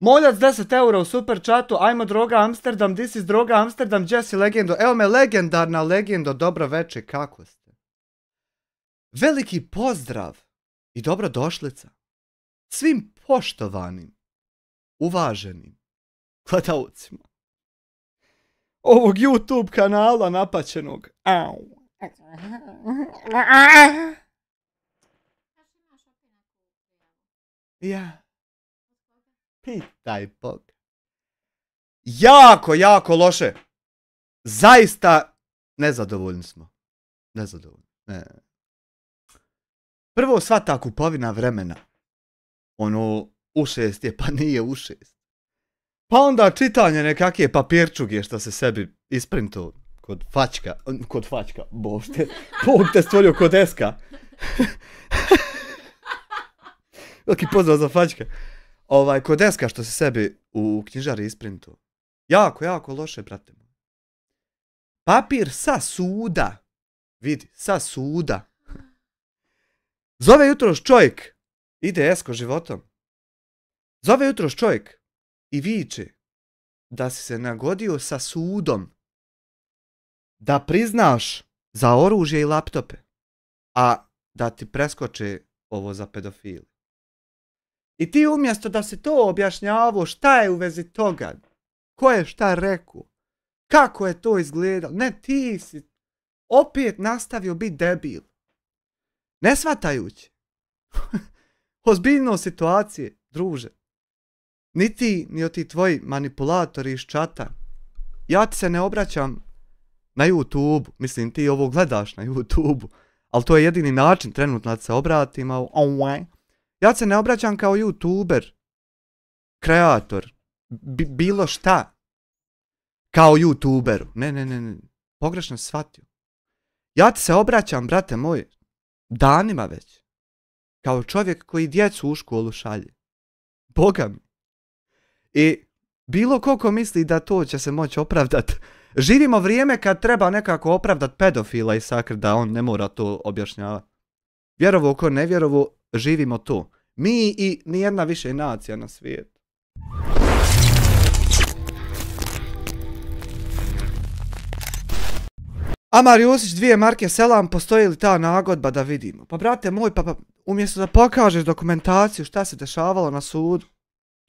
Moljac 10 eura u super chatu, ajmo Droga Amsterdam, this is Droga Amsterdam, Jesse Legendo. Evo me legendarna Legendo, dobro večer, kako ste? Veliki pozdrav i dobrodošlica svim poštovanim, uvaženim gledalcima ovog YouTube kanala napaćenog. Au. Ja. Pitaj Bog. Jako loše. Zaista nezadovoljni smo. Nezadovoljni. Ne. Prvo sva ta kupovina vremena. Ono, u 6 je, pa nije u 6. Pa onda čitanje nekakve papirčuge što se sebi isprintu kod fačka, Bog te stvorio kod deska. Veliki pozdrav za fačka. Kod deska što se sebi u knjižari isprintu. Jako loše, brate. Papir sa suda. Vidi, sa suda. Zove jutros čovjek. Ide esko životom. Zove jutros čovjek. I viče da si se nagodio sa sudom da priznaš za oružje i laptope, a da ti preskoče ovo za pedofili. I ti umjesto da si to objašnjavao šta je u vezi toga, ko je šta rekao, kako je to izgledalo, ne, ti si opet nastavio biti debil. Ne shvatajući ozbiljno situacije, druže. Ni ti, ni ti tvoji manipulatori iz čata. Ja ti se ne obraćam na YouTube, mislim ti ovo gledaš na YouTube, ali to je jedini način trenutno da se obratim. Ja ti se ne obraćam kao YouTuber, kreator, bilo šta, kao YouTuberu. Ne, pogrešno si shvatio. Ja ti se obraćam, brate moj, danima već, kao čovjek koji djecu u školu šalje. Boga mi. I bilo ko misli da to će se moći opravdati. Živimo vrijeme kad treba nekako opravdati pedofila i sakr da on ne mora to objašnjavati. Vjerovo ko ne vjerovo, živimo to. Mi i nijedna više nacija na svijetu. Amar Josić, 2 marke, selam, postoji li ta nagodba da vidimo? Pa brate moj, pa umjesto da pokažeš dokumentaciju šta se dešavalo na sudu,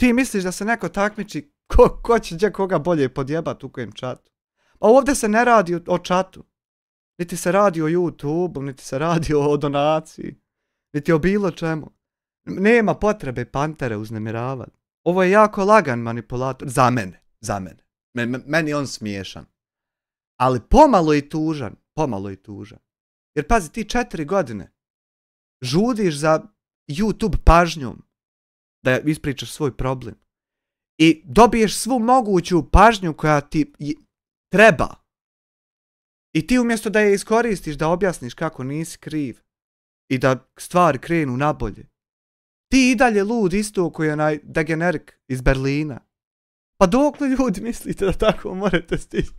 ti misliš da se neko takmiči ko će gdje koga bolje podjebat u kojem čatu? Pa ovdje se ne radi o čatu. Niti se radi o YouTube, niti se radi o donaciji, niti o bilo čemu. Nema potrebe pantere uznemiravati. Ovo je jako lagan manipulator. Za mene. Meni je on smiješan. Ali pomalo i tužan. Jer pazi, ti 4 godine žudiš za YouTube pažnjom da ispričaš svoj problem. I dobiješ svu moguću pažnju koja ti treba. I ti umjesto da je iskoristiš, da objasniš kako nisi kriv i da stvari krenu nabolje, ti i dalje lud isto koji je onaj degenerik iz Berlina. Pa dok li ljudi mislite da tako morate stići?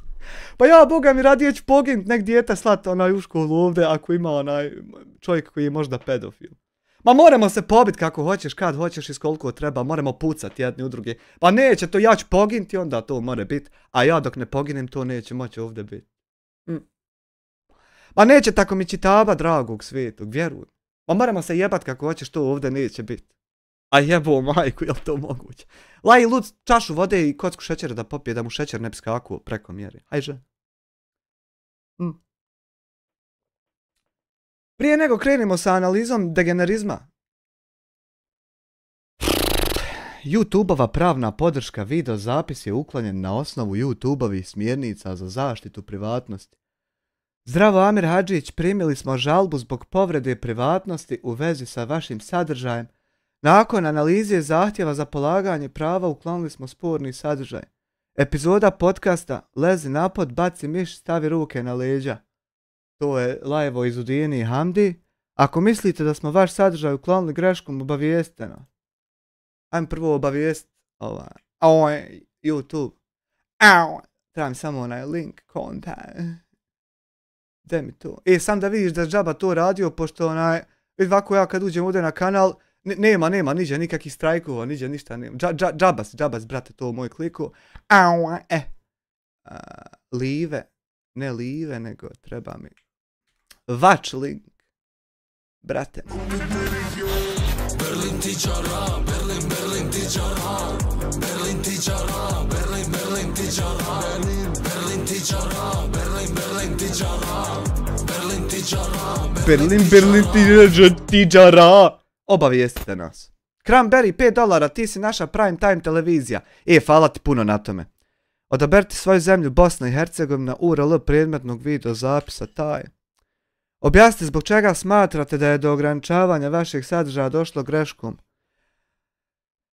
Pa ja, Boga mi, radije ću poginut nek dijete slat u školu ovdje ako ima onaj čovjek koji je možda pedofil. Ma moramo se pobit kako hoćeš, kad hoćeš i s koliko treba, moramo pucat jedni u druge. Pa neće to, ja ću poginti, onda to more biti, a ja dok ne poginem to neće moći ovdje biti. Ma neće tako mi čitava dragog svetog, vjeruj. Ma moramo se jebat kako hoćeš, to ovdje neće biti. A jebo majku, je li to moguće? Laj lud čašu vode i kocku šećera da popije, da mu šećer ne bi skakao preko mjere. Hajže. Prije nego krenemo sa analizom degenerizma. YouTube-ova pravna podrška video zapis je uklonjen na osnovu YouTube-ovih smjernica za zaštitu privatnosti. Zdravo, Amir Hadžić, primili smo žalbu zbog povrede privatnosti u vezi sa vašim sadržajem. Nakon analize zahtjeva za polaganje prava uklonili smo sporni sadržaj. Epizoda podcasta Lezi napod, baci miš, stavi ruke na leđa. To je live-o iz Udini i Hamdi. Ako mislite da smo vaš sadržaj uklonili greškom, obavijestite nas. Ajmo prvo obavijest YouTube. Trebam samo onaj link, kontakt. Gdje mi to? Sam da vidiš da džaba to radio, pošto vidi ovako ja kad uđem ovdje na kanal, Nema, niđe nikakvih strajkova, niđe ništa nema. Džabas, brate, to u moj kliku. Live, ne live, nego treba mi watch link, brate. Berlin tičara, Berlin tičara, Berlin tičara, Berlin tičara, Berlin tičara, Berlin tičara, Berlin tičara. Obavijestite nas. Cranberry, $5, ti si naša prime time televizija. Hvala ti puno na tome. Odaberite svoju zemlju Bosna i Hercegovina, URL predmetnog video zapisa taj. Objasnite zbog čega smatrate da je do ograničavanja vašeg sadržaja došlo greškom.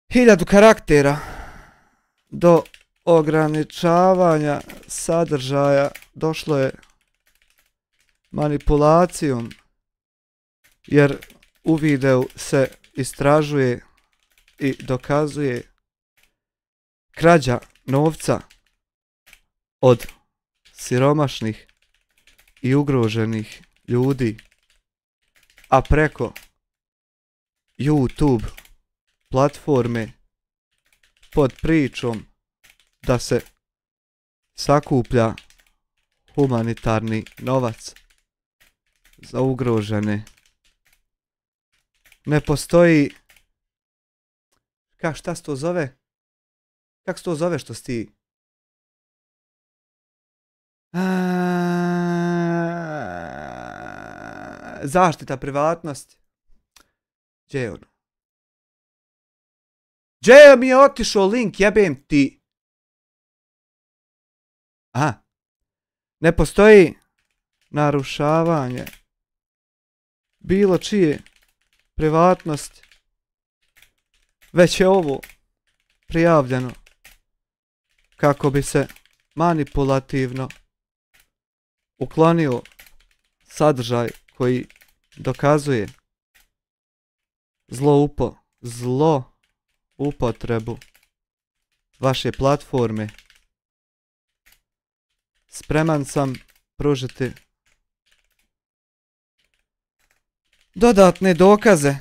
1000 karaktera. Do ograničavanja sadržaja došlo je manipulacijom, jer u videu se istražuje i dokazuje krađa novca od siromašnih i ugroženih ljudi, a preko YouTube platforme pod pričom da se sakuplja humanitarni novac za ugrožene. Ne postoji... Šta se to zove? Kako se to zove što si ti? Zaštita privatnosti. Gdje je ono? Gdje mi je otišao link, jebem ti? Aha. Ne postoji narušavanje bilo čije privatnosti, već je ovo prijavljeno kako bi se manipulativno uklonio sadržaj koji dokazuje zloupotrebu vaše platforme. Spreman sam pružiti dodatne dokaze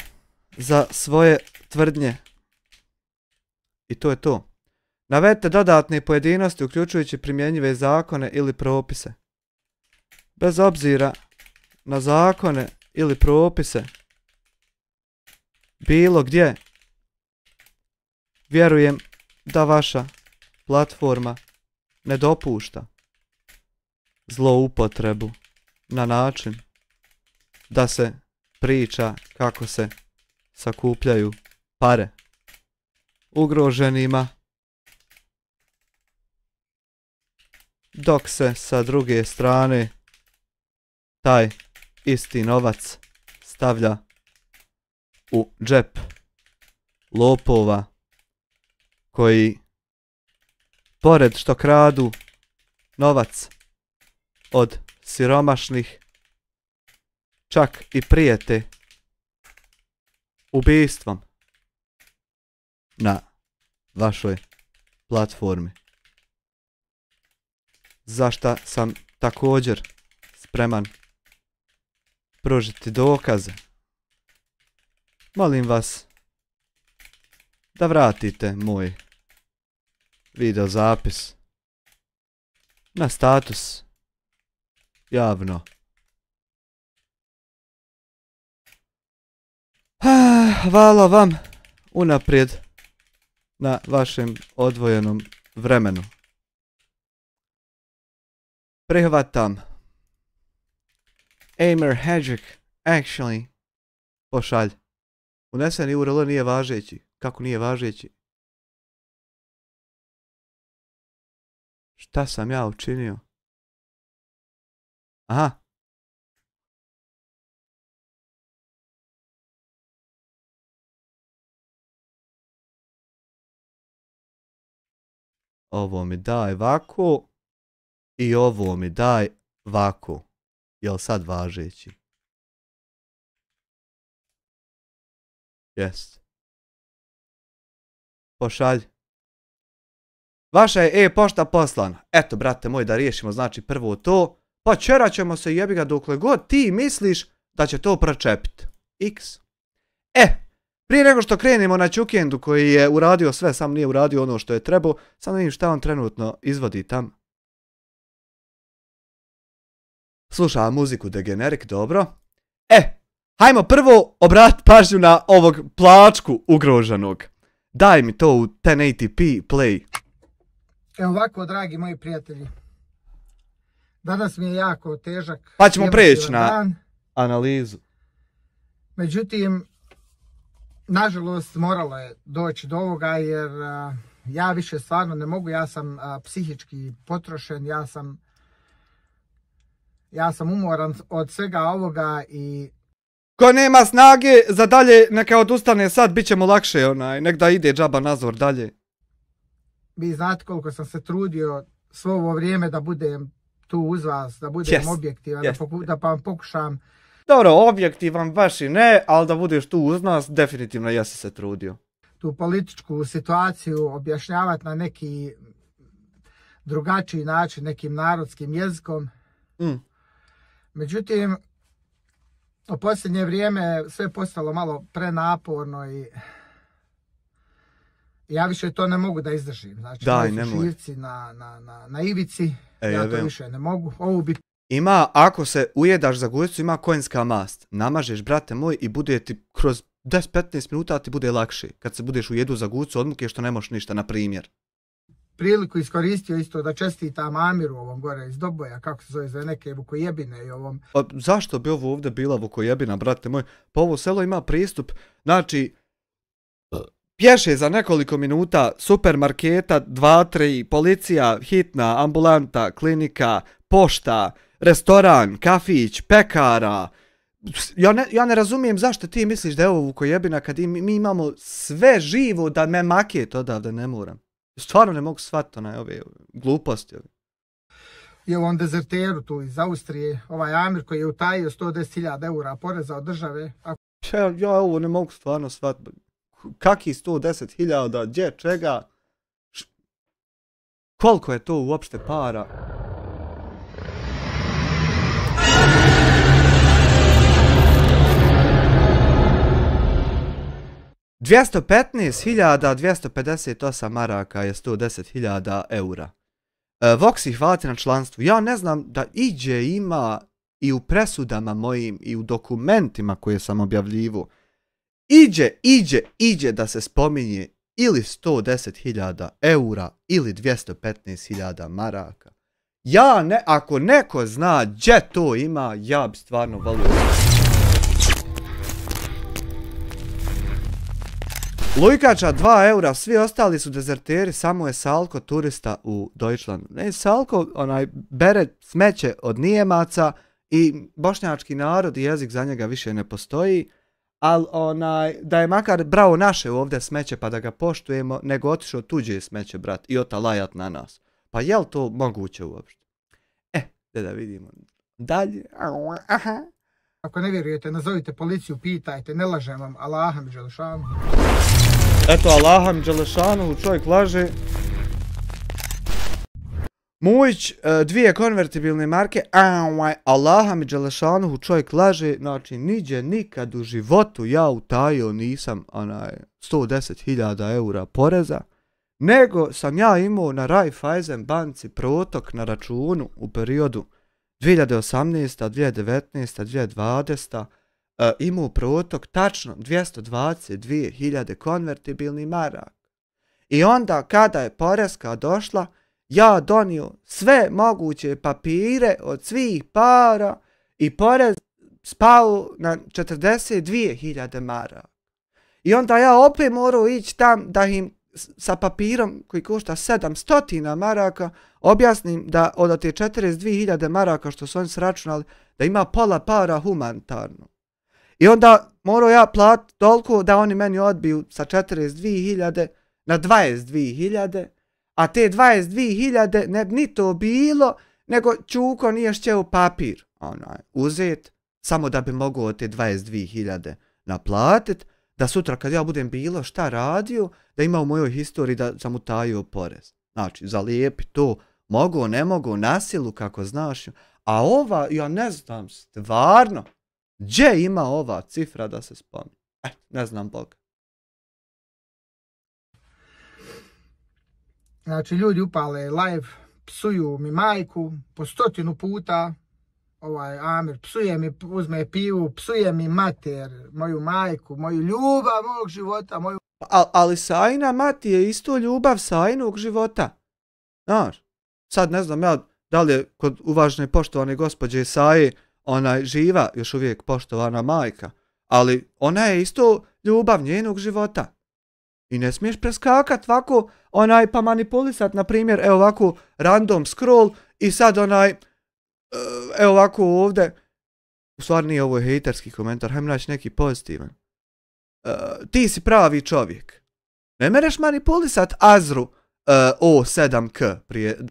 za svoje tvrdnje. I to je to. Navedite dodatne pojedinosti uključujući primjenjive zakone ili propise. Bez obzira na zakone ili propise, bilo gdje, vjerujem da vaša platforma ne dopušta zloupotrebu na način da se priča kako se sakupljaju pare ugroženima, dok se sa druge strane taj isti novac stavlja u džep lopova koji, pored što kradu novac od siromašnih, čak i prijete ubistvom na vašoj platformi. Za šta sam također spreman pružiti dokaze. Molim vas da vratite moj video zapis na status javno. Hvala vam unaprijed na vašem odvojenom vremenu. Prihvatam. Aimer Hedrick, actually, pošalj. Uneseni URL nije važeći. Kako nije važeći? Šta sam ja učinio? Aha. Ovo mi daj ovako. I ovo mi daj ovako. Jel sad važeći? Jest. Pošalj. Vaša je e-pošta poslana. Eto, brate moj, da riješimo znači prvo to. Pa čerat ćemo se, jebi ga, dokle god ti misliš da će to pročepit. X. Prije nego što krenemo na Ćukendu koji je uradio sve, sam nije uradio ono što je trebao, samo vidim šta on trenutno izvodi tam. Sluša muziku Degenerik, dobro. Hajmo prvo obratiti pažnju na ovog plačku ugroženog. Daj mi to u 1080p play. Evo ovako, dragi moji prijatelji. Danas mi je jako težak. Pa ćemo preći na analizu. Međutim, nažalost moralo je doći do ovoga jer ja više stvarno ne mogu, ja sam psihički potrošen, ja sam umoran od svega ovoga i... Ko nema snage za dalje, neka odustane sad, bit će mu lakše nek da ide džaba nazor dalje. Vi znate koliko sam se trudio svo ovo vrijeme da budem tu uz vas, da budem objektivan, da vam pokušam. Dobro, objektivan baš i ne, ali da budeš tu uz nas, definitivno jesi se trudio. Tu političku situaciju objašnjavati na neki drugačiji način, nekim narodskim jezikom. Međutim, u posljednje vrijeme sve je postalo malo prenaporno i ja više to ne mogu da izdržim. Znači, šivci na ivici, ja to više ne mogu. Ima, ako se ujedaš za guzicu, ima konjska mast. Namažeš, brate moj, i bude ti kroz 10-15 minuta ti bude lakše. Kad se budeš ujedu za guzicu, odmuke što ne možeš ništa, na primjer. Priliku iskoristio isto da čestitam Amiru ovom gore iz Doboja, kako se zove, za neke Vukojebine i ovom. A zašto bi ovo ovdje bila Vukojebina, brate moj? Pa ovo selo ima pristup, znači, pješe za nekoliko minuta, supermarketa, 2-3, policija, hitna, ambulanta, klinika, pošta, restoran, kafić, pekara. Ja ne razumijem zašto ti misliš da je ovo Vukojebina kad mi imamo sve živo da me maket odavde ne moram. Stvarno ne mogu shvatiti ove gluposti. I ovom dezerteru tu iz Austrije, ovaj Amir koji je utajio 110.000 eura poreza od države. Ja ovo ne mogu stvarno shvatiti. Kaki 110.000, gdje, čega? Koliko je to uopšte para? $215.258 maraka je 110.000 eura. Voxi, hvala ti na članstvu. Ja ne znam da iđe ima i u presudama mojim i u dokumentima koje sam objavljivo. Iđe da se spominje ili 110.000 eura ili 215.000 maraka. Ako neko zna gdje to ima, ja bi stvarno volio. Lujkača 2 eura, svi ostali su dezerteri, samo je Salko turista u Deutschlandu. Salko bere smeće od Nijemaca i bošnjački narod i jezik za njega više ne postoji, ali da je makar brao naše ovdje smeće pa da ga poštujemo, nego otišao tuđe smeće, brat, i otalajat na nas. Pa je li to moguće uopšte? Da vidimo dalje. Ako ne vjerujete, nazovite policiju, pitajte, ne lažem vam, Allaha mi Đelešanu. Eto, Allaha mi Đelešanu, čovjek laže. Mujić, 2 konvertibilne marke, Allaha mi Đelešanu, čovjek laže, znači niđe nikad u životu ja utajio nisam 110.000 eura poreza, nego sam ja imao na Raiffeisen banci protok na računu u periodu 2018, 2019, 2020, imao protok tačno 222.000 konvertibilnih maraka. I onda kada je poreska došla, ja donio sve moguće papire od svih para i porez spao na 42.000 maraka. I onda ja opet morao ići tam da im sa papirom koji košta 700 maraka objasnim da od te 42.000 maraka što su oni sračunali da ima pola para humanitarno. I onda morao ja platiti toliko da oni meni odbiju sa 42.000 na 22.000, a te 22.000 ne bi ni to bilo, nego Čuko nije šćeo papir uzet, samo da bi mogao od te 22.000 naplatit, da sutra kad ja budem bilo šta radio, da ima u mojoj historiji da sam utajio porez. Znači, zalijepi to, mogu, ne mogu, na silu, kako znaš. A ova, ja ne znam, stvarno, gdje ima ova cifra da se spominje? Ne znam Boga. Znači, ljudi upale live, psuju mi majku po 100 puta. Amir psuje mi, uzme pivu, psuje mi mater, moju majku, moju ljubav mog života, moju... Ali Sajina mati je isto ljubav Sajinog života. Znaš, sad ne znam ja da li je kod uvažene poštovane gospođe Saje živa još uvijek poštovana majka, ali ona je isto ljubav njenog života. I ne smiješ preskakat ovako pa manipulisat, na primjer, evo ovako random scroll i sad evo ovako ovdje, u stvari nije ovo hejterski komentar, hajmo naći neki pozitivan. Ti si pravi čovjek. Ne mereš manipulisat Azru O7K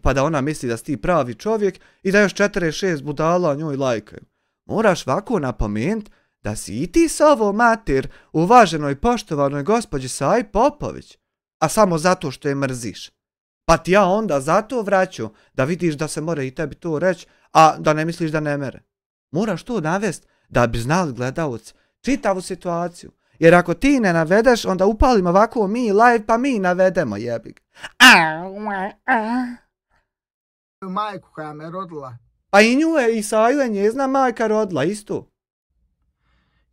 pa da ona misli da si ti pravi čovjek i da još 46 budala njoj lajkaju. Moraš ovako napomenuti da si i ti sovo mater uvaženoj poštovanoj gospođi Saji Popović, a samo zato što je mrziš. Pa ti ja onda zato vraću da vidiš da se mora i tebi to reći, a da ne misliš da ne mere. Moraš to navest da bi znali gledalci čitavu situaciju. Jer ako ti ne navedeš, onda upalimo ovako mi live pa mi navedemo jebik. Majku koja me rodila. Pa i nju je i Saju je njezna majka rodila isto.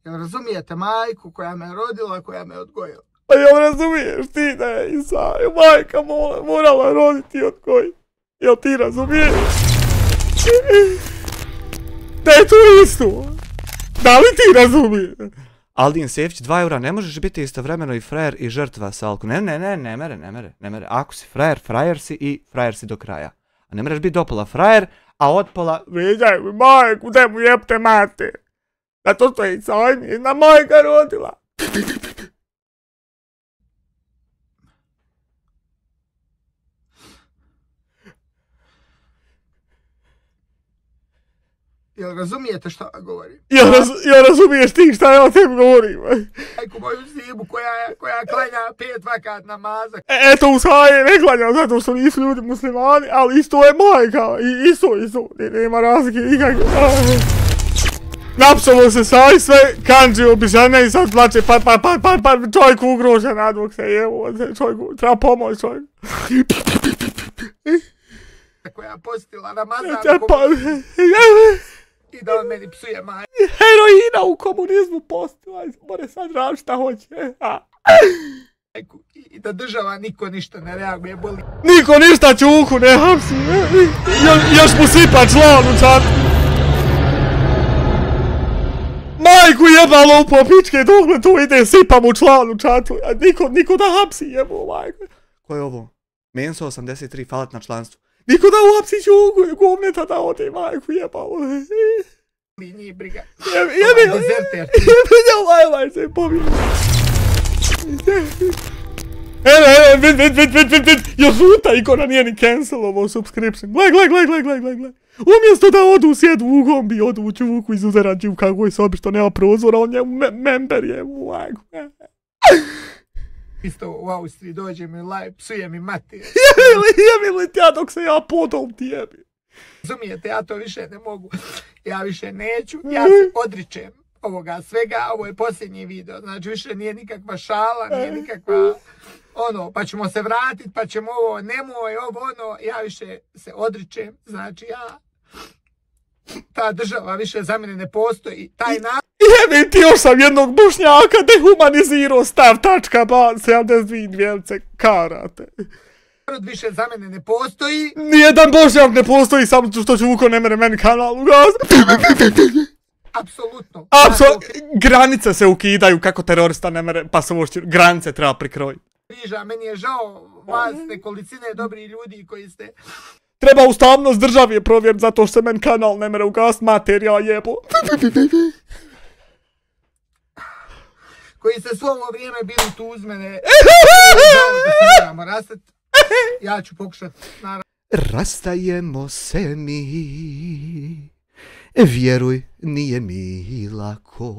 Jel razumijete, majku koja me rodila, koja me odgojila? Pa jel razumiješ ti da je i Saju majka morala roditi i odgojiti? Jel ti razumiješ? Da je to isto. Da li ti razumiješ? Aldin Sefić, 2 eura, ne možeš biti istovremeno i frajer i žrtva sa alko. Ne mere. Ako si frajer, frajer si i frajer si do kraja. A ne mereš biti dopola frajer, a od pola, viđaj mi majku, da mu jebte mate. Zato što je i Sajin jedna majka rodila. Jel razumijete šta govorim? Jel razumiješ ti šta ja o tebi govorim? Majku moju Zibu koja klanja 5 vakat namaza. Eto u Saje ne klanja zato što nisu ljudi muslimani, ali isto je majka. Isto. Nema razlike nikakve. Napsalo se Saj sve, kanđio bi žene i sad plače pa čovjek ugrožen nadvog se jevo. Čovjeku, treba pomoć čovjeku. Koja postila Ramazan i da on meni psuje majku. Heroina u komunizmu postila, more sad rad šta hoće. I da država niko ništa ne reaguje, boli. Niko ništa čuku ne hapsi. Još mu sipa član u čatu. Majku jebalo u popičke, dokle tu ide, sipa mu član u čatu. Niko da hapsi jebo majku. Ko je ovo? Menso 83, falat na članstvu. Niko da uhapsi čuku, govneta da ode majku jebalo. Nije briga. Jebi ga, ovaj se pobili. Vid, još žuta ikona nije ni cancelovo subscription. Gle. Umjesto da odu sjedu u gombi, odu u čuku iz uzerađi u kakvoj sobi što nema prozora, on je member je u lajku. Isto u Austriji dođe mi live, psuje mi mati. Jebi li tja dok se ja podom ti jebi. Razumijete, ja to više ne mogu. Ja više neću, ja se odričem ovoga svega, ovo je posljednji video, znači više nije nikakva šala, nije nikakva pa ćemo se vratiti, pa ćemo ovo, nemoj, ja više se odričem, znači ta država više za mene ne postoji, taj narod. Jebi ti još sam jednog Bošnjaka dehumanizirao stav.ba 72 karate. Narod više za mene ne postoji. Nijedan Bošnjak ne postoji, samo što će Vuko ne mere meni kanal ugasiti. Apsolutno. Granice se ukidaju kako terorista ne mere, pa se uopće granice treba prikrojiti. Meni je žao vas nekolicine dobrih ljudi koji ste... Treba ustavnost države provjeriti zato što se men kanal ne mere ugasiti, materija jebo. Koji ste svo ovo vrijeme bili tu uz mene. Ja ću pokušati, naravno. Rastajemo se mi, vjeruj, nije mi lako.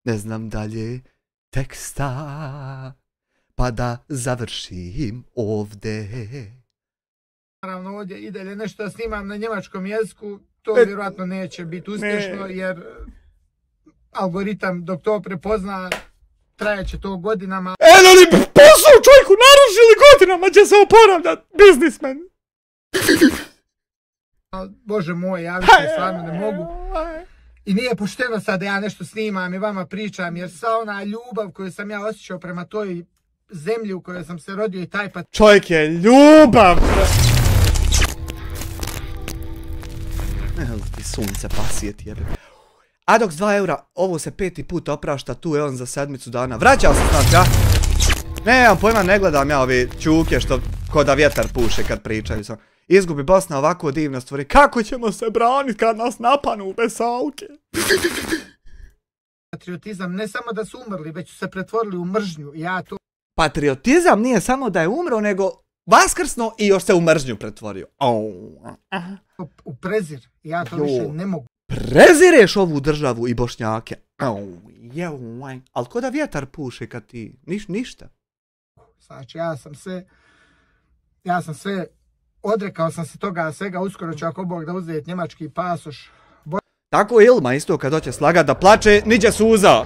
Ne znam dalje teksta, pa da završim ovdje. Naravno ovdje i dalje nešto da snimam na njemačkom jeziku, to vjerojatno neće biti uspješno jer algoritam dok to prepozna trajeće to godinama. Eno Narušili posao čovjeku, narušili godinama, će se oporavljati, biznismen. Bože moj, ja više stvarno ne mogu. I nije pošteno sad da ja nešto snimam i vama pričam, jer sva ona ljubav koju sam ja osjećao prema toj zemlji u kojoj sam se rodio i taj pat... Čovjek je ljubav! Evo ti sunce pasije jebe. Adox 2 eura, ovo se 5. put oprašta, tu je on za 7 dana. Vraćao se znači, ja? Nemam pojma, ne gledam ja ove čuke što ko da vjetar puše kad pričaju sam. Izgubi Bosna ovako divno stvori. Kako ćemo se braniti kad nas napanu bez salke? Patriotizam ne samo da su umrli, već su se pretvorili u mržnju. Ja to... Patriotizam nije samo da je umro, nego vaskrsno i još se u mržnju pretvorio. U prezir. Ja to više ne mogu. Prezireš ovu državu i Bošnjake. Ali ko da vjetar puše kad ti... Ništa. Znači ja sam sve... Odrekao sam se toga svega, uskoro ću ako Bog da uzeti njemački pasoš. Tako Ilma isto kad hoće slagat da plače, niđe suza.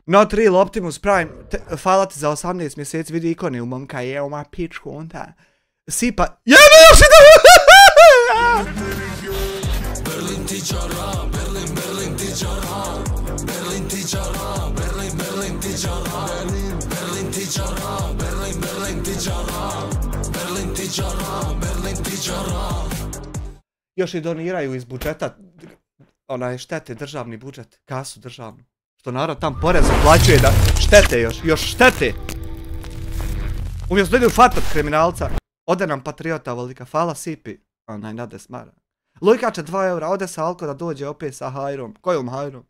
Not real Optimus Prime, hvala ti za 18 mjeseci, vidi ikone u momka, je oma pičku, onda sipa... Jeboš i da... Berlin tičara, Berlin tičara, Berlin tičara, Berlin tičara, Berlin tičara, Berlin tičara, Berlin tičara, Berlin tičara. Još i doniraju iz budžeta, onaj štete državni budžet, kasu državnu. Što narod tam porez uplaćuje da štete još štete. Umjesto da idu fatat kriminalca, ode nam patriota velika, hvala Sipi, onaj nade smara. Lujkače 2 eura, ode sa Alko da dođe opet sa hajrom. Kojom hajrom?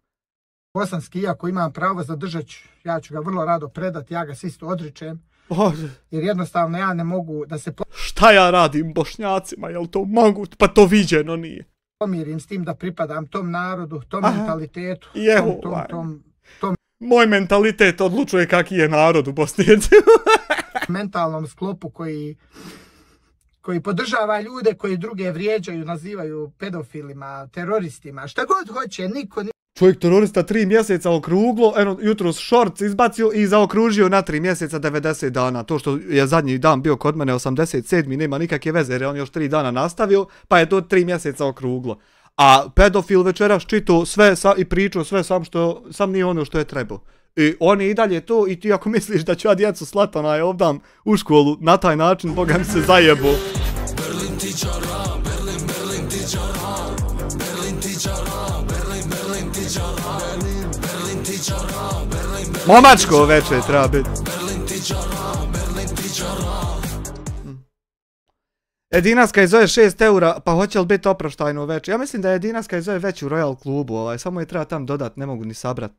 Bosanski, iako imam pravo zadržat, ja ću ga vrlo rado predat, ja ga s isto odričem. Jer jednostavno ja ne mogu da se... Šta ja radim Bošnjacima, jel to mogu? Pa to viđeno nije. Pomirim s tim da pripadam tom narodu, tom mentalitetu. Tom moj mentalitet odlučuje kaki je narod u Bosni i Hercegovini. Mentalnom sklopu koji podržava ljude koji druge vrijeđaju, nazivaju pedofilima, teroristima, šta god hoće, niko... Čovjek terorista 3 mjeseca okruglo, eno jutros šorc izbacio i zaokružio na 3 mjeseca 90 dana. To što je zadnji dan bio kod mene 87. nema nikakve veze jer je on još 3 dana nastavio, pa je to 3 mjeseca okruglo. A pedofil večeras čitao sve i pričao sve sam nije ono što je trebao. I on je i dalje to i ti ako misliš da ću ja djecu slat onaj ovdam u školu na taj način, Boga mi se zajebo. Berlin tičara, Berlin, Berlin tičara, Berlin tičara, Berlin, Berlin tičara, Berlin tičara, Berlin, Berlin. Momačko večer treba biti. Berlin tičara, Berlin tičara. Edinaska je zove 6 eura, pa hoće li biti oproštajno večer? Ja mislim da je Edinaska je zove već u Royal klubu, samo je treba tam dodat, ne mogu ni sabrat.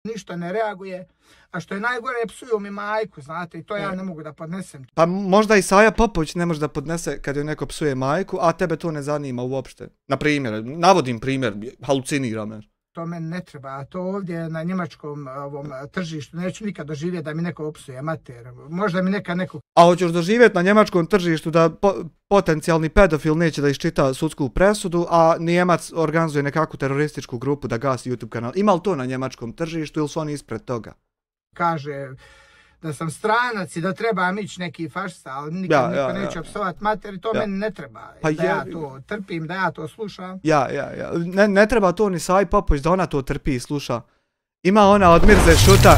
Ništa ne reaguje, a što je najgore, psuju mi majku, znate, i to ja ne mogu da podnesem. Pa možda i Saja Popović ne može da podnese kad joj neko psuje majku, a tebe to ne zanima uopšte. Na primjer, navodim primjer, halucinira me. To meni ne treba, a to ovdje na njemačkom tržištu neću nikad doživjeti da mi neko opsuje mater. Možda mi neko... A hoćeš doživjeti na njemačkom tržištu da potencijalni pedofil neće da iščita sudsku presudu, a Nijemac organizuje nekakvu terorističku grupu da gasi YouTube kanal. Ima li to na njemačkom tržištu ili su oni ispred toga? Kaže da sam stranac i da trebam ići neki fašista, ali nikad niko neće opsovat mater i to meni ne treba. Pa da ja to trpim, da ja to slušam. Ne treba to ni Saji Popović da ona to trpi i sluša. Ima ona od Mirze Šuta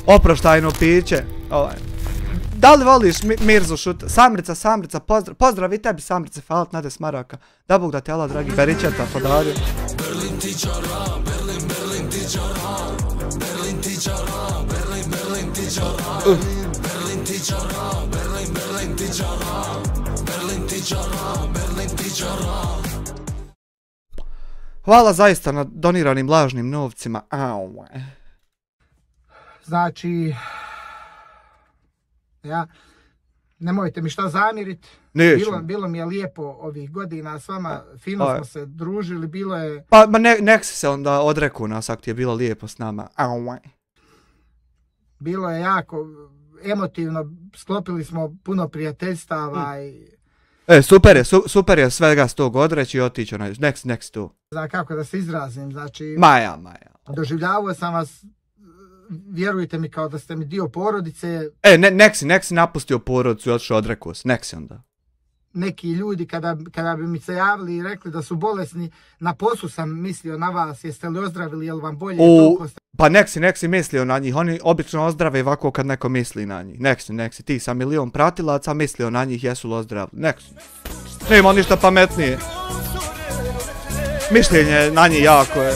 oproštajno piće. Da li voliš Mirzu Šuta? Samrica, pozdrav i tebi Samrice, hvala ti nade smaraka. Da Bog da te Allah dragi Beričeta podario. Berlin tičara, Berlin, Berlin tičara, Berlin tičara, Berlin, Berlin tičara, Berlin tičara, Berlin, Berlin tičara, Berlin tičara, Berlin tičara. Hvala zaista na doniranim lažnim novcima. Znači, nemojte mi šta zamjerit. Bilo mi je lijepo ovih godina s vama, fino smo se družili, bilo je... Pa nek si se onda odrekao nas ako ti je bilo lijepo s nama. Bilo je jako emotivno, sklopili smo puno prijateljstava i Super je svega s tog odreći i otići onaj, next to. Znam kako da se izrazim, znači... Maja. Doživljavao sam vas, vjerujte mi, kao da ste mi dio porodice. Nek si napustio porodicu i otišao odrekao se, nek si onda. Neki ljudi kada bi mi se javili i rekli da su bolesni, na poslu sam mislio na vas, jeste li ozdravili, je li vam bolje? Pa nek si mislio na njih, oni obično ozdrave ovako kad neko misli na njih. Nek si ti sa 1 milion pratilaca mislio na njih, jesu li ozdravili, nek si. Nema ništa pametnije. Mišljenje na njih jako je.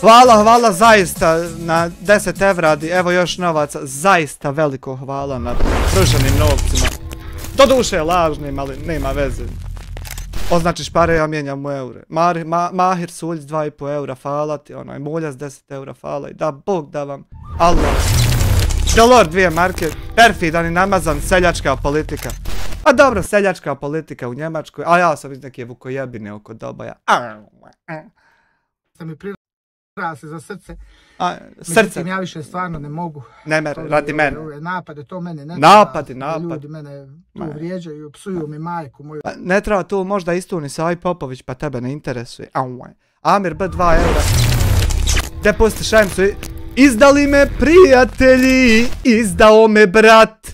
Hvala zaista na 10 evra, evo još novaca, zaista veliko hvala na pruženim novcima. Doduše lažnim, ali nema veze. Označiš pare, ja mijenjam u eure. Mahir Suljic 2,5 eura, hvala ti, onaj Muljas 10 eura, hvala i da Bog da vam, Allah. Delor 2 marke, perfidan i namazan, seljačka politika. A dobro, seljačka politika u Njemačkoj, a ja sam iz neke vukojebine oko dobaja. Sam mi se za srce. Srce. Ja više stvarno ne mogu. Ne mer, radi mene. Napade, to mene ne napad. Ljudi mene tu vrijeđaju, psuju mi majku moju. Ne treba tu možda istuni Savi Popović, pa tebe ne interesuje. Amir B 2 eura. Gdje pusti šemcu? Izdali me prijatelji, izdao me brat.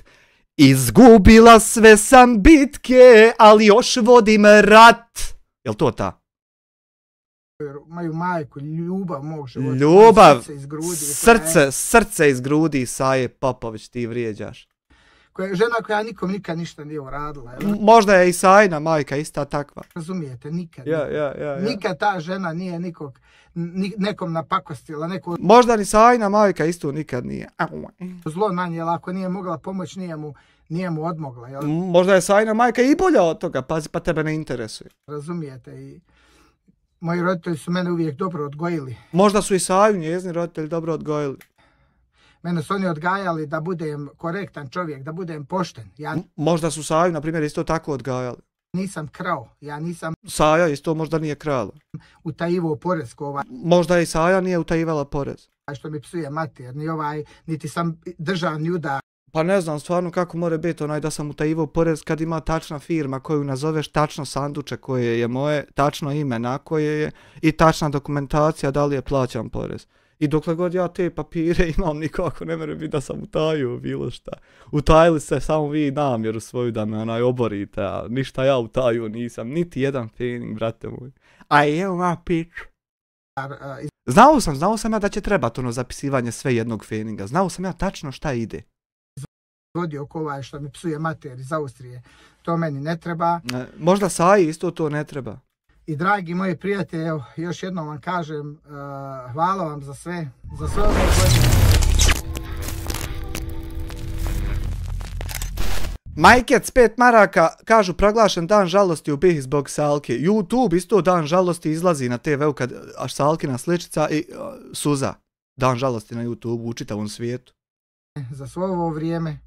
Izgubila sve sam bitke, ali još vodim rat. Jel to ta? Moju majku, ljubav mog života. Ljubav, srce iz grudi, Saje Popović, ti vrijeđaš. Žena koja nikom nikad ništa nije uradila. Možda je i Sajina majka ista takva. Razumijete, nikad. Nikad ta žena nije nekom napakostila. Možda ni Sajina majka isto nikad nije. Zlo na nje, ako nije mogla pomoć, nije mu odmogla. Možda je Sajina majka i bolja od toga, pa tebe ne interesuje. Razumijete, i moji roditelji su mene uvijek dobro odgojili. Možda su i Saju njezini roditelji dobro odgojili. Mene su oni odgajali da budem korektan čovjek, da budem pošten. Možda su Saju, na primjer, isto tako odgajali. Nisam krao, ja nisam... Saja isto možda nije krala. Utajivo porez Možda i Saja nije utajivala porez. Što mi psuje mater, niti sam državni udar. Pa ne znam stvarno kako može biti da sam utajivao porez kad ima tačna firma koju nazoveš, tačno sanduče koje je moje, tačno ime na koje je i tačna dokumentacija da li je plaćan porez. I dokle god ja te papire imam, nikako ne mere biti da sam utajio bilo šta. Utajili se samo vi namjeru svoju da me oborite, a ništa ja utajio nisam, niti jedan fening, brate moj. A evo ma pić. Znao sam ja da će trebati zapisivanje sve jednog feninga, znao sam ja tačno šta ide. Vodio ko ovaj što mi psuje mater iz Austrije, to meni ne treba. Možda Saji isto to ne treba. I dragi moji prijatelji, evo, još jednom vam kažem, hvala vam za sve ove godine. Majkec 5 maraka, kažu proglašen dan žalosti u BiH zbog Salke. YouTube isto dan žalosti izlazi na TV-u kad Salkina sličica i suza. Dan žalosti na YouTube u čitavom svijetu. Za svo ovo vrijeme.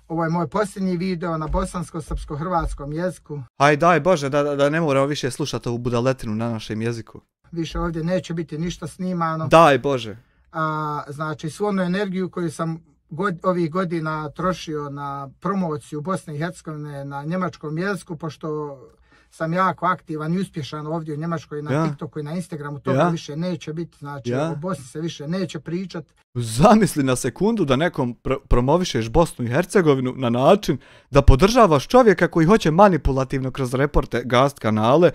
Ovo je moj posljednji video na bosansko-srpsko-hrvatskom jeziku. Aj daj Bože da ne moramo više slušati ovu budaletinu na našem jeziku. Više ovdje neće biti ništa snimano. Daj Bože. Znači svu onu energiju koju sam ovih godina trošio na promociju Bosne i Hercegovine na njemačkom jeziku, pošto sam jako aktivan i uspješan ovdje u Njemačkoj, na TikToku i na Instagramu, toga više neće biti, znači o Bosni se više neće pričat. Zamisli na sekundu da nekom promovišeš Bosnu i Hercegovinu na način da podržavaš čovjeka koji hoće manipulativno kroz reporte, gast kanale,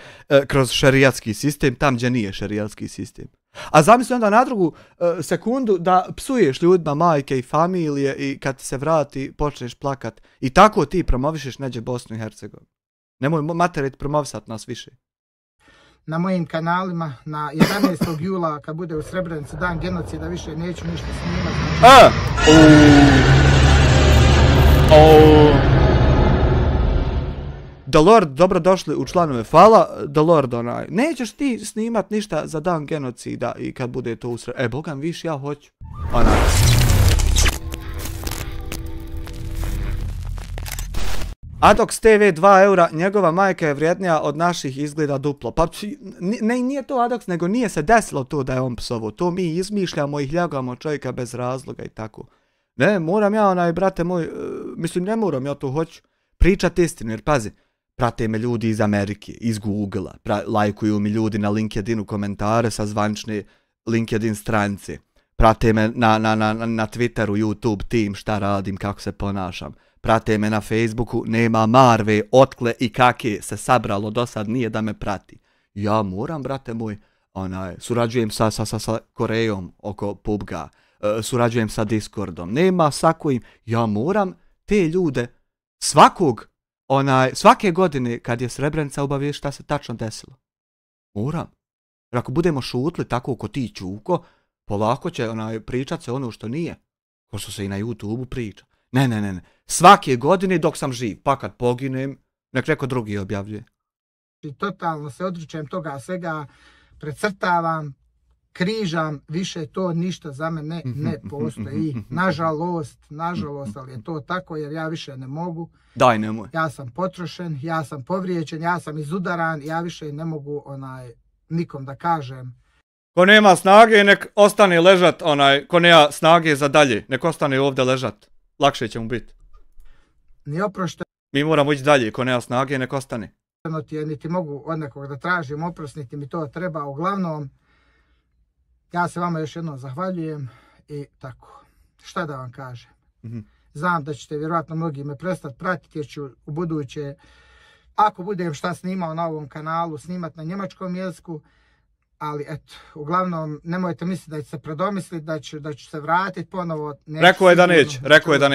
kroz šerijatski sistem, tam gdje nije šerijatski sistem. A zamisli onda na drugu sekundu da psuješ ljudima majke i familije i kad se vrati počneš plakat i tako ti promovišeš neđe Bosnu i Hercegovinu. Nemoj materit promovisat nas više. Na mojim kanalima na 11. jula kad bude u Srebrenici dan genocida više neću ništa snimati. The Lord, dobrodošli u članove. Hvala, The Lord, nećeš ti snimat ništa za dan genocida i kad bude to u Srebrenici. Bogam, viš, ja hoću. Adox TV 2 eura, njegova majka je vrijednija od naših, izgleda duplo. Pa nije to Adox, nego nije se desilo to da je on psovo. To mi izmišljamo i hljagamo čovjeka bez razloga i tako. Ne, moram ja brate moj, mislim ne moram, ja to hoću pričati istinu, jer pazi, prate me ljudi iz Amerike, iz Google-a, lajkuju mi ljudi na LinkedInu komentare sa zvanične LinkedIn stranice, prate me na Twitteru, YouTube, tim, šta radim, kako se ponašam. Prate me na Facebooku, nema marve, otkle i kake se sabralo do sad, nije da me prati. Ja moram, brate moj, surađujem sa Korejom oko PUBG-a, surađujem sa Discordom, nema sakojim, ja moram te ljude svake godine kad je Srebrenica obavijest šta se tačno desilo. Moram. Jer ako budemo šutli tako ko ti Čuko, polako će pričat se ono što nije, ko što se i na YouTube-u priča. Ne. Svake godine dok sam živ, pa kad poginem, nek neko drugi objavljuje. I totalno se odričem toga svega, precrtavam, križam, više to ništa za mene ne postoji. Nažalost, ali je to tako jer ja više ne mogu. Daj, nemoj. Ja sam potrošen, ja sam povrijeđen, ja sam izudaran, ja više ne mogu nikom da kažem. Ko nema snage, nek ostane ležat, ko nema snage za dalje, nek ostane ovdje ležat. Lakše će mu biti. Ni oprošteno. Mi moramo ići dalje, ko nema snage, nek ostane. Niti mogu od nekog da tražim oprost, niti mi to treba. Uglavnom, ja se vama još jednom zahvaljujem i tako. Šta da vam kažem? Znam da ćete vjerojatno mnogi me prestati pratiti jer ću u buduće, ako budem šta snimao na ovom kanalu, snimat na njemačkom jeziku. Ali eto, uglavnom, nemojte misliti da ću se predomisliti, da ću se vratiti ponovo. Rekao je da neće.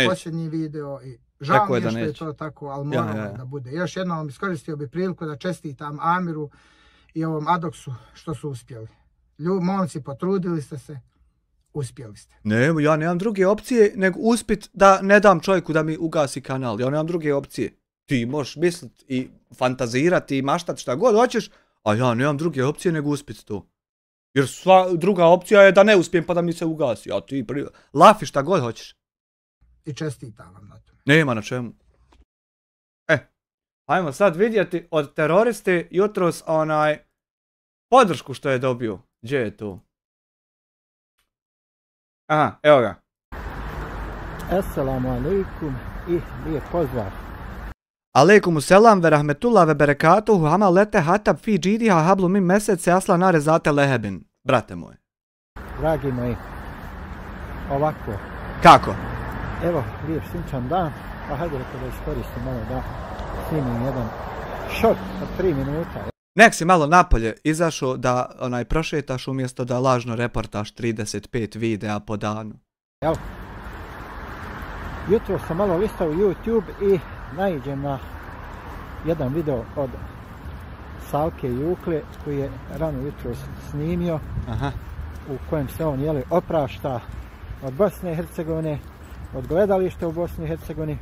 Posljednji video i žao mi je što je to tako, ali moramo da bude. Još jednom iskoristio bi priliku da čestitam Amiru i ovom Adoxu što su uspjeli. Momci, potrudili ste se, uspjeli ste. Ne, ja nemam druge opcije nego uspit da ne dam čovjeku da mi ugasi kanal. Ja nemam druge opcije. Ti možeš misliti i fantazirati i maštati šta god hoćeš, a ja nemam druge opcije nego uspjeti to. Jer sva druga opcija je da ne uspijem pa da mi se ugasi. A ti lafi šta god hoćeš. I čestitam vam na to. Nema na čemu. Ajmo sad vidjeti od teroriste jutros podršku što je dobio. Gdje je to? Aha, evo ga. Assalamu alaikum i lijep pozdrav. Alejkumu selam ve rahmetullah ve berekatuhu hama lete hatab fi džidiha hablu min mesec se asla na rezate lehebin. Brate moj. Dragi moji, ovako. Kako? Evo, lijep sunčan dan, pa hajde da iskoristim malo da snimim jedan short od 3 minuta. Nek si malo napolje izašao da prošetaš umjesto da lažno reportaš 35 videa po danu. Evo, jutro sam malo listao YouTube i naiđem na jedan video od Salke Jukle koji je rano jutro snimio. Aha. U kojem se on oprašta od Bosne i Hercegovine, od gledališta u Bosni i Hercegovini,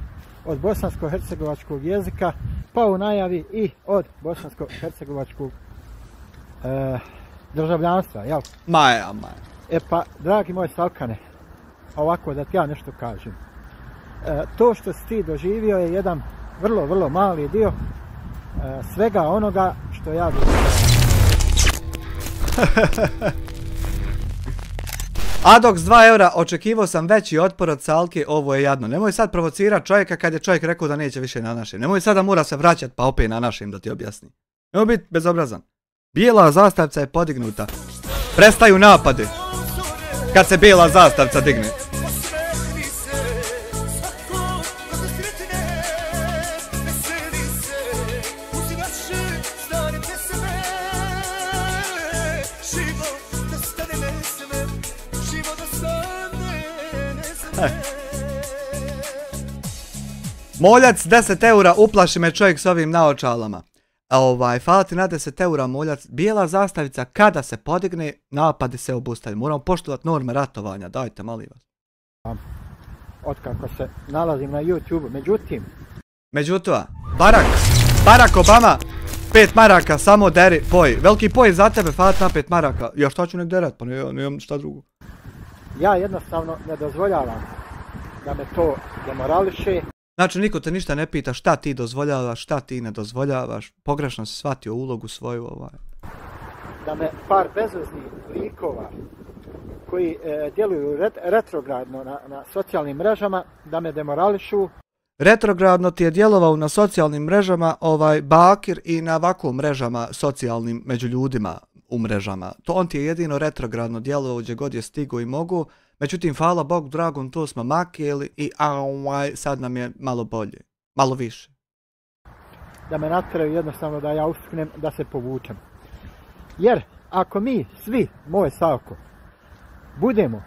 od bosansko-hercegovačkog jezika, pa u najavi i od bosansko-hercegovačkog državljanstva, jel? Maja. Pa, dragi moj Salkane, ovako da ti ja nešto kažem. To što si ti doživio je jedan vrlo mali dio svega onoga što ja doživio. Adox 2 eura, očekivao sam veći otpor od Salke, ovo je jadno. Nemoj sad provocirati čovjeka kad je čovjek rekao da neće više na našem. Nemoj sad da mora se vraćati pa opet na našem da ti objasni. Nemoj biti bezobrazan. Bijela zastavca je podignuta. Prestaju napade kad se bijela zastavca digne. Moljac 10 eura, uplaši me čovjek s ovim naočalama. Hvala ti na 10 eura Moljac. Bijela zastavica kada se podigne, napadi se obustavljaju. Moramo poštovati norme ratovanja, dajte molim vas. Otkako se nalazim na YouTube, Međutim, Barack Obama, 5 maraka, samo deri, poj. Veliki poj za tebe, hvala ti na 5 maraka. Ja šta ću nek derat, pa nemam šta drugo. Ja jednostavno ne dozvoljavam da me to demorališe. Znači, niko te ništa ne pita šta ti dozvoljavaš, šta ti ne dozvoljavaš, pogrešno si shvatio ulogu svoju Da me par bezveznih likova koji djeluju retrogradno na socijalnim mrežama, da me demorališu. Retrogradno ti je djelovao na socijalnim mrežama Bakir i na ovako mrežama socijalnim među ljudima u mrežama. On ti je jedino retrogradno djelovao gdje god je stigo i mogu. Međutim, hvala Bogu dragom, to smo makijeli i sad nam je malo bolje, malo više. Da me natjeraju jednostavno da ja ustuknem, da se povučem. Jer ako mi svi, moj Savko, budemo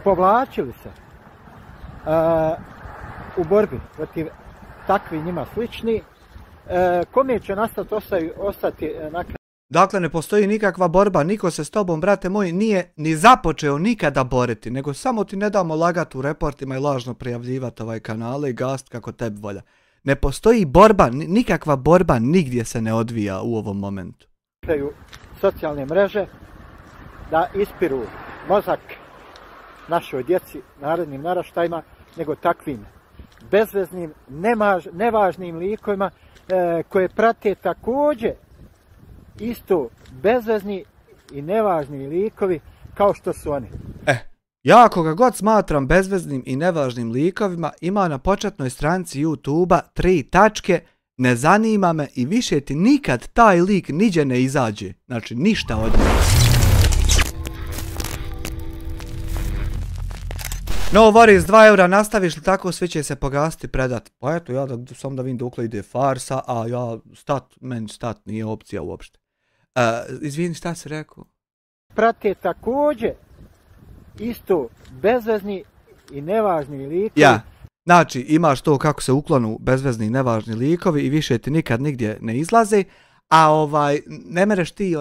povlačili se u borbi protiv takvi njima slični, kome će ostati na kraju? Dakle, ne postoji nikakva borba, niko se s tobom, brate moj, nije ni započeo nikada boriti, nego samo ti ne damo lagati u reportima i lažno prijavljivati kanale i gast kako tebi volja. Ne postoji borba, nikakva borba nigdje se ne odvija u ovom momentu. Socijalne mreže da ispiru mozak našoj djeci, narednim naraštajima, nego takvim bezveznim, nevažnim likovima koje prate također isto bezvezni i nevažni likovi kao što su oni. Ja koga god smatram bezveznim i nevažnim likovima, ima na početnoj stranici YouTube-a 3 tačke, ne zanima me i više ti nikad taj lik niđe ne izađe. Znači ništa od njega. No worries, 2 eura, nastaviš li tako, svi će se pogasiti predat. Pa eto, ja sam da vidim dokle ide farsa, a ja meni stat nije opcija uopšte. Izvini, šta si rekao? Prate također isto bezvezni i nevažni likovi. Ja, znači imaš to kako se uklonu bezvezni i nevažni likovi i više ti nikad nigdje ne izlaze, a ne mereš ti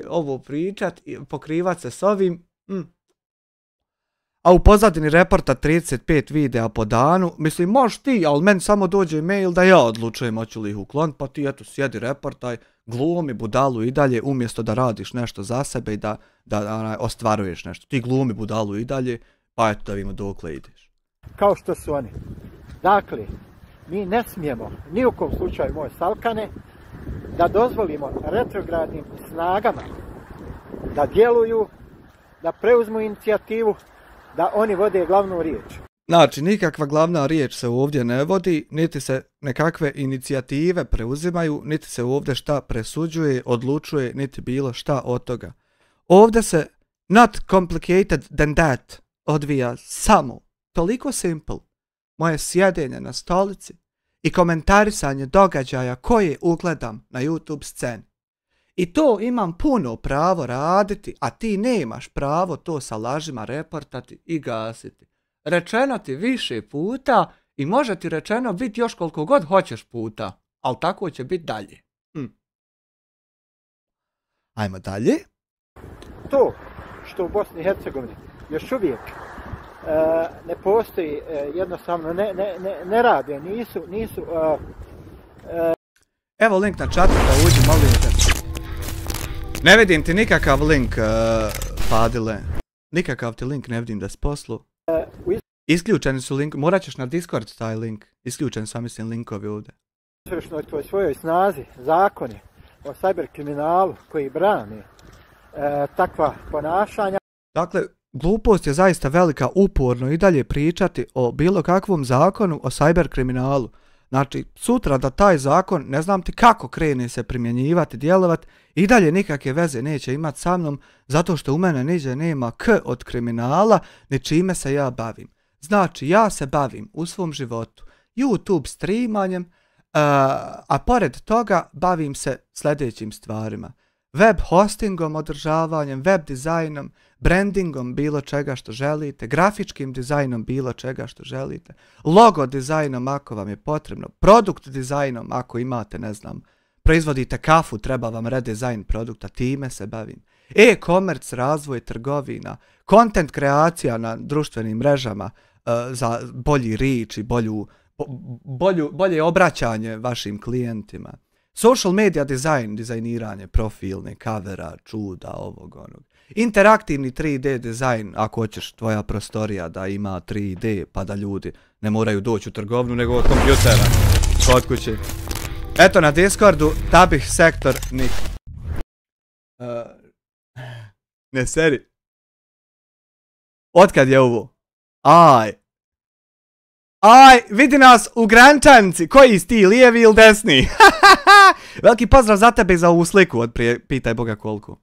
ovo pričat, pokrivat se s ovim, A u pozadini reporta 35 videa po danu, mislim možeš ti, ali meni samo dođe mail da ja odlučujem hoću li ih ukloniti, pa ti eto sjedi reportaj, glumi budalu i dalje umjesto da radiš nešto za sebe i da ostvaruješ nešto. Ti glumi budalu i dalje, pa eto da vidimo dokle ideš. Kao što su oni. Dakle, mi ne smijemo ni u kom slučaju, moj Salkane, da dozvolimo retrogradnim snagama da djeluju, da preuzmu inicijativu, da oni vode glavnu riječ. Znači, nikakva glavna riječ se ovdje ne vodi, niti se nekakve inicijative preuzimaju, niti se ovdje šta presuđuje, odlučuje, niti bilo šta od toga. Ovdje se not complicated than that odvija samo, toliko simple, moje sjedenje na stolici i komentarisanje događaja koje ugledam na YouTube sceni. I to imam puno pravo raditi, a ti nemaš pravo to sa lažima reportati i gasiti. Rečeno ti više puta i može ti rečeno biti još koliko god hoćeš puta, ali tako će biti dalje. Ajmo dalje. To što u Bosni i Hercegovini još uvijek ne postoji, jednostavno ne rade, nisu... Evo link na chatu da uđi, molim te. Ne vidim ti nikakav link, Fadile. Nikakav ti link ne vidim da si poslu. Isključeni su link, morat ćeš na Discord taj link. Isključeni su, mislim, linkovi ovdje. U svojoj snazi zakoni o cyberkriminalu koji brani takva ponašanja. Dakle, glupost je zaista velika, uporno i dalje pričati o bilo kakvom zakonu o cyberkriminalu. Znači, sutra da taj zakon, ne znam ti kako krene se primjenjivati, djelovati, i dalje nikakve veze neće imati sa mnom, zato što u mene niđe nema k od kriminala, ni čime se ja bavim. Znači, ja se bavim u svom životu YouTube streamanjem, a pored toga bavim se sljedećim stvarima. Web hostingom, održavanjem, web dizajnom, brandingom bilo čega što želite, grafičkim dizajnom bilo čega što želite, logo dizajnom ako vam je potrebno, produkt dizajnom ako imate, ne znam, proizvodite kafu, treba vam redizajn produkta, time se bavim. E-commerce, razvoj trgovina, content kreacija na društvenim mrežama za bolji reach i bolje obraćanje vašim klijentima. Social media design, dizajniranje profilne, kavera, čuda, ovog onog. Interaktivni 3D dizajn, ako hoćeš tvoja prostorija da ima 3D pa da ljudi ne moraju doći u trgovinu nego od kompjutera kod kuće. Eto na Discordu tabih sektor Nik. Ne seri. Otkad je ovo? Aj, vidi nas u Grančanici, koji si ti, lijevi ili desni? Veliki pozdrav za tebe i za ovu sliku, od prije, pitaj Boga koliko.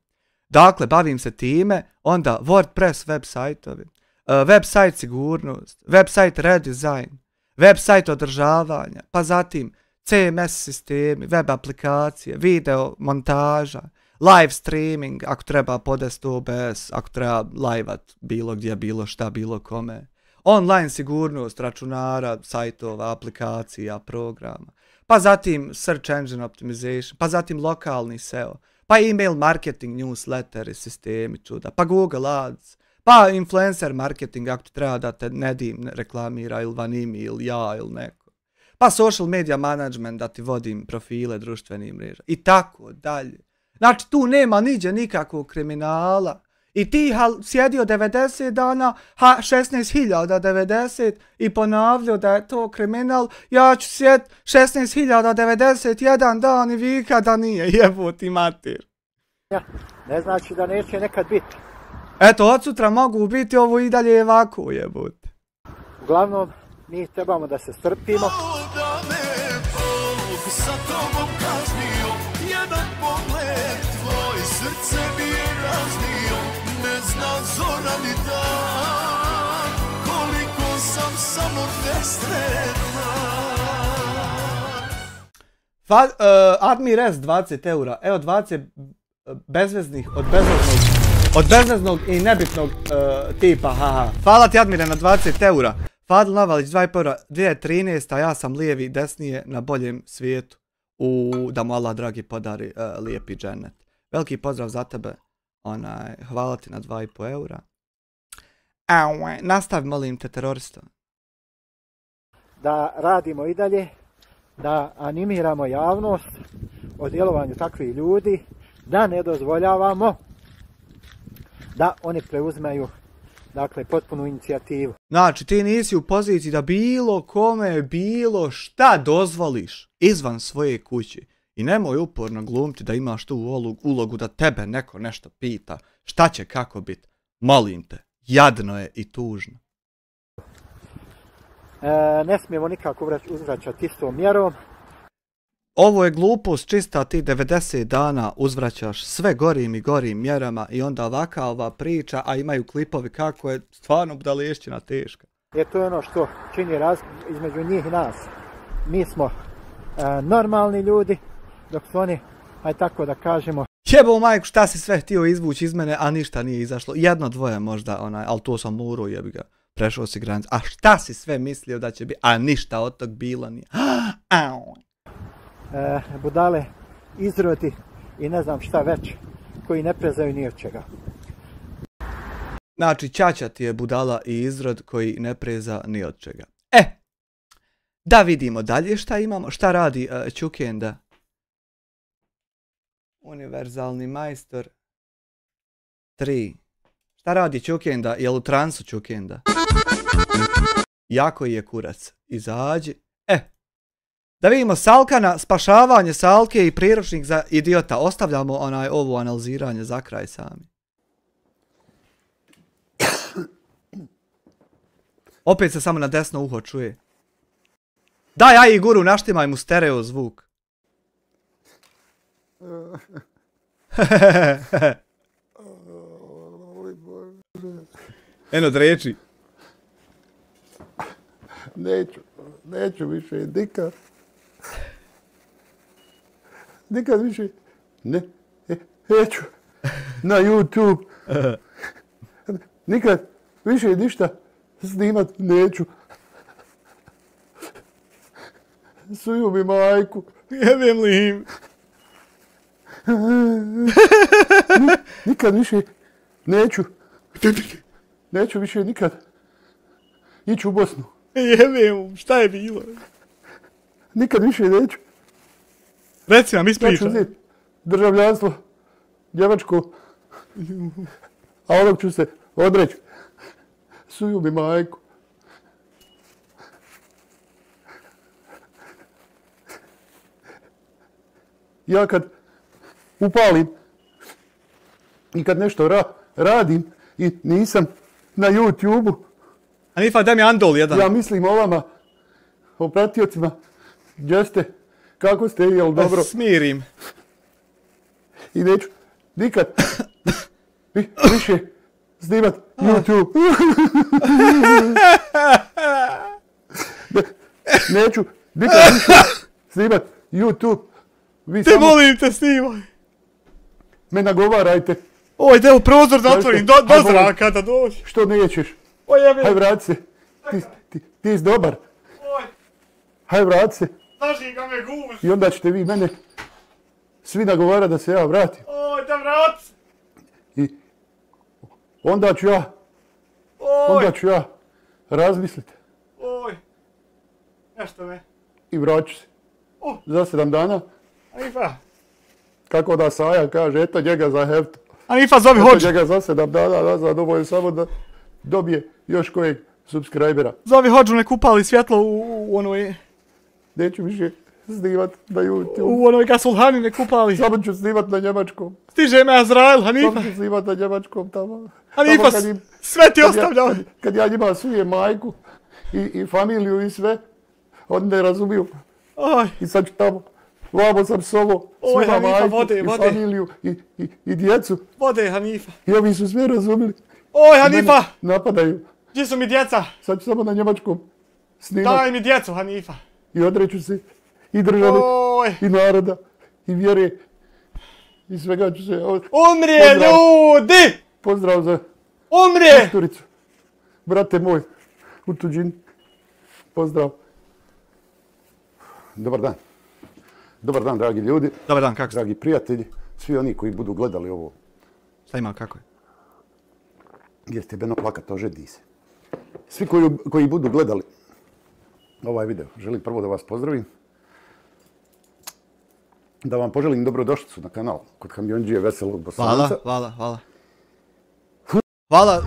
Dakle, bavim se time, onda WordPress web sajtovi, website sigurnost, website redesign, website održavanja, pa zatim CMS sistemi, web aplikacije, video montaža, live streaming, ako treba podest OBS, ako treba live-at bilo gdje, bilo šta, bilo kome. Online sigurnost računara, sajtova, aplikacija, programa. Pa zatim search engine optimization, pa zatim lokalni SEO, pa email marketing, newsletteri, sistemi čuda, pa Google Ads, pa influencer marketing ako ti treba da te Nedim reklamira ili Vanimi ili ja ili neko. Pa social media management da ti vodim profile društvenih mreža i tako dalje. Znači tu nema niđe nikakvog kriminala. I ti sjedio 90 dana, 16.090 i ponavljao da je to kriminal, ja ću sjediti 16.091 dan i vika da nije, jeboti mater. Ne znači da neće nekad biti. Eto, od sutra mogu biti ovo i dalje ovako, jebote. Uglavnom, mi trebamo da se strpimo. Srce mi je raznio, ne znam zora ni dan, koliko sam samo nesretan. Admir S 20 eura, evo 20 bezveznih od bezveznog i nebitnog tipa, haha. Hvala ti Admire na 20 eura. Fadl Navalić 2,5 eura, 2013, a ja sam lijevi desnije na boljem svijetu. Da mu Allah dragi podari lijepi džennet. Veliki pozdrav za tebe, hvala ti na 2,5 eura. Nastavi molim te terorista. Da radimo i dalje, da animiramo javnost o djelovanju takvih ljudi, da ne dozvoljavamo da oni preuzmeju, dakle, potpunu inicijativu. Znači, ti nisi u poziciji da bilo kome, bilo šta dozvoliš izvan svoje kuće. I nemoj uporno glumiti da imaš tu ulogu da tebe neko nešto pita. Šta će kako biti? Molim te, jadno je i tužno. Ne smijemo nikako uzvraćati istom mjerom. Ovo je glupost čista, ti 90 dana uzvraćaš sve gorim i gorim mjerama i onda ovaka ova priča, a imaju klipovi kako je stvarno budalešćina teška. Jer to je ono što čini razliku između njih i nas. Mi smo normalni ljudi, dok su oni, aj tako da kažemo... Jebo majku, šta si sve htio izvući iz mene, a ništa nije izašlo. Jedno dvoje možda, ali to sam morao, jebi ga, prešao si granicu. A šta si sve mislio da će biti, a ništa od tog bilo nije. Budale, izrodi i ne znam šta već, koji ne prezaju ni od čega. Znači, ćaća ti je budala i izrod koji ne preza ni od čega. Da vidimo dalje šta imamo, šta radi Čukenda. Univerzalni majstor 3. Šta radi Čukenda? Jel u transu Čukenda? Jako je kurac. Izađi. Da vidimo Salkana, spašavanje Salke i priručnik za idiota. Ostavljamo ovo analiziranje za kraj sami. Opet se samo na desno uho čuje. Daj, aj Guru, naštimaj mu stereo zvuk. Eno, dreči. Neću više, nikad. Nikad više. Neću. Na YouTube. Nikad više ništa snimat neću. Suju mi majku. Jebem li im. Nikad više neću. Neću više nikad ići u Bosnu. Jebem, šta je bilo? Nikad više neću Reci nam, Ja ću ispričaj. uzeti državljanstvo njemačko, a onog ću se odreći. Suju mi majku. Ja kad upalim i kad nešto radim i nisam na YouTube-u, Hanifa, daj mi andol jedan. ja mislim o vama, o pratiocima, gdje ste, kako ste, jel dobro? Smirim. I neću nikad više snimat YouTube. Neću nikad više snimat YouTube. Vi Te samo molim te, snimaj. me nagovarajte Oj, evo prozor da otvorim, do Ajde, zraka da dođi. što nećeš. Oj, jebe. Haj vrati se. Ti si dobar. Oj, Haj vrati se. drži ga me guz. I onda ćete vi mene svi nagovarati da se ja vratim. Oj, da vrat. I onda ću ja razmisliti Oj. Nešto me. i vraću se. Oh. Za 7 dana, Hanifa. kako da Saja kaže, eto njega za heftu. Hanifa, zovi Eto hođu. njega za 7 dana nazad, ovo je samo da dobije još kojeg subscribera. Zovi hođu, nek upali svjetlo u onoj... Neću više snimat na YouTube. U onoj gasulhani nek upali. Samo ću snimat na njemačkom. Stiže me Azrael, Hanifa. Samo ću snimat na njemačkom tamo. Hanifa, Tamo kad im- sve ti kad ja- ostavljam. Kad ja njima sujem majku i familiju i sve, oni ne razumiju. Oj, I sad ću tamo, vamo sam s ovo, Oj, svima Hanifa, majku vode, i vode. familiju i djecu. vode Hanifa. I ovi su sve razumili. Oj, I Hanifa, mene napadaju. gdje su mi djeca? Sad ću samo na njemačkom snimat Daj mi djecu, Hanifa. i odreću se i države, Oj, i naroda, i vjere. I svega ću se... umrije Pozdrav. ljudi! Pozdrav za Umrije! Kusturicu. Brate moj, u tuđini. Pozdrav. Dobar dan. Dobar dan, dragi ljudi, Dobar dan, kako ste? dragi prijatelji, svi oni koji budu gledali ovo. Šta ima, kako je? Jeste beno plakat, ožedi se. Svi koji budu gledali ovaj video, želim prvo da vas pozdravim. Da vam poželim dobrodošlicu na kanal kod Kamionđije Veselog Bosanca. Hvala. Hvala.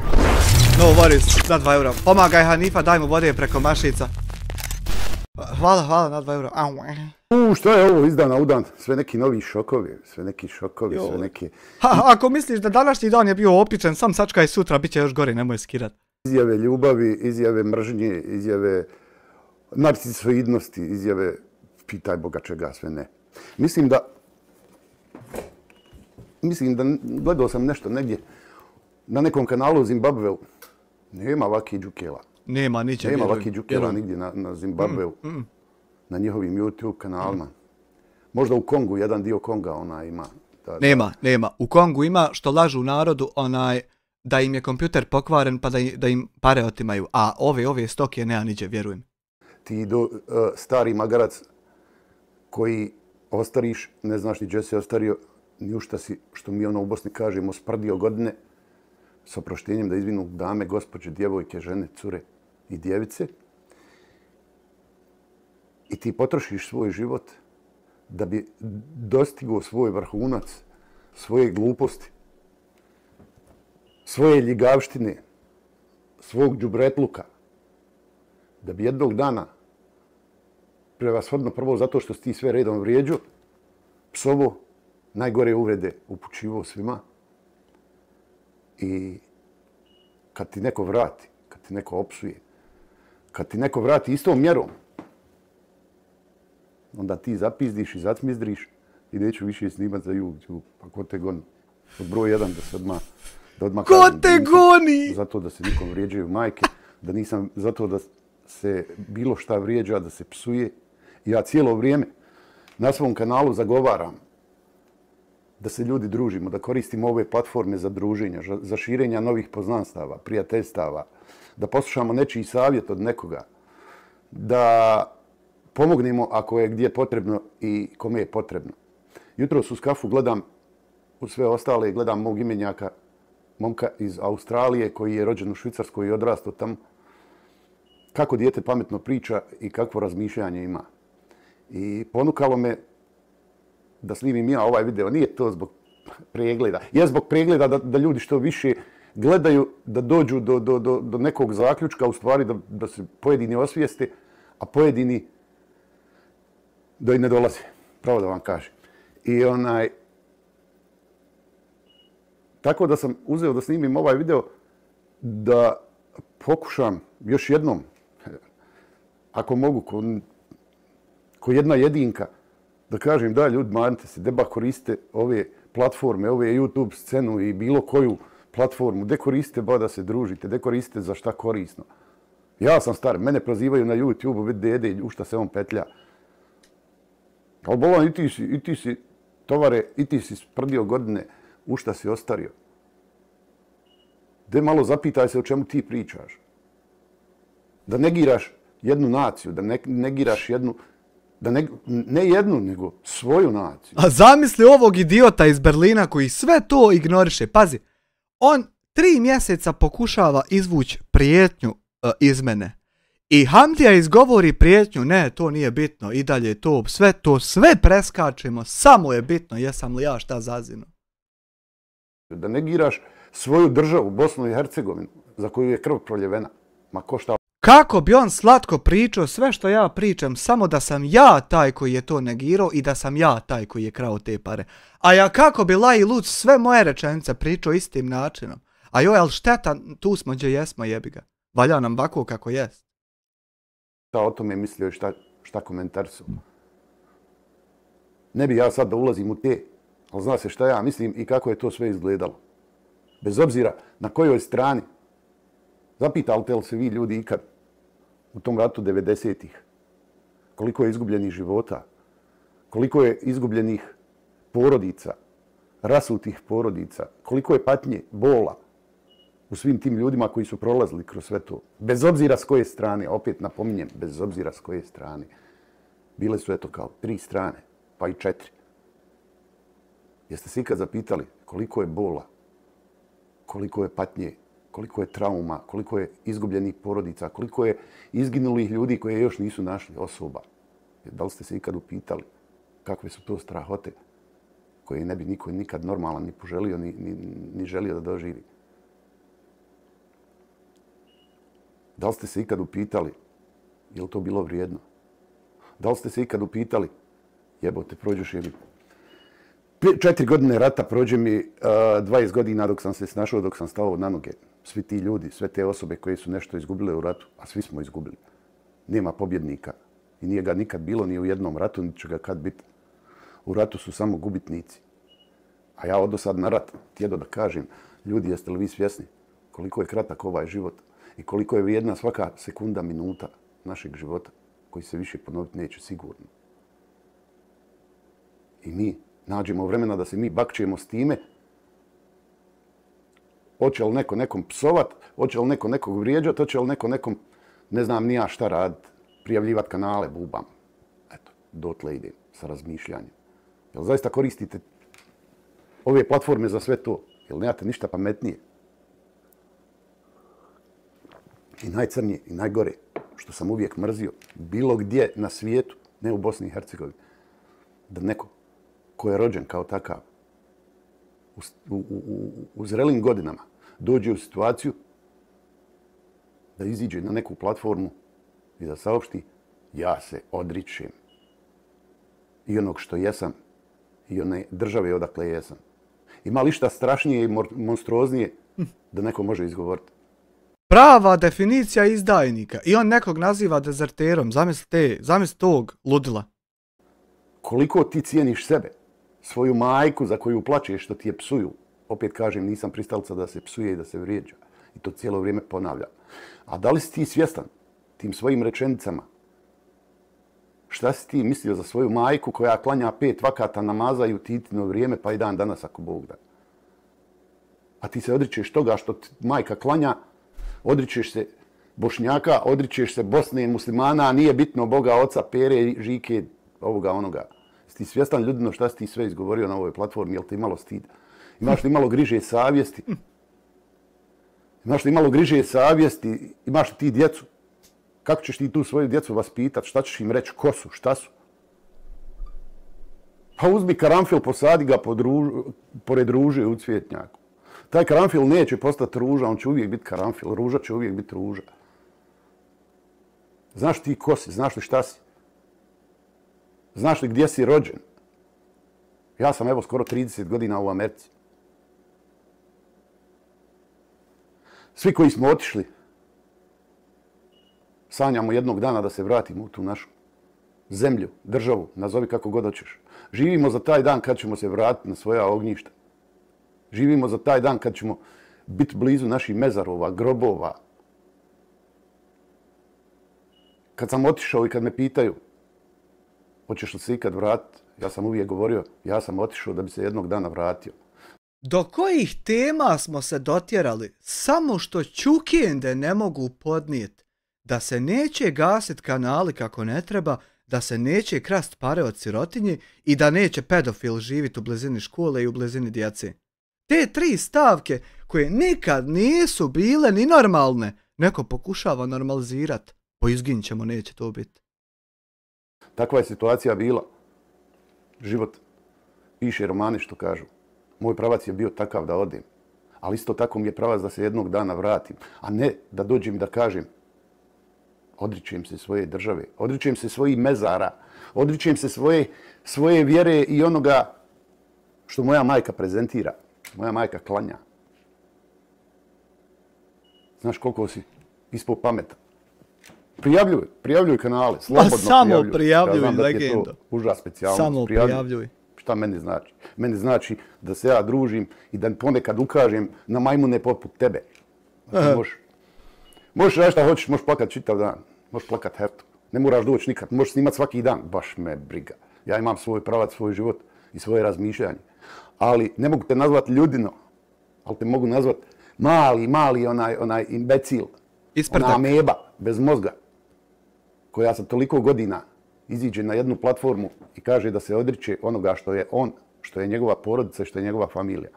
No worries, na 2 eura. Pomagaj Hanifa, daj mu vode preko mašica. Hvala, na 2 eura. Au. Što je ovo iz dana u dan? Sve neki novi šokovi, sve neki... Ha, ako misliš da današnji dan je bio opičan, sam sačkaj sutra, bit će još gore, nemoj skirat. Izjave ljubavi, izjave mržnje, izjave narcisoidnosti, izjave pitaj Boga čega sve ne. Mislim da gledao sam nešto negdje na nekom kanalu u Zimbabveu. Nema Vaki Đukela. Nema, niće, Nema vjerujem. Vaki Đukela nigdje na Zimbabveu. Na njihovim YouTube kanalima. Možda u Kongu, jedan dio Konga ona ima. Nema. U Kongu ima što lažu narodu da im je kompjuter pokvaren pa da im pare otimaju. A ove stoke nema niđe, vjerujem. Ti stari magarac koji ostariš, ne znaš ni gdje si ostario, ni u šta si, što mi ono u Bosni kažemo, sprdio godine, s oproštenjem da izvinu dame, gospođe, djevojke, žene, cure i djevice. I ti potrošiš svoj život da bi dostigao svoj vrhunac, svoje gluposti, svoje ljigavštine, svog đubretluka, da bi jednog dana, prevashodno prvo zato što si ti sve redom vrijeđao, psovo, najgore uvrede upućivo svima. I kad ti neko vrati, kad ti neko opsuje, kad ti neko vrati istom mjerom, onda ti zapizdiš i zacmizdriš i neću više snimat za YouTube. Pa ko te goni? Od broj 1 da se odmah Ko kažem te da nisam goni? zato da se nikom vrijeđaju majke, da nisam zato da se bilo šta vrijeđa, da se psuje. Ja cijelo vrijeme na svom kanalu zagovaram da se ljudi družimo, da koristimo ove platforme za druženje, za širenja novih poznanstava, prijateljstava, da poslušamo nečiji savjet od nekoga, da pomognemo ako je gdje potrebno i kome je potrebno. Jutros uz kafu gledam u sve ostale, gledam mog imenjaka, momka iz Australije koji je rođen u Švicarskoj i odrastao tamo, kako dijete pametno priča i kakvo razmišljanje ima. I ponukalo me da snimim ja ovaj video, nije to zbog pregleda. Je zbog pregleda da ljudi što više gledaju, da dođu do nekog zaključka, u stvari da se pojedini osvijeste, a pojedini da i ne dolaze. Pravo da vam kažem. I tako da sam uzeo da snimim ovaj video da pokušam još jednom, ako mogu, ko jedna jedinka, da kažem da ljudi, manite se, deba koriste ove platforme, ove YouTube scenu i bilo koju platformu, gdje koriste ba da se družite, gdje koriste za šta korisno. Ja sam star, mene prozivaju na YouTube-u, vidi dede, u šta se on petlja. Ali bolan, i ti si tovare, i ti si sprdio godine, u šta si ostario. Gdje malo zapitaj se o čemu ti pričaš. Da negiraš jednu naciju, da negiraš jednu, ne jednu, nego svoju naciju. A zamisli ovog idiota iz Berlina koji sve to ignoriše. Pazi, on 3 mjeseca pokušava izvući prijetnju iz mene. I Hamdija izgovori prijetnju, ne, to nije bitno, i dalje to, sve preskačemo, samo je bitno, jesam li ja šta zazinu. Da negiraš svoju državu, Bosnu i Hercegovinu, za koju je krv proljevena. Ma ko šta? Kako bi on slatko pričao sve što ja pričam, samo da sam ja taj koji je to negirao i da sam ja taj koji je krao te pare. A ja kako bi Laji Luc sve moje rečenice pričao istim načinom. A joj, ali šteta, tu smo gdje jesmo, jebi ga. Valja nam ovako kako jest. Šta o tome mislio i šta komentarisao. Ne bi ja sad da ulazim u te, ali zna se šta ja mislim i kako je to sve izgledalo. Bez obzira na kojoj strani. Zapitalite li se vi ljudi ikad u tom ratu 90-ih koliko je izgubljenih života, koliko je izgubljenih porodica, rasutih porodica, koliko je patnje, bola u svim tim ljudima koji su prolazili kroz sve to. Bez obzira s koje strane, opet napominjem, bez obzira s koje strane. Bile su eto kao 3 strane, pa i 4. Jeste se ikad zapitali koliko je bola, koliko je patnje, koliko je trauma, koliko je izgubljenih porodica, koliko je izginulih ljudi koje još nisu našli osoba. Da li ste se ikad upitali kakve su to strahote koje ne bi niko nikad normalan ni poželio, ni želio da doživi? Da li ste se ikad upitali je li to bilo vrijedno? Da li ste se ikad upitali jebote, prođeš je mi 4 godine rata, prođe mi 20 godina dok sam se snašao, dok sam stao na noge. Svi ti ljudi, sve te osobe koje su nešto izgubile u ratu, a svi smo izgubili. Nema pobjednika i nije ga nikad bilo ni u jednom ratu, niti će ga kad biti. U ratu su samo gubitnici. A ja odo sad na rat tjedo da kažem, ljudi, jeste li vi svjesni koliko je kratak ovaj život i koliko je vrijedna svaka sekunda, minuta našeg života koji se više ponoviti neće sigurno. I mi nađemo vremena da se mi bakćemo s time. Hoće li neko nekom psovat, hoće li neko nekog vrijeđat, hoće li neko nekom, ne znam ni ja šta radit, prijavljivat kanale, bubam. Eto, dotle idem sa razmišljanjem. Jel zaista koristite ove platforme za sve to? Jel nemate ništa pametnije? I najcrnije i najgore, što sam uvijek mrzio, bilo gdje na svijetu, ne u Bosni i Hercegovini, da neko ko je rođen kao takav, u zrelim godinama dođe u situaciju da iziđe na neku platformu i da saopšti ja se odričem i onog što jesam i one države odakle jesam. Ima li šta strašnije i monstruoznije da neko može izgovoriti? Prava definicija izdajnika i on nekog naziva dezerterom, zamisli tog ludila. Koliko ti cijeniš sebe? Svoju majku za koju plačeš što ti je psuju. Opet kažem, nisam pristalica da se psuje i da se vrijeđa. I to cijelo vrijeme ponavljam. A da li si ti svjestan tim svojim rečenicama? Šta si ti mislio za svoju majku koja klanja 5 vakata namaza i u titino vrijeme pa i dan danas ako Bog da? A ti se odričeš toga što majka klanja, odričeš se Bošnjaka, odričeš se Bosne, muslimana, a nije bitno Boga, oca, pere, žike, ovoga, onoga. Ti svjestan ljudino šta si ti sve izgovorio na ovoj platformi, jel ti imalo stid? Imaš li malo griže savjesti? Imaš li malo griže savjesti? Imaš li ti djecu? Kako ćeš ti tu svoju djecu vaspitati? Šta ćeš im reći? Ko su? Šta su? Pa uzmi karanfil, posadi ga pored ruže u cvjetnjaku. Taj karanfil neće postati ruža, on će uvijek biti karanfil. Ruža će uvijek biti ruža. Znaš ti ko si, znaš li šta si? Znaš li gdje si rođen? Ja sam evo skoro 30 godina u Americi. Svi koji smo otišli, sanjamo jednog dana da se vratimo u tu našu zemlju, državu, nazovi kako god hoćeš. Živimo za taj dan kad ćemo se vratiti na svoja ognjišta. Živimo za taj dan kad ćemo biti blizu naših mezarova, grobova. Kad sam otišao i kad me pitaju hoćeš li se ikad vratiti, ja sam uvijek govorio, ja sam otišao da bi se jednog dana vratio. Do kojih tema smo se dotjerali, samo što čukende ne mogu podnijeti, da se neće gasit kanali kako ne treba, da se neće krast pare od sirotinje i da neće pedofil živjeti u blizini škole i u blizini djece. Te 3 stavke koje nikad nisu bile ni normalne, neko pokušava normalizirati. Poizginit ćemo, neće to biti. Takva je situacija bila. Život piše romani što kažu. Moj pravac je bio takav da odem. Ali isto tako mi je pravac da se jednog dana vratim. A ne da dođem i da kažem odričem se svoje države, odričem se svojih mezara, odričem se svoje vjere i onoga što moja majka prezentira. Moja majka klanja. Znaš koliko si ispao pametan. Prijavljuj kanale, slobodno samo prijavljuj, legendo. Da ti je to užas specijalnost. Samo prijavljuj. Šta meni znači? Meni znači da se ja družim i da ponekad ukažem na majmune poput tebe. Možeš reći šta hoćeš, možeš plakat čitav dan, možeš plakat heftu. Ne moraš doći nikad, možeš snimat svaki dan, baš me briga. Ja imam svoj pravac, svoj život i svoje razmišljanje. Ali ne mogu te nazvati ljudino, ali te mogu nazvati mali onaj imbecil. Isprtak. Ona ameba, bez mozga, koja sa toliko godina iziđe na jednu platformu i kaže da se odriče onoga što je on, što je njegova porodica, što je njegova familija.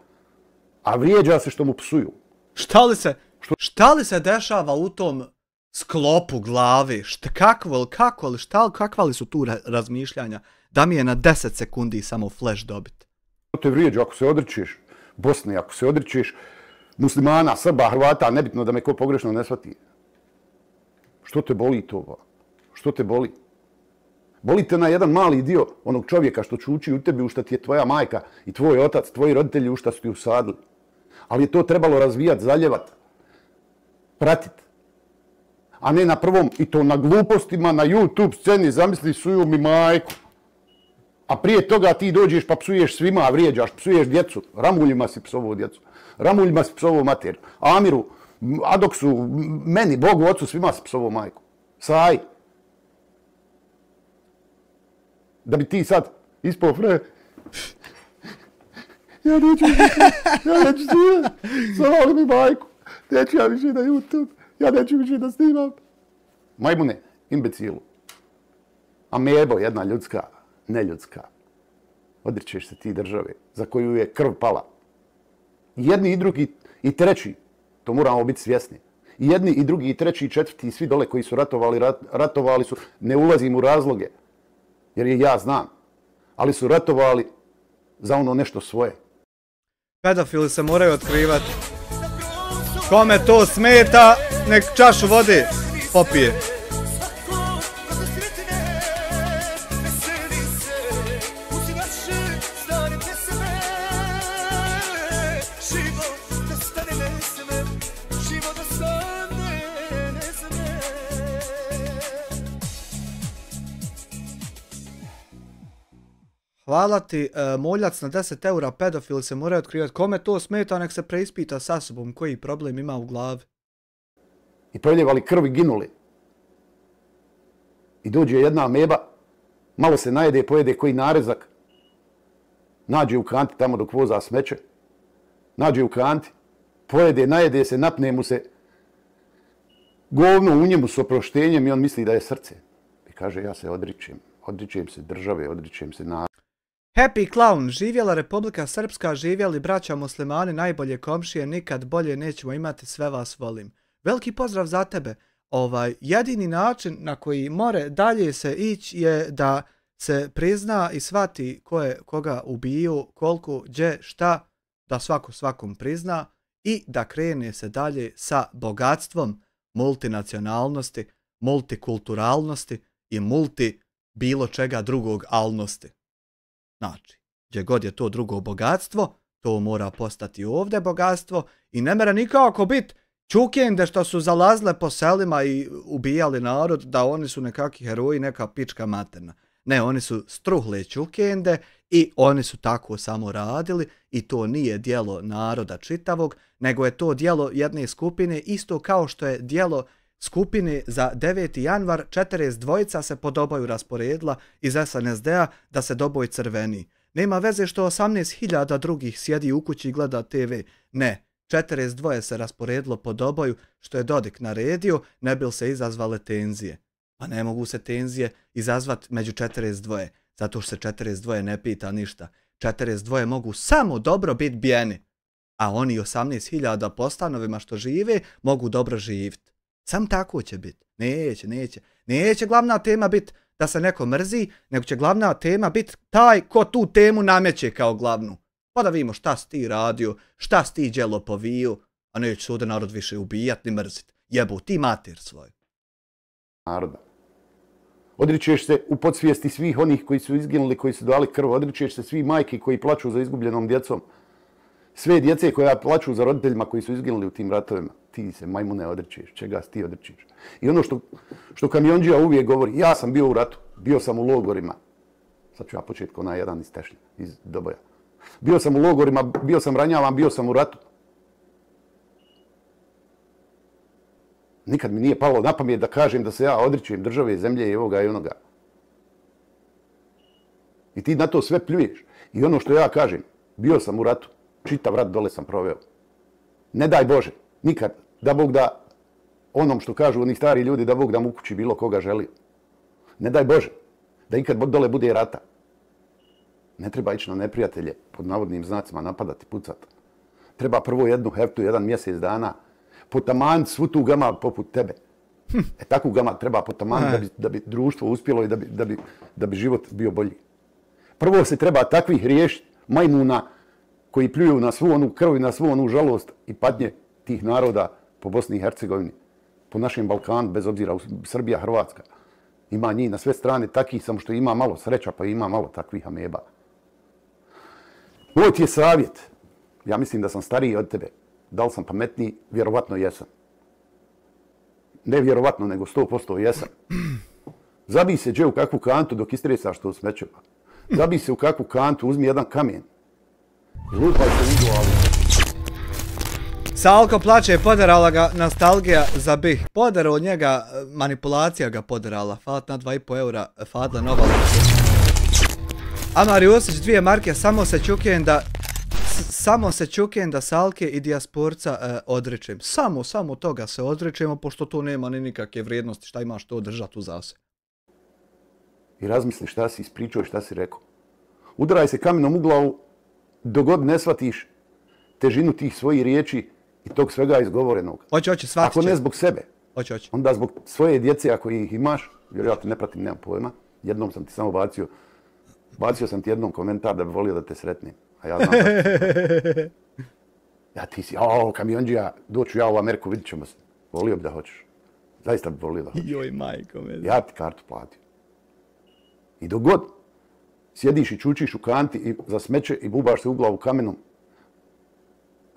A vrijeđa se što mu psuju. Šta li se dešava u tom sklopu glavi? Kakva li su tu razmišljanja? Da mi je na 10 sekundi samo flash dobit. Što te vrijeđa ako se odričeš Bosne, ako se odričeš muslimana, Srba, Hrvata, nebitno da me ko pogrešno ne shvati. Što te boli to? Što te boli? Boli te na jedan mali dio onog čovjeka što čuči u tebi, u što ti je tvoja majka i tvoj otac, tvoji roditelji u što su ti usadili. Ali je to trebalo razvijati, zaljevati, pratiti. A ne na prvom, i to na glupostima, na YouTube sceni, zamisli suju mi majku. A prije toga ti dođeš pa psuješ svima, vrijeđaš, psuješ djecu. Ramuljima si psovao djecu. Ramuljima si psovao materiju. Amiru, Adoksu, meni, Bogu, Otcu, svima si psovao majku. Saj. Da bi ti sad ispao fre. Ja neću svijet. Zavali mi majku. Neću ja više na YouTube. Ja neću više da snimam. Majmune, imbecilu. Amebo, jedna ljudska, neljudska. Odričeš se ti države za koju je krv pala. Jedni i drugi i treći, to moramo biti svjesni. I jedni i drugi i treći i četvrti i svi dole koji su ratovali su, ne ulazim u razloge, jer je ja znam, ali su ratovali za ono nešto svoje. Pedofili se moraju otkrivati. Kome to smeta, nek čašu vode popije. Hvala ti, moljac na 10 eura, pedofili se moraju otkrivati. Kome to smeta, nek se preispita sa sobom koji problem ima u glavi. I proljevali krv i ginuli. I dođe jedna ameba, malo se najede, pojede koji narezak, nađe u kanti tamo dok voza smeće, nađe u kanti, pojede, najede se, napne mu se govno u njemu s oproštenjem i on misli da je srce. I kaže, ja se odričem se države, odričem se naroda. Happy Clown, živjela Republika Srpska, živjeli braća muslimani, najbolje komšije, nikad bolje nećemo imati, sve vas volim. Veliki pozdrav za tebe. Jedini način na koji more dalje se ići je da se prizna i shvati ko je koga ubiju, koliko, gdje, šta, da svako svakom prizna i da krene se dalje sa bogatstvom multinacionalnosti, multikulturalnosti i bilo čega drugog alnosti. Znači, gdje god je to drugo bogatstvo, to mora postati ovdje bogatstvo i ne mora nikako biti čukende što su zalazile po selima i ubijali narod, da oni su nekakvi heroji, neka pička materna. Ne, oni su struhle čukende i oni su tako samo radili i to nije djelo naroda čitavog, nego je to djelo jedne skupine, isto kao što je djelo skupine za 9. januar 42 se podobaju rasporedila iz SNSD-a da se doboj crveni. Nema veze što 18.000 drugih sjedi u kući i gleda TV. Ne, 42 se rasporedilo po doboju što je Dodik naredio, ne bil se izazvale tenzije. Pa ne mogu se tenzije izazvati među 42, zato što se 42 ne pita ništa. 42 mogu samo dobro biti bijeni, a oni 18.000 po stanovima što žive mogu dobro živjeti. Sam tako će biti. Neće glavna tema biti da se neko mrzi, nego će glavna tema biti taj ko tu temu nameće kao glavnu. Pa da vidimo šta si ti radio, šta si ti djelo poviju, a neće se ovdje narod više ubijat ni mrzit. Jebu ti mater svoj. Naroda. Odričeš se u podsvijesti svih onih koji su izginuli, koji su dali krv. Odričeš se svih majki koji plaču za izgubljenom djecom. Sve djece koja plaču za roditeljima koji su izginuli u tim ratovima. Ti se majmune odričeš. Čega se ti odričeš? I ono što kamiondžija uvijek govori, ja sam bio u ratu, bio sam u logorima. Sad ću ja početi ko jedan iz Tešnja, iz Doboja. Bio sam u logorima, bio sam ranjavan, bio sam u ratu. Nikad mi nije palo na pamet da kažem da se ja odričujem države, zemlje i ovoga i onoga. I ti na to sve pljuješ. I ono što ja kažem, bio sam u ratu, čitav rat dole sam proveo. Ne daj Bože, nikad, da Bog da onom što kažu oni stari ljudi, da Bog da mu u kući bilo koga želi. Ne daj Bože, da ikad dole bude rata. Ne treba ići na neprijatelje, pod navodnim znacima, napadati, pucati. Treba prvo jednu heftu, jedan mjesec dana, potamaniti svu tu gamad poput tebe. Takvu gamad treba potamaniti da bi društvo uspjelo i da bi život bio bolji. Prvo se treba takvih riješiti, majmuna koji pljuju na svu onu krv i na svu onu žalost i patnje tih naroda po Bosni i Hercegovini, po našem Balkanu, bez obzira Srbija, Hrvatska. Ima njih na sve strane takih, samo što ima malo sreća pa ima malo takvih ameba. Moj ti je savjet. Ja mislim da sam stariji od tebe. Da li sam pametniji? Vjerovatno jesam. Ne vjerovatno, nego 100% jesam. Zabij se dže u kakvu kantu dok istresaš to smeće. Zabij se u kakvu kantu, uzmi jedan kamen. Lupaj se u glavu. Salko plače, poderala ga nostalgija za BiH. Poderao od njega, manipulacija ga poderala. Falat na 2,5 eura, Fadla Nova. Amar Josić, 2 marke, samo se čukenda Salke i dijasporca odričem. Samo toga se odričemo, pošto to nema ni nikakve vrijednosti, šta imaš to držati u zase. I razmisli šta si ispričao i šta si rekao. Udaraj se kamenom u glavu dok god ne shvatiš težinu tih svojih riječi i tog svega izgovorenog. Hoće, shvatit će. Ako ne zbog sebe, hoće. Onda zbog svoje djece ako ih imaš, vjerojatno ne pratim, nemam pojma, jednom sam ti samo bacio sam ti jednom komentar da bi volio da te sretnem. A ja znam da ja ti si, kamiondžija, doću ja u Ameriku, vidit ćemo se. Volio bi da hoćeš. Zaista bi volio da hoćeš. Joj, majko me. Ja ti kartu platio. I dok god sjediš i čučiš u kanti i za smeće i bubaš se u glavu kamenom,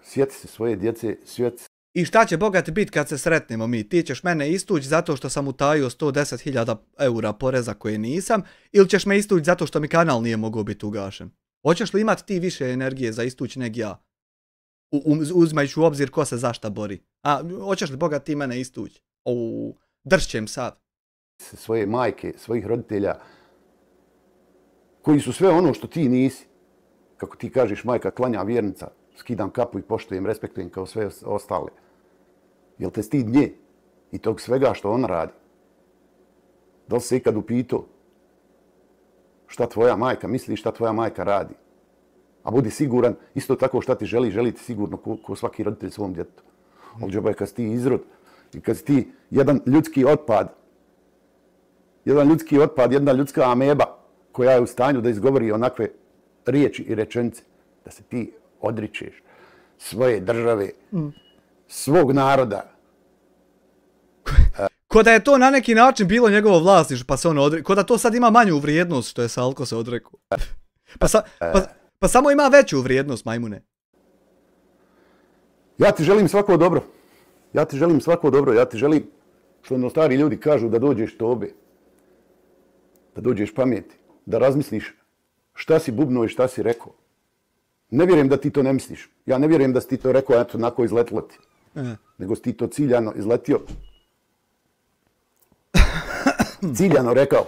sjeti se svoje djece, I šta će bogati biti kad se sretnemo mi? Ti ćeš mene istući zato što sam utajio 110.000 eura poreza koje nisam, ili ćeš me istući zato što mi kanal nije mogao biti ugašen? Hoćeš li imati ti više energije za istući neg ja? Uzmajući u obzir ko se zašta bori. A hoćeš li bogati ti mene istući? Dršćem sad. Svoje majke, svojih roditelja, koji su sve ono što ti nisi. Kako ti kažeš, majka klanja vjernica, skidam kapu i poštujem, respektujem kao sve ostale. Jel te stid nje i tog svega što ona radi? Da li se ikad upitao šta tvoja majka misli i šta tvoja majka radi? A budi siguran, isto tako šta ti želi ti sigurno ko svaki roditelj svom djetetu. Ali džaba je kad si ti izrod i kad si ti jedan ljudski otpad, jedna ljudska ameba koja je u stanju da izgovori onakve riječi i rečenice, da se ti odričeš svoje države, svog naroda. Ko da je to na neki način bilo njegovo vlasništvo, pa se on odrekao. Ko da to sad ima manju vrijednost što je Salko se odrekao. Pa samo ima veću vrijednost, majmune. Ja ti želim svako dobro. Ja ti želim svako dobro. Ja ti želim, što ono stari ljudi kažu, da dođeš tobe. Da dođeš pameti. Da razmisliš šta si bubnuo i šta si rekao. Ne vjerujem da ti to ne misliš. Ja ne vjerujem da si ti to rekao, eto, onako izletilo ti. Nego si ti to ciljano izletio. Ciljano rekao.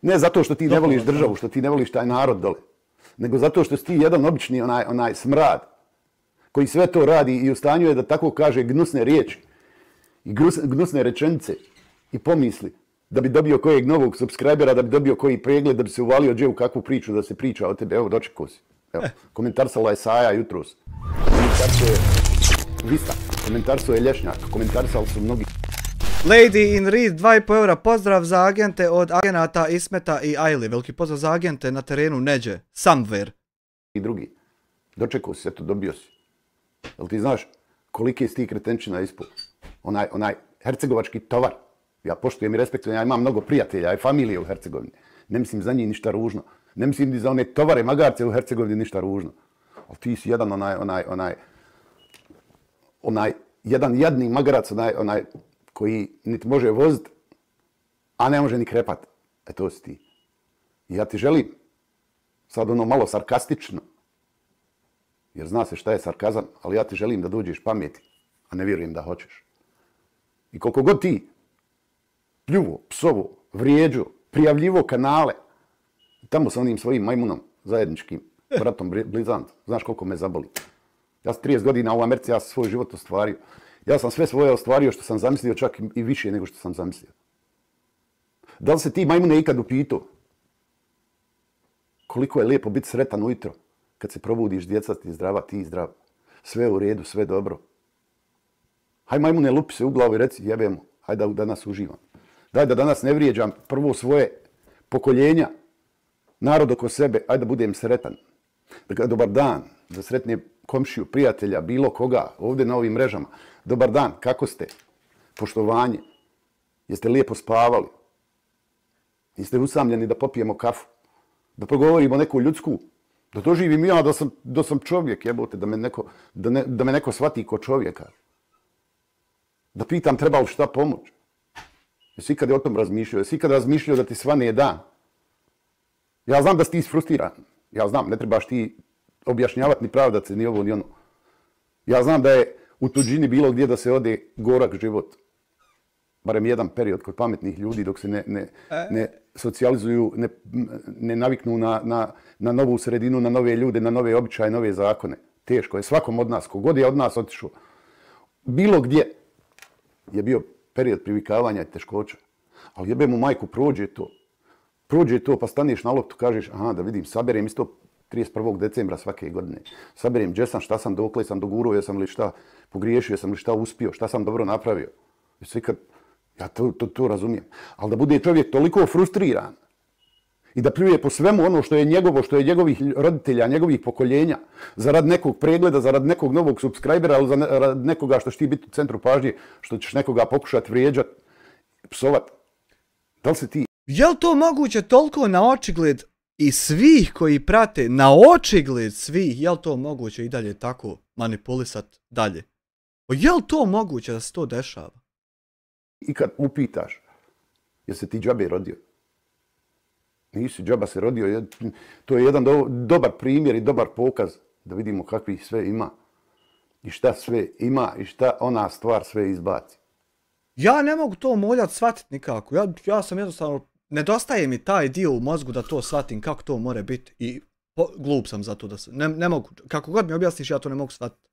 Ne zato što ti ne voliš državu, što ti ne voliš taj narod dole. Nego zato što si ti jedan obični onaj smrad koji sve to radi i u stanju je da tako kaže gnusne riječi i gnusne rečenice i pomisli da bi dobio kojeg novog subscribera, da bi dobio koji pregled, da bi se uvalio gdje u kakvu priču da se priča o tebi. Evo, dočekao si. Evo, komentarsala je Saja jutros. Komentarsao je Vista. Komentarsao je Lješnjak. Komentarsali su mnogi. Lady in Reed, 2,5 eura. Pozdrav za agente od agenata Ismeta i Ajli. Veliki pozdrav za agente na terenu Neđe. Somewhere. I drugi. Dočekao si, eto, dobio si. Jel ti znaš koliki si ti kretenčina ispod? Onaj hercegovački tovar. Ja poštujem i respektujem, ja imam mnogo prijatelja i familije u Hercegovini. Ne mislim za njih ništa ružno. Ne mislim ni za one tovare magarce u Hercegovini ništa ružno. Ali ti si jedan jedan jadni magarac, onaj koji niti može voziti, a ne može ni krepat. E to si ti. I ja ti želim, sad ono malo sarkastično, jer zna se šta je sarkazam, ali ja ti želim da dođeš pameti, a ne vjerujem da hoćeš. I koliko god ti pljuvo, psovo, vrijeđo, prijavljivo kanale, tamo sa onim svojim majmunom zajedničkim, bratom blizant, znaš koliko me zaboli. Ja sam 30 godina u Americi, ja sam svoj život ostvario. Ja sam sve svoje ostvario što sam zamislio, čak i više nego što sam zamislio. Da li se ti majmune ikad upitao koliko je lijepo biti sretan ujutro kad se probudiš, djeca ti zdrava, ti zdrav, sve u redu, sve dobro. Haj majmune, lupi se u glavu i reci jebemo, hajde da danas uživam. Daj da danas ne vrijeđam prvo svoje pokoljenja, narod oko sebe, hajde da budem sretan. Dobar dan, da sretnem komšiju, prijatelja, bilo koga, ovdje na ovim mrežama. Dobar dan, kako ste? Poštovanje. Jeste lijepo spavali? Jeste usamljeni da popijemo kafu? Da progovorimo neku ljudsku? Da doživim ja da sam čovjek, jebote, da me neko shvati kao čovjeka. Da pitam treba li šta pomoć? Jesi ikad o tom razmišljao? Jesi ikad razmišljao da ti svane dan? Ja znam da si ti isfrustiran. Ja znam, ne trebaš ti objašnjavati ni pravdat se, ni ovo, ni ono. Ja znam da je u tuđini bilo gdje da se ode gorak život. Barem jedan period kod pametnih ljudi dok se ne socijalizuju, ne naviknu na novu sredinu, na nove ljude, na nove običaje, nove zakone. Teško je svakom od nas, kogod je od nas otišao. Bilo gdje je bio period privikavanja i teškoća. Ali jebe mu majku, prođe to. Prođe to pa staneš na loptu, kažeš aha da vidim, saberem isto 31. decembra svake godine. Saberem gdje sam, šta sam, dokle sam, dogurao jesam li šta, pogriješio sam li šta uspio, šta sam dobro napravio. Ja to razumijem. Ali da bude čovjek toliko frustriran i da pljuje po svemu ono što je njegovo, što je njegovih roditelja, njegovih pokoljenja, zarad nekog pregleda, zarad nekog novog subscribera, ali zarad nekoga što će ti biti u centru pažnje, što ćeš nekoga pokušati vrijeđati, psovat. Da li se ti... Je li to moguće toliko na očigled i svih koji prate, na očigled svih, je li to moguće i dalje tako manipulisati dalje? Je li to moguće da se to dešava? I kad upitaš, je se ti džabe rodio? Nisi, džaba se rodio. To je jedan dobar primjer i dobar pokaz da vidimo kakvih sve ima. I šta sve ima i šta ona stvar sve izbaci. Ja ne mogu to moljat shvatiti nikako. Ja sam jednostavno, nedostaje mi taj dio u mozgu da to shvatim kako to more biti. I glup sam za to da se, ne mogu, kako god mi objasniš ja to ne mogu shvatiti.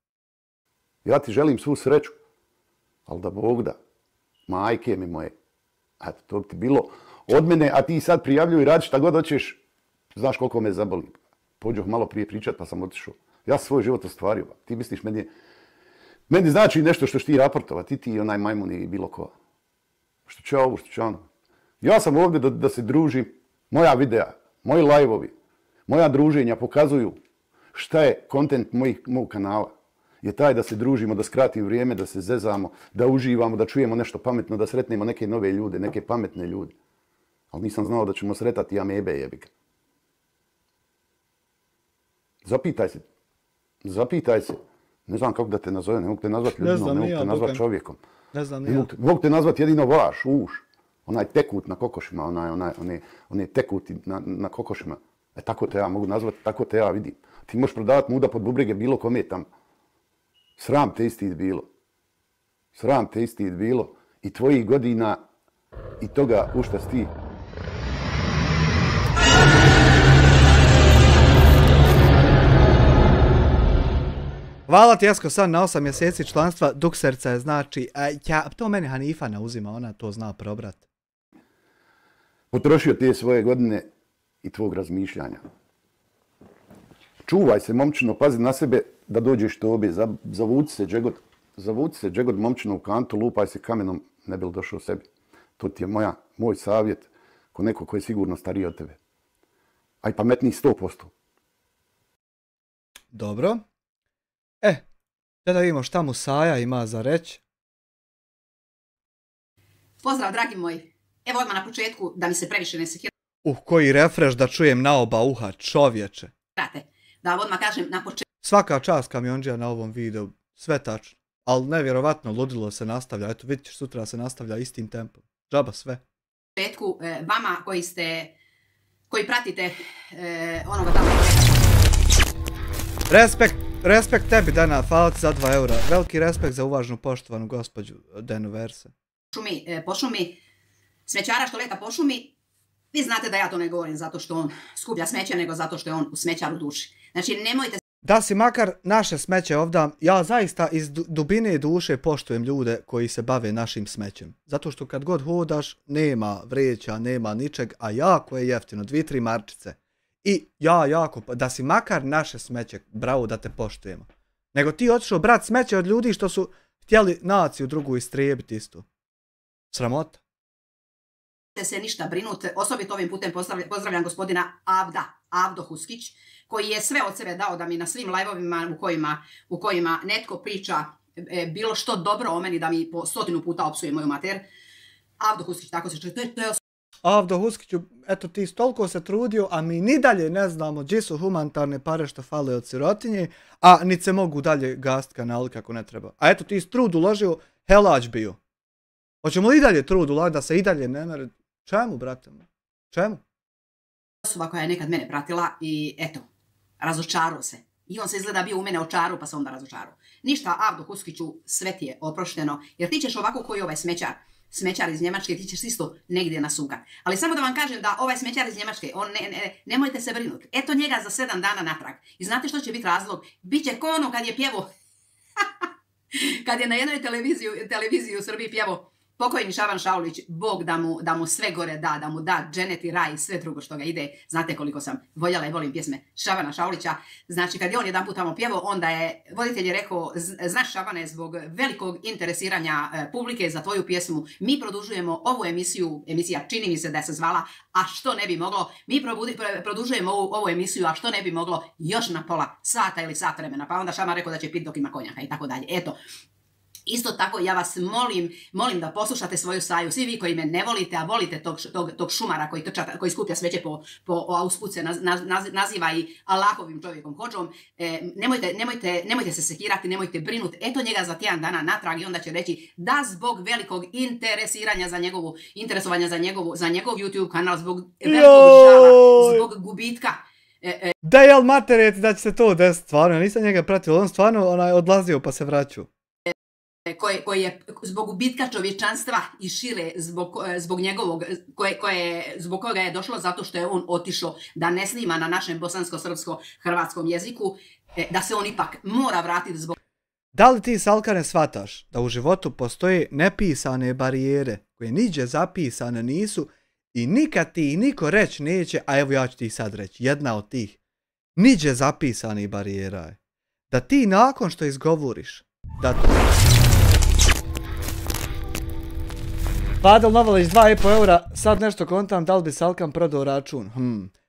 Ja ti želim svu sreću, ali da Bog da, majke mi moje, eto, to bi ti bilo od mene, a ti sad prijavljuj i radi šta god hoćeš, znaš koliko me zaboli. Pođoh malo prije pričat pa sam otišao. Ja sam svoj život ostvario. Ti misliš meni znači nešto što ti raportovati, ti onaj majmun i bilo ko. Što će ovo, što će ono. Ja sam ovdje da se družim, moja videa, moji live-ovi, moja druženja pokazuju šta je kontent mog kanala. Je taj da se družimo, da skratimo vrijeme, da se zezamo, da uživamo, da čujemo nešto pametno, da sretnemo neke nove ljude, neke pametne ljude. Ali nisam znao da ćemo sretati amebe jebika. Zapitaj se. Ne znam kako da te nazove, ne mogu te nazvati ljudinom, ne mogu te nazvati čovjekom. Ne znam ni ja. Mogu te nazvati jedino vaš, uš. Onaj tekut na kokošima, onaj tekuti na kokošima. Tako te ja mogu nazvati, tako te ja vidim. Ti možeš prodavati muda pod bubrege bilo kome tamo. Sram te isti bilo. Sram te isti bilo. I tvojih godina i toga u šta si ti. Hvala ti Jesko sad na 8 mjeseci članstva Dukserca je znači, to meni Hanifa ne uzima, ona to zna probrat. Potrošio te svoje godine i tvog razmišljanja. Čuvaj se, momčino, pazi na sebe da dođeš tobe, zavuci se džegod momčino u kantu, lupaj se kamenom, ne bi li došao sebi. To ti je moj savjet ko neko ko je sigurno stariji od tebe. A i pametniji 100%. Dobro. Da vidimo šta mu Saja ima za reći. Pozdrav, dragi moji. Evo odmah na početku da mi se previše ne sekirate. Koji refresh da čujem na oba uha, čovječe. Da odmah kažem na početku. Svaka čast kamionđija na ovom videu, sve tačno. Ali nevjerovatno, ludilo se nastavlja. Eto, vidit ćeš, sutra se nastavlja istim tempom. Džaba sve. Na početku, vama koji pratite onoga tamo. Respekt tebi, Dana, hvala ti za 2 eura. Veliki respekt za uvažnu poštovanu gospođu Denu Verse. Po šumi, smećara što leta po šumi, vi znate da ja to ne govorim zato što on skuplja smeće, nego zato što je on u smećaru duši. Znači, nemojte... Da si makar naše smeće ovdam, ja zaista iz dubine duše poštujem ljude koji se bave našim smećem. Zato što kad god hodaš, nema vreća, nema ničeg, a jako je jeftino, 2-3 marčice. I da si makar naše smeće, bravo da te poštujemo. Nego ti otišao brat smeće od ljudi što su htjeli naciju drugu istrijebiti isto. Sramota. Se ništa brinuti, osobito ovim putem pozdravljam gospodina Avdo Huskić, koji je sve od sebe dao da mi na svim live-ovima u kojima netko priča bilo što dobro o meni, da mi po 100 puta opsuje moju mater. Avdo Huskić, tako se čuje, to je Avdo Huskiću, eto ti toliko se trudio, a mi ni dalje ne znamo gdje su humanitarne pare što fale od sirotinje, a niti se mogu dalje gast kanali kako ne treba. A eto ti trud uložio, helać bio. Hoćemo li i dalje trud uložiti da se i dalje ne nared? Čemu, brate? Čemu? Osoba koja je nekad mene pratila i eto, razočarao se. I on se izgleda bio u mene očaru pa se onda razočarao. Ništa, Avdo Huskiću, sve ti je oprošteno, jer ti ćeš ovako koji ovaj smećar iz Njemačke, ti ćeš isto negdje nasukat. Ali samo da vam kažem da ovaj smećar iz Njemačke, nemojte se brinuti. Eto njega za 7 dana natrag. I znate što će biti razlog? Biće ko ono kad je pjevo, kad je na jednoj televiziji u Srbiji pjevo pokojni Šaban Šaulić, Bog da mu sve gore da mu da dženet i raj, sve drugo što ga ide. Znate koliko sam voljela i volim pjesme Šabana Šaulića. Znači kad je on jedan put tamo pjevo, onda je voditelj je rekao, znaš Šabane, zbog velikog interesiranja publike za tvoju pjesmu, mi produžujemo ovu emisija čini mi se da se zvala A što ne bi moglo, mi produžujemo ovu emisiju A što ne bi moglo još na pola sata ili sat vremena. Pa onda Šaban rekao da će pit dok ima konjaka i tako dalje. Eto. Isto tako ja vas molim da poslušate svoju Saju. Svi vi koji me ne volite, a volite tog šumara koji skuplja smeće po auspuce, naziva i Allahovim čovjekom hodžom, nemojte se sekirati, nemojte brinuti. Eto njega za tjedan dana natrag i onda će reći da zbog velikog interesovanja za njegov YouTube kanal, zbog velikog žala, zbog gubitka. Da jel materec da će se to desiti, stvarno, ja nisam njega pratio, on stvarno odlazio pa se vraćao. Koji je zbog gubitka čovječanstva i šire zbog njegovog, zbog koga je došlo zato što je on otišao da ne snima na našem bosansko-srpsko-hrvatskom jeziku, da se on ipak mora vratiti zbog... Da li ti, Salkane, shvataš da u životu postoje nepisane barijere koje niđe zapisane nisu i nikad ti niko reći neće, a evo ja ću ti sad reći, jedna od tih niđe zapisanih barijera je da ti nakon što izgovoriš da... Fadel Novalić 2,5 eura, sad nešto kontam, da li bi Salkan prodao račun?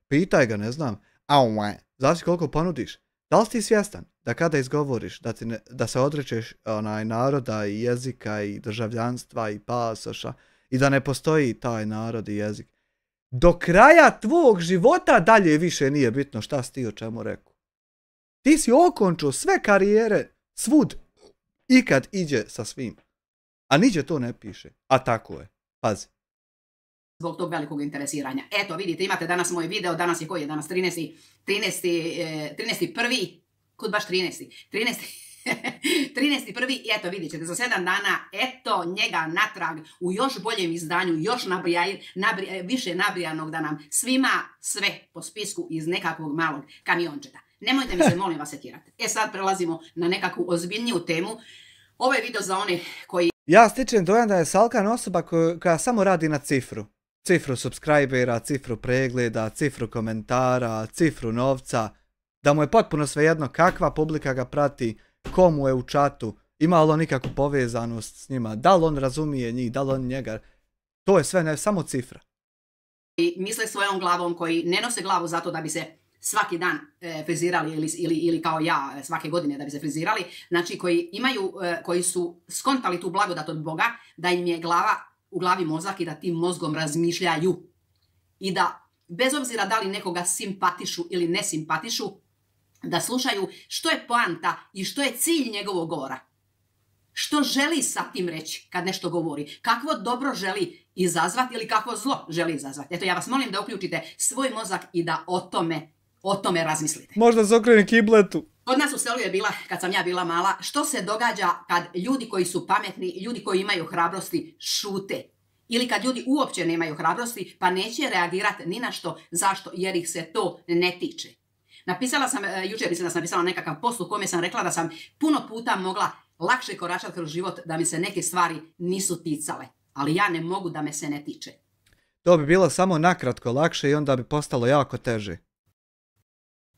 Pitaj ga, ne znam. Zavisi koliko ponudiš. Da li si ti svjestan da kada izgovoriš da se odrećeš naroda i jezika i državljanstva i pasoša i da ne postoji taj narod i jezik, do kraja tvog života dalje više nije bitno šta si ti o čemu rekao. Ti si okončio sve karijere svud ikad iđe sa svim. A niđe to ne piše. A tako je. Pazi. Zbog tog velikog interesiranja. Eto, vidite, imate danas moj video, danas je koji je danas? 13.1. Kud baš 13. 13.1. i eto, vidit ćete, za 7 dana, eto njega natrag u još boljem izdanju, još više nabrijanog da nam svima sve po spisku iz nekakvog malog kamiončeta. Nemojte mi se, molim vas, sekirati. Sad prelazimo na nekakvu ozbiljniju temu. Ovo je video za one koji... Ja stičem dojam da je Salkan osoba koja samo radi na cifru. Cifru subscribera, cifru pregleda, cifru komentara, cifru novca. Da mu je potpuno svejedno kakva publika ga prati, komu je u čatu, ima li on nikakvu povezanost s njima, da li on razumije njih, da li on njega. To je sve samo cifra. Misle svojom glavom, koji ne nose glavu zato da bi se svaki dan frizirali ili kao ja svake godine da bi se frizirali, znači koji su skontali tu blagodat od Boga, da im je u glavi mozak i da tim mozgom razmišljaju. I da, bez obzira da li nekoga simpatišu ili ne simpatišu, da slušaju što je poanta i što je cilj njegovog govora. Što želi sa tim reći kad nešto govori. Kakvo dobro želi izazvati ili kakvo zlo želi izazvati. Eto, ja vas molim da uključite svoj mozak i da o tome razmislite. Možda se okreni kibletu. Kod nas u selu je bila, kad sam ja bila mala, što se događa kad ljudi koji su pametni, ljudi koji imaju hrabrosti, šute. Ili kad ljudi uopće nemaju hrabrosti, pa neće reagirati ni na što, zašto, jer ih se to ne tiče. Napisala sam, jučer mislim da sam napisala nekakav post u kome sam rekla da sam puno puta mogla lakše koračati kroz život, da mi se neke stvari nisu ticale. Ali ja ne mogu da me se ne tiče. To bi bilo samo nakratko lakše i onda bi postalo jako teže.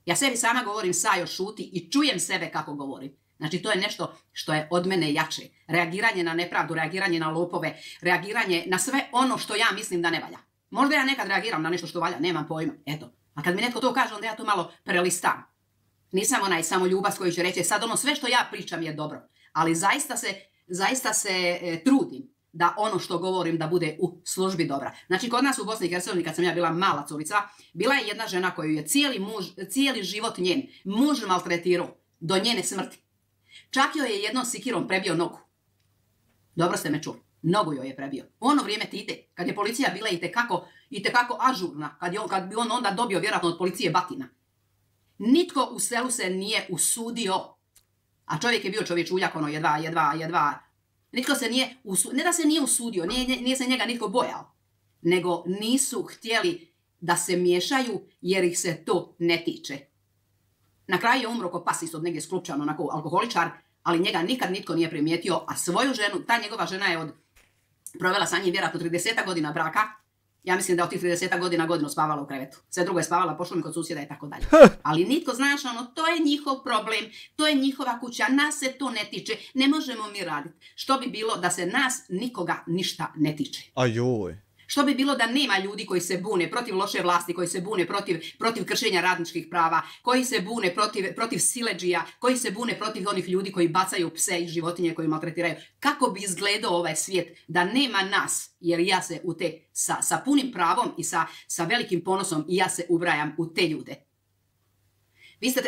Ja sebi sama govorim Sajo šuti i čujem sebe kako govorim. Znači to je nešto što je od mene jače. Reagiranje na nepravdu, reagiranje na lopove, reagiranje na sve ono što ja mislim da ne valja. Možda ja nekad reagiram na nešto što valja, nemam pojma, eto. A kad mi netko to kaže, onda ja to malo prelistam. Nisam onaj samoljubac koji će reći sad ono sve što ja pričam je dobro. Ali zaista se trudim da ono što govorim da bude u službi dobra. Znači kod nas u Bosni i Hercegovini kad sam ja bila mala curica, bila je jedna žena koju je cijeli život njen muž maltretirao do njene smrti. Čak joj je jednom sikirom prebio nogu. Dobro ste me čuli. Nogu joj je prebio. U ono vrijeme Tite, kad je policija bila itekako ažurna, kad bi on onda dobio vjerojatno od policije batina. Nitko u selu se nije usudio, a čovjek je bio čovječuljak, ono jedva. Nitko se nije usudio, ne da se nije usudio, nije se njega nitko bojao, nego nisu htjeli da se miješaju jer ih se to ne tiče. Na kraju je umro ko pas isto negdje sklupčan, onako alkoholičar, ali njega nikad nitko nije primijetio, a svoju ženu, ta njegova žena je provela sa njim vjerojatno 30 godina braka. Ja mislim da od tih 30 godina godinu spavala u krevetu. Sve drugo je spavala po šumi kod susjeda i tako dalje. Ali nitko, znaš, to je njihov problem, to je njihova kuća, nas se to ne tiče, ne možemo mi raditi. Što bi bilo da se nas nikoga ništa ne tiče? Ajoj. Što bi bilo da nema ljudi koji se bune protiv loše vlasti, koji se bune protiv kršenja radničkih prava, koji se bune protiv siledžija, koji se bune protiv onih ljudi koji bacaju pse i životinje koji maltretiraju. Kako bi izgledao ovaj svijet da nema nas, jer ja se u te sa punim pravom i sa velikim ponosom i ja se ubrajam u te ljude. Vi ste,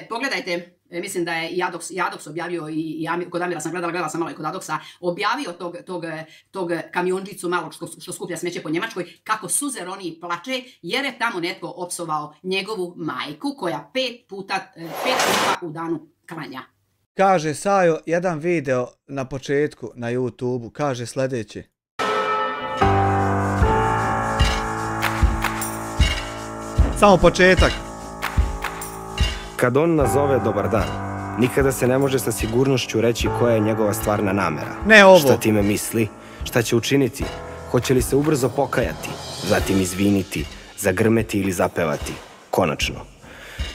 pogledajte, mislim da je Jadoks objavio i kod Amira sam gledala sam malo i kod Adoksa, objavio tog kamionđicu malog što skuplja smeće po Njemačkoj, kako suzeroni plače jer je tamo netko opsovao njegovu majku koja 5 puta u danu klanja. Kaže Sajo, jedan video na početku na YouTube-u, kaže sljedeće. Samo početak. Kad on nazove dobar dan, nikada se ne može sa sigurnošću reći koja je njegova stvarna namera. Ne ovo. Šta time misli, šta će učiniti, hoće li se ubrzo pokajati, zatim izviniti, zagrmeti ili zapevati. Konačno.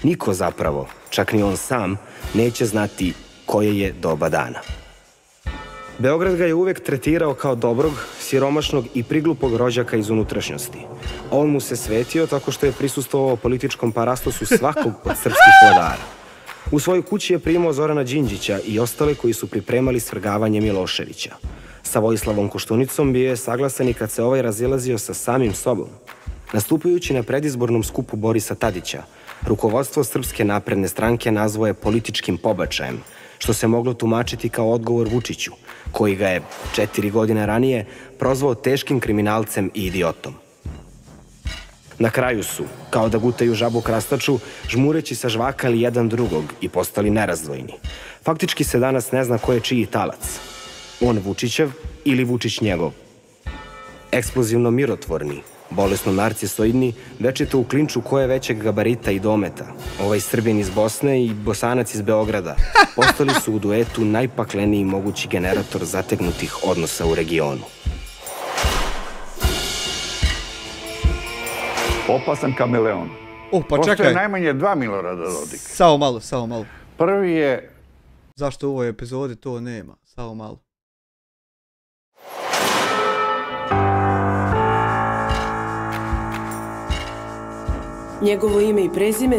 Niko zapravo, čak ni on sam, neće znati koje je doba dana. Beograd ga je uvek tretirao kao dobrog, siromašnog i priglupog rođaka iz unutrašnjosti. On mu se svetio tako što je prisustvovao političkom parastosu svakog od srpskih vladara. U svojoj kući je primao Zorana Đinđića i ostale koji su pripremali svrgavanje Miloševića. Sa Vojislavom Koštunicom bio je saglasan i kad se ovaj razilazio sa samim sobom. Nastupajući na predizbornom skupu Borisa Tadića, rukovodstvo Srpske napredne stranke nazvao je političkim pobačajem, što se moglo tumačiti kao odgovor Vučiću, koji ga je 4 godine ranije prozvao teškim kriminalcem i idiotom. Na kraju su, kao da gutaju žabu krastaču, žmureći sažvakali jedan drugog i postali nerazdvojni. Faktički se danas ne zna ko je čiji talac. On Vučićev ili Vučić njegov. Eksplozivno mirotvorni, bolesno narcisoidni, večito u klinču ko je većeg gabarita i dometa. Ovaj Srbin iz Bosne i Bosanac iz Beograda postali su u duetu najpakleniji mogući generator zategnutih odnosa u regionu. Opasan kameleon. Pa čekaj. Postoje najmanje 2 Milorada Dodika. Samo malo. Prvi je... Zašto u ovoj epizodi to nema? Samo malo. Njegovo ime i prezime...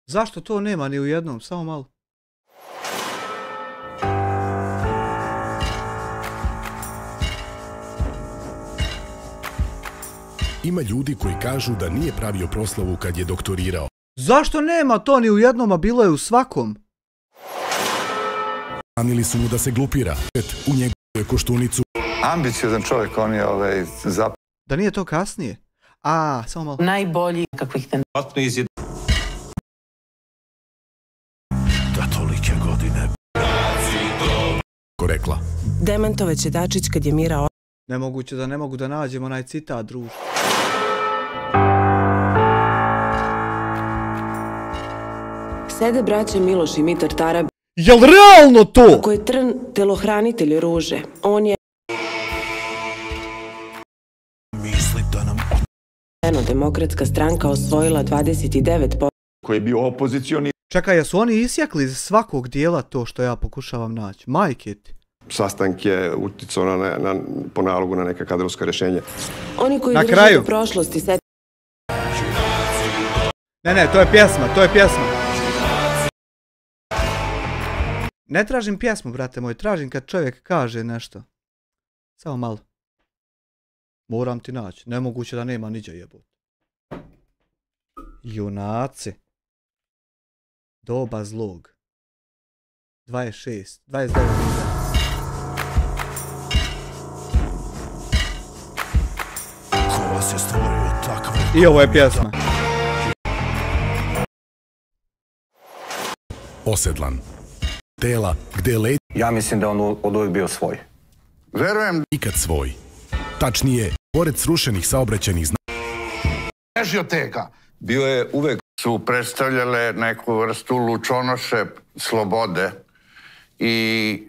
Zašto to nema ni u jednom? Samo malo. Ima ljudi koji kažu da nije pravio proslavu kad je doktorirao. Zašto nema to ni u jednom, a bilo je u svakom? Anili su mu da se glupira. U njegovoj Koštunicu. Ambiciozan čovjek, on je Da nije to kasnije? Samo malo. Najbolji kakvih te... Da tolike godine. Ko rekla. Demantovaće Dačić kad je Mira... Nemoguće da ne mogu da nađem onaj citat, druž. Sede braće Miloš i Mitar Tarab... Jel realno to? Ako je Trn telohranitelj ruže, on je... Misli da nam... Demokratska stranka osvojila 29%. koji je bio opozicioni. Čekaj, jesu oni isjakli iz svakog dijela to što ja pokušavam naći? Majke ti. Sastank je uticao po nalogu na neka kadrovska rješenja. Oni koji drže do prošlosti se... Ne, to je pjesma. Ne tražim pjesmu, brate moj, tražim kad čovjek kaže nešto. Samo malo. Moram ti naći, nemoguće da nema niđe jebot. Junaci. Doba zlog. 26, 29. Ko vas je stvorio takve... I ovo je pjesma. Osedlan. Tela gde ledi... Ja mislim da on od uvijek bio svoj. Verujem... Nikad svoj. Tačnije, pored srušenih saobraćajnih Nežioteka. Bio je uvek... Su predstavljale neku vrstu lučonoše slobode i...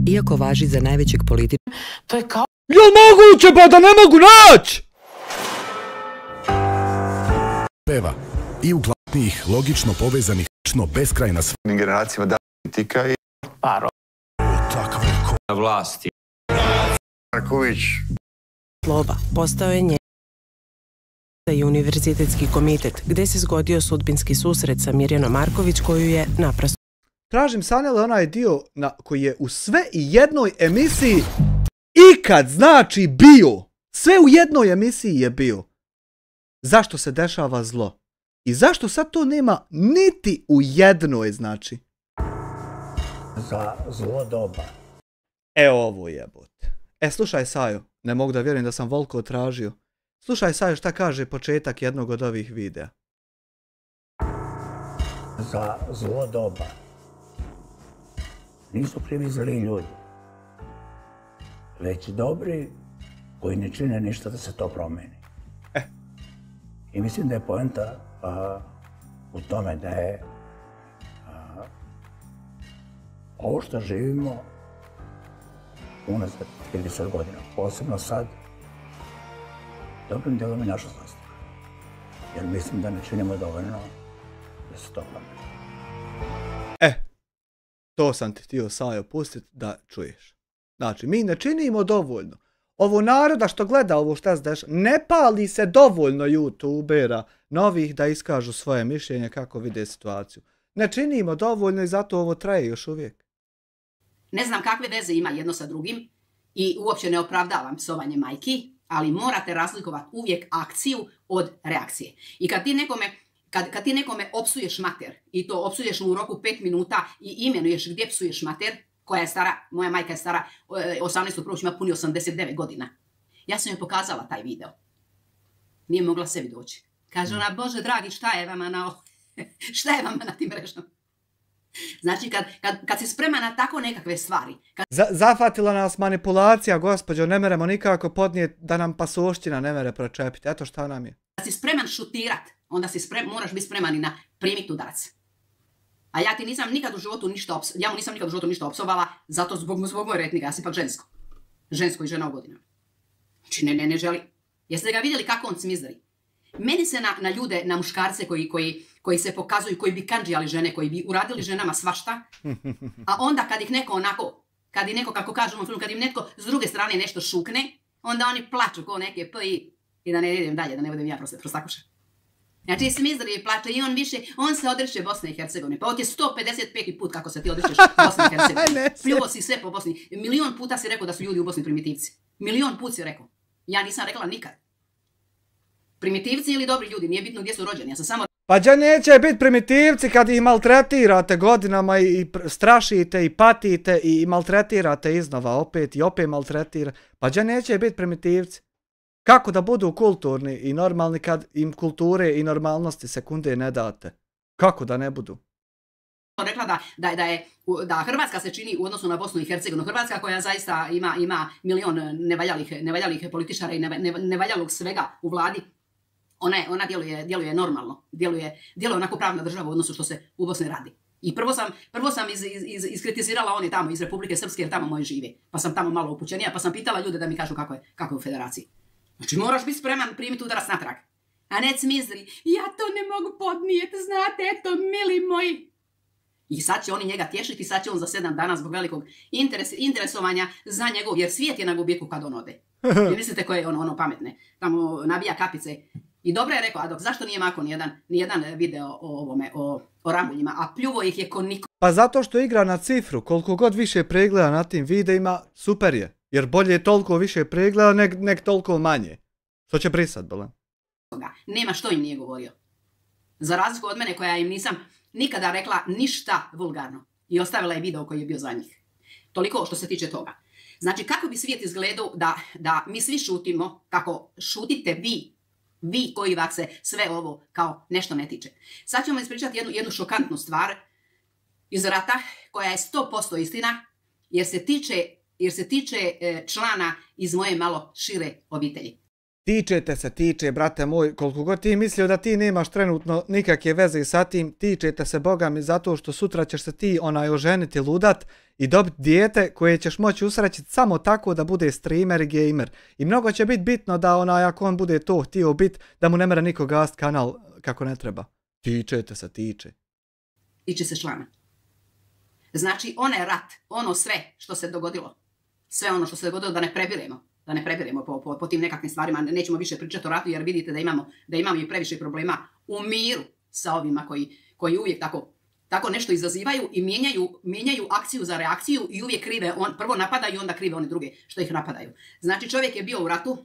Iako važi za najvećeg političara... To je kao... Jel moguće pa da ne mogu naći? Peva i uglavnijih logično povezanih beskrajna s... generacijama da politika i... Paro. Takve ko... Na vlasti. Marković. Sloba postao je nje i univerzitetski komitet, gde se zgodio sudbinski susret sa Mirjanom Marković, koju je naprosto... Tražim Sanele onaj dio koji je u sve i jednoj emisiji ikad znači bio. Sve u jednoj emisiji je bio. Zašto se dešava zlo? I zašto sad to nema niti u jednoj, znači? Za zlo doba. Ovo jebote. Slušaj Sajo, ne mogu da vjerujem da sam Volko tražio. Slušaj Sajo šta kaže početak jednog od ovih videa. Za zlo doba. Nisu krivi zli ljudi. Već dobri koji ne čine ništa da se to promeni. I mislim da je poenta u tome da je ovo što živimo unazad 30 godina, posebno sad, dobrim dijelom je naša zasluga. Jer mislim da ne činimo dovoljno da se to promeni. To sam ti htio, Sajo, pustiti da čuješ. Znači, mi ne činimo dovoljno. Ovo naroda što gleda ovo šta se dešava, ne pali se dovoljno youtubera novih da iskažu svoje mišljenje kako vide situaciju. Ne činimo dovoljno i zato ovo traje još uvijek. Ne znam kakve veze ima jedno sa drugim i uopće ne opravdavam psovanje majki, ali morate razlikovati uvijek akciju od reakcije. I kad ti nekome opsuješ mater i to opsuješ mu u roku 5 minuta i imenuješ gdje psuješ mater, koja je stara, moja majka je stara 18.1. ima puni 89 godina. Ja sam joj pokazala taj video. Nije mogla sebi doći. Kaže ona, Bože dragi, šta je vama na tim mrežama? Znači, kad si spreman na tako nekakve stvari... Zafatila nas manipulacija, gospođo, ne meremo nikako podnijeti da nam pasoština ne mere pročepiti. Eto šta nam je. Kad si spreman šutirat, onda moraš biti spreman i na primit udarac. A ja ti nisam nikad u životu ništa opsovala, zato zbog moje retnika, ja sam ipak žensko. Žensko i žena u godinama. Znači, ne želi. Jeste ga vidjeli kako on cmizdari? Meni se na ljude, na muškarce koji se pokazuju, koji bi kandžijali žene, koji bi uradili ženama svašta, a onda kad ih neko onako, kad ih neko, kako kažemo u filmu, kad im netko s druge strane nešto šukne, onda oni plaču ko neke i da ne idem dalje, da ne budem ja prostakuša. Znači, smizdari i plače i on se odriče Bosne i Hercegovine. Pa ovo ti je 155. put kako se ti odričeš Bosne i Hercegovine. Pljuo si sve po Bosni. 1.000.000 puta si rekao da su ljudi u Bosni primitivci. 1.000.000 put si rekao. Ja nisam rekla nikad. Primitivci ili dobri ljudi, nije bitno gdje su rođeni. Ja sam samo... Pa gdje neće biti primitivci kad ih maltretirate godinama i strašite i patite i maltretirate iznova opet i opet maltretirate. Pa gdje neće biti primitivci? Kako da budu kulturni i normalni kad im kulture i normalnosti sekunde ne date? Kako da ne budu? Rekla da Hrvatska se čini u odnosu na Bosnu i Hercegovinu. Hrvatska koja zaista ima milion nevaljalih političara i nevaljalog svega u vladi, ona djeluje normalno, djeluje onako pravna država u odnosu što se u Bosni radi. I prvo sam iskritizirala oni tamo iz Republike Srpske jer tamo moji žive, pa sam tamo malo upućenija, pa sam pitala ljude da mi kažu kako je u federaciji. Znači moraš biti spreman primiti udarac natrag, a ne cmizdri, ja to ne mogu podnijeti, znate, eto, mili moji. I sad će oni njega tješiti, sad će on za 7 dana zbog velikog interesovanja za njegov, jer svijet je na gubitku kad on ode. I mislite koje je ono pametne, tamo nabija kapice. I dobro je rekao, a dok zašto nije mako nijedan video o Rambuljima, a pljuvo ih je ko niko. Pa zato što igra na cifru, koliko god više pregleda na tim videima, super je. Jer bolje je toliko više pregleda nek toliko manje. Što će brisat, bole? Nema što im nije govorio. Za razliku od mene koja im nisam nikada rekla ništa vulgarno. I ostavila je video koji je bio za njih. Toliko što se tiče toga. Znači, kako bi svijet izgledao da mi svi šutimo, kako šutite vi koji vas se sve ovo kao nešto ne tiče. Sad ćemo ispričati jednu šokantnu stvar iz rata koja je 100% istina jer se tiče člana iz moje malo šire obitelji. Tiče, brate moj, koliko god ti mislio da ti nemaš trenutno nikakve veze sa tim, tičete se Boga mi zato što sutra ćeš se ti oženiti, ludat i dobiti dijete koje ćeš moći usrećiti samo tako da bude streamer i gamer. I mnogo će biti bitno da ako on bude to htio biti, da mu ne mere niko gast kanal kako ne treba. Tiče se člana. Znači, onaj rat, ono sve što se dogodilo, da ne prebiremo po tim nekakvim stvarima, nećemo više pričati o ratu jer vidite da imamo i previše problema u miru sa ovima koji uvijek tako nešto izazivaju i mijenjaju akciju za reakciju i uvijek krive, prvo napadaju i onda krive one druge što ih napadaju. Znači čovjek je bio u ratu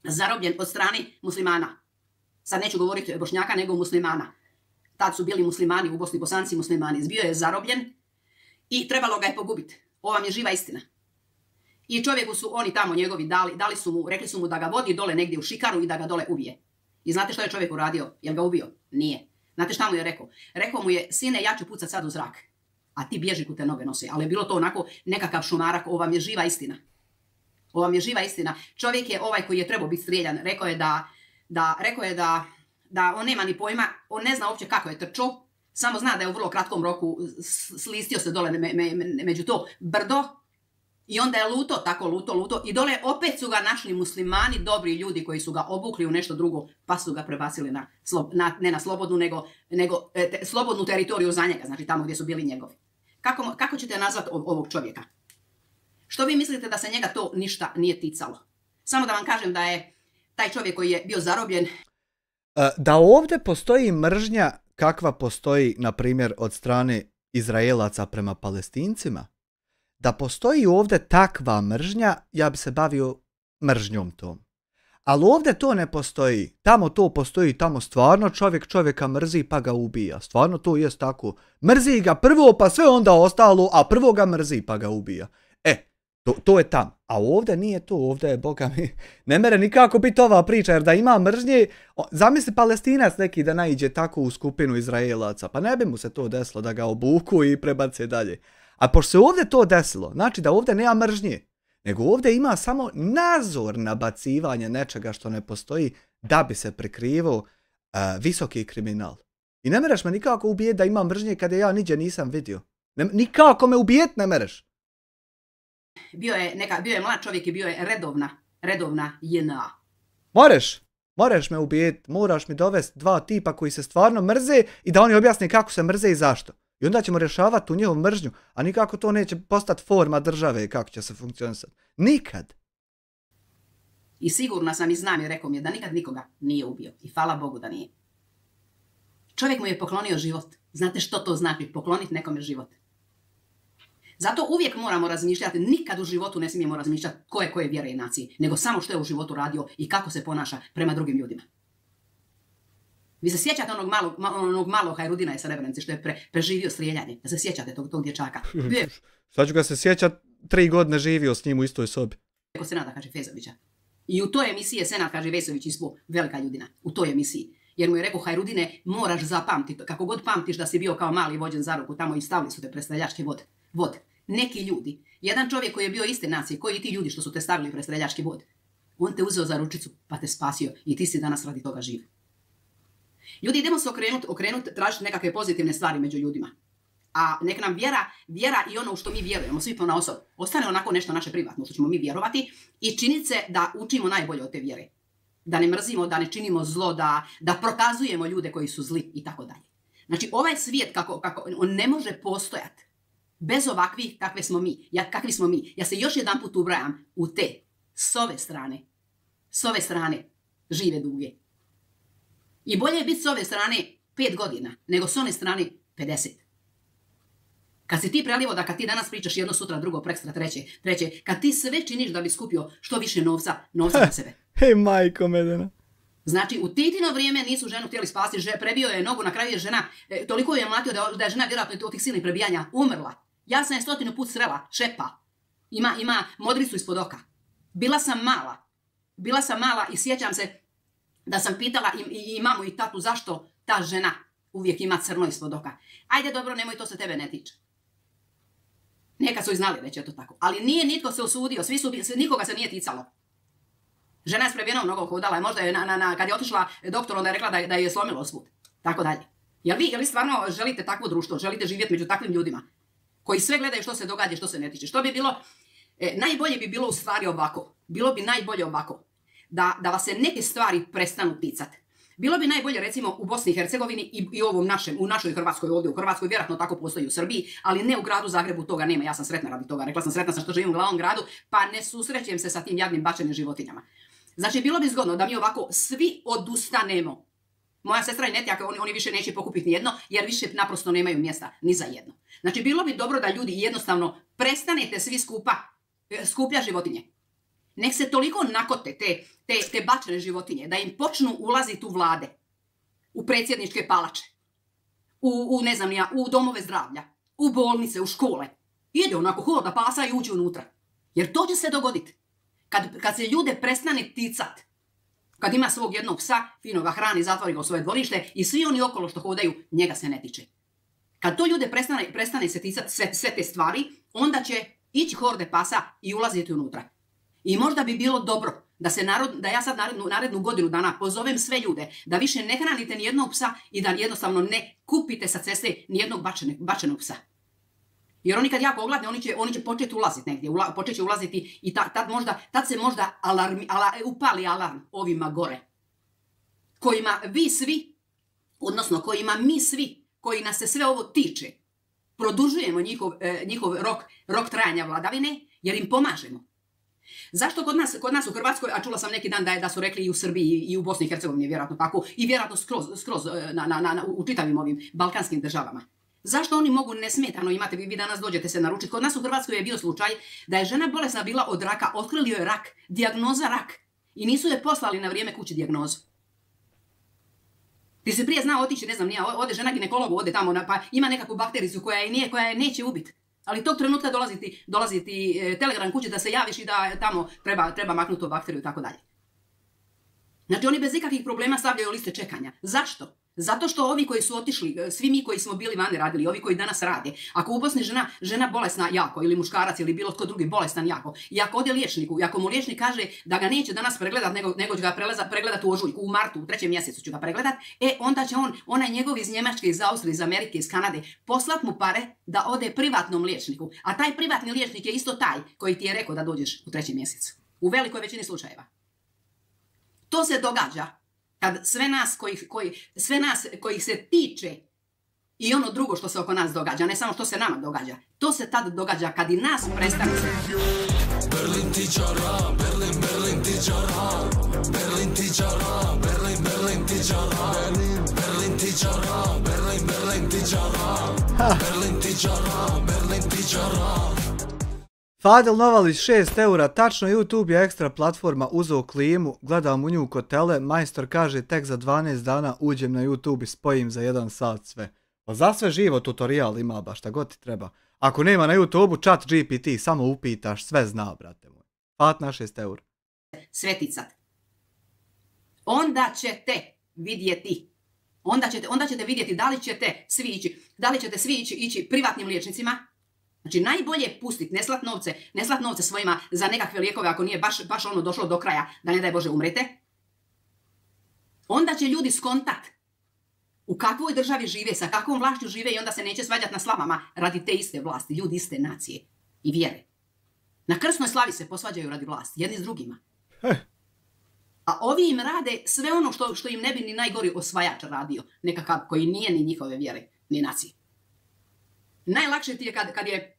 zarobljen od strane muslimana. Sad neću govoriti Bošnjaka nego muslimana. Tad su bili muslimani u Bosni, Bosanci muslimani. Bio je zarobljen i trebalo ga je pogubiti. Ovo vam je živa istina. I čovjeku su oni tamo njegovi rekli su mu da ga vodi dole negdje u šikaru i da ga dole ubije. I znate što je čovjek uradio? Jel ga ubio? Nije. Znate šta mu je rekao? Rekao mu je, sine, ja ću pucat sad u zrak, a ti bježi kud te noge nose. Ali je bilo to onako nekakav šumarak, ovo vam je živa istina. Ovo vam je živa istina. Čovjek je ovaj koji je trebao biti strijeljan. Rekao je da on nema ni pojma, on ne zna uopće kako je trčao, samo zna da je u vrlo kratkom roku slistio se dole među to brdo I onda je luto, tako luto. I dole opet su ga našli muslimani, dobri ljudi koji su ga obukli u nešto drugo, pa su ga prebacili ne na slobodnu, nego slobodnu teritoriju za njega, znači tamo gdje su bili njegovi. Kako ćete nazvati ovog čovjeka? Što vi mislite da se njega to ništa nije ticalo? Samo da vam kažem da je taj čovjek koji je bio zarobljen... Da ovdje postoji mržnja kakva postoji, na primjer, od strane Izraelaca prema Palestincima, da postoji ovdje takva mržnja, ja bi se bavio mržnjom tom. Ali ovdje to ne postoji. Tamo to postoji, tamo stvarno čovjek čovjeka mrzi pa ga ubija. Stvarno to jest tako. Mrzi ga prvo pa sve onda ostalo, a prvo ga mrzi pa ga ubija. To je tam. A ovdje nije to, ovdje je, boga mi, ne mere nikako biti ova priča, jer da ima mržnje, zamisli Palestinac neki da naiđe tako u skupinu Izraelaca, pa ne bi mu se to desilo da ga obuku i prebace dalje. A pošto se ovdje to desilo, znači da ovdje nema mržnje, nego ovdje ima samo nadzor na bacivanje nečega što ne postoji da bi se prikrivao visoki kriminal. I ne mereš me nikako ubijeti da ima mržnje kada ja niđe nisam vidio. Nikako me ubijeti ne mereš. Bio je mlad čovjek i bio je redovna JNA. Moraš me ubijeti, moraš mi dovesti dva tipa koji se stvarno mrze i da oni objasne kako se mrze i zašto. I onda ćemo rješavati tu njihovu mržnju, a nikako to neće postati forma države kako će se funkcionisati. Nikad. I sigurna sam i znam i rekao mi je da nikad nikoga nije ubio. I hvala Bogu da nije. Čovjek mu je poklonio život. Znate što to znači? Pokloniti nekome život. Zato uvijek moramo razmišljati, nikad u životu ne smijemo razmišljati koje vjere i nacije, nego samo što je u životu radio i kako se ponaša prema drugim ljudima. Vi se sjećate onog malog Hajrudina iz Srebrenice što je preživio strijeljanje? Da se sjećate tog dječaka? Sad ću ga se sjećati, 3 godine živio s njim u istoj sobi. Rekao Senada Hadživesovića. I u toj emisiji Senad Hadživesović ispao velika ljudina. U toj emisiji. Jer mu je rekao, Hajrudine, moraš zapamtiti, kako god pamtiš da si bio kao mali vođen za ruku, tamo i stavili su te pred streljački vod. Neki ljudi, jedan čovjek koji je bio iste nacije, koji ti ljudi što su te stavili pred streljački vod, on te uzeo za ručicu pa te spasio i ti si danas radi toga živ. Ljudi, idemo se okrenuti, tražiti nekakve pozitivne stvari među ljudima. A nek nam vjera i ono u što mi vjerujemo, svi po na osob, ostane onako nešto naše privatno što ćemo mi vjerovati i činiti se da učimo najbolje od te vjere. Da ne mrzimo, da ne činimo zlo, da prokazujemo ljude koji su zli i tako dalje. Znači, ovaj svijet, on ne može postojati bez ovakvih kakvi smo mi. Ja se još jedan put ubrajam u te, s ove strane, žive duge. I bolje je biti s ove strane 5 godina, nego s one strane 50. Kad si ti prelivo da kad ti danas pričaš jedno sutra, drugo, prekstra, treće, kad ti sve činiš da bi skupio što više novca na sebe. Hej, majko medena. Znači, u Titino vrijeme nisu ženu htjeli spasiti, prebio je nogu, na kraju je žena, toliko je mlatio da je žena vjerojatno od tih silnih prebijanja umrla. Ja sam je 100 put srela, šepa. Ima modricu ispod oka. Bila sam mala i sjećam se da sam pitala i mamu i tatu zašto ta žena uvijek ima crno ispod oka. Ajde dobro, nemoj, to se tebe ne tiče. Nekad su i znali već je to tako. Ali nije nitko se usudio, nikoga se nije ticalo. Žena je s prebijenom nogom hodala i možda je kad je otišla doktor, onda je rekla da je slomilo svud. Tako dalje. Jel vi stvarno želite takvo društvo? Želite živjeti među takvim ljudima? Koji sve gledaju što se događa, što se ne tiče. Što bi bilo, najbolje bi bilo u stvari ovako. Bilo bi najbolje ovako. Da vas se neke stvari prestanu ticati. Bilo bi najbolje recimo u Bosni i Hercegovini i u našoj Hrvatskoj, ovdje u Hrvatskoj, vjerojatno tako postoji u Srbiji, ali ne u gradu Zagrebu, toga nema. Ja sam sretna radi toga. Rekla sam sretna sam što živim u glavnom gradu, pa ne susrećem se sa tim jadnim bačenim životinjama. Znači, bilo bi zgodno da mi ovako svi odustanemo. Moja sestra i Netjak, oni više neće pokupiti nijedno, jer više naprosto nemaju mjesta ni za jedno. Znači, bilo bi dobro da ljudi jednostavno prestanete svi skuplja životinje. Nek se toliko nakote te bačene životinje, da im počnu ulaziti u vlade, u predsjedničke palače, u domove zdravlja, u bolnice, u škole. Ide onako hoda pasa i uđe unutra. Jer to će se dogoditi. Kad se ljude prestane ticat, kad ima svog jednog psa, fino ga hrani, zatvori ga u svoje dvorište i svi oni okolo što hodaju, njega se ne tiče. Kad to ljude prestane se ticati sve te stvari, onda će ići horde pasa i ulaziti unutra. I možda bi bilo dobro da ja sad narednu godinu dana pozovem sve ljude da više ne hranite nijednog psa i da jednostavno ne kupite sa ceste nijednog bačenog psa. Jer oni kad jako ogladne, oni će početi ulaziti negdje, počet će ulaziti i tad se možda upali alarm ovima gore. Kojima vi svi, odnosno kojima mi svi, koji nas se sve ovo tiče, produžujemo njihov rok trajanja vladavine, jer im pomažemo. Zašto kod nas u Hrvatskoj, a čula sam neki dan da su rekli i u Srbiji i u Bosni i Hercegovini, vjerojatno tako, i vjerojatno skroz u čitavim ovim balkanskim državama. Zašto oni mogu nesmetano imati, vi danas dođete se naručiti, kod nas u Hrvatskoj je bio slučaj da je žena bolesna bila od raka, otkrili joj rak, dijagnoza rak, i nisu je poslali na vrijeme kući dijagnozu. Ti si prije znao otići, ne znam, ode žena ginekologu, ode tamo, pa ima nekakvu baktericu koja je neće ubiti. Ali tog trenutka dolazi ti telegram kući da se javiš i da tamo treba maknuti tu bakteriju i tako dalje. Znači oni bez ikakvih problema stavljaju liste čekanja. Zašto? Zato što ovi koji su otišli, svi mi koji smo bili vani radili, ovi koji danas rade, ako u Bosni žena bolesna jako, ili muškarac, ili bilo tko drugi bolestan jako, i ako ode liječniku, i ako mu liječnik kaže da ga neće danas pregledat, nego će ga pregledat u ožujku, u martu, u 3. mjesecu ću ga pregledat, onda će onaj njegov iz Njemačke, iz Austrije, iz Amerike, iz Kanade, poslat mu pare da ode privatnom liječniku. A taj privatni liječnik je isto taj koji ti je rekao da dođeš u 3. mjesecu. U velikoj većini slučajeva. To se događa kad sve nas kojih se tiče i ono drugo što se oko nas događa, ne samo što se nama događa, to se tad događa kad i nas prestane. Berlin tičara, Berlin tičara, Berlin tičara, Berlin tičara, Berlin tičara, Berlin tičara, Berlin tičara, Berlin tičara. Fadel Novalić 6 eura, tačno YouTube je ekstra platforma, uzeo klimu, gledam u nju kod tele, majstor kaže tek za 12 dana uđem na YouTube i spojim za 1 sat sve. Pa za sve živo tutorial ima baš, šta god ti treba. Ako nema na YouTube-u, chat GPT, samo upitaš, sve zna, brate moj. Fat na 6 eura. Sveticat. Onda ćete vidjeti. Onda ćete vidjeti da li ćete svi ići privatnim liječnicima. Znači najbolje pustiti, ne slat novce svojima za nekakve lijekove ako nije baš ono došlo do kraja da ne daj Bože umrete. Onda će ljudi skontat u kakvoj državi žive, sa kakvom vlašću žive i onda se neće svađati na slavama radi te iste vlasti, ljudi iste nacije i vjere. Na krsnoj slavi se posvađaju radi vlasti, jedni s drugima. A ovi im rade sve ono što im ne bi ni najgori osvajač radio, nekakav koji nije ni njihove vjere, ni nacije. Najlakše ti je kad je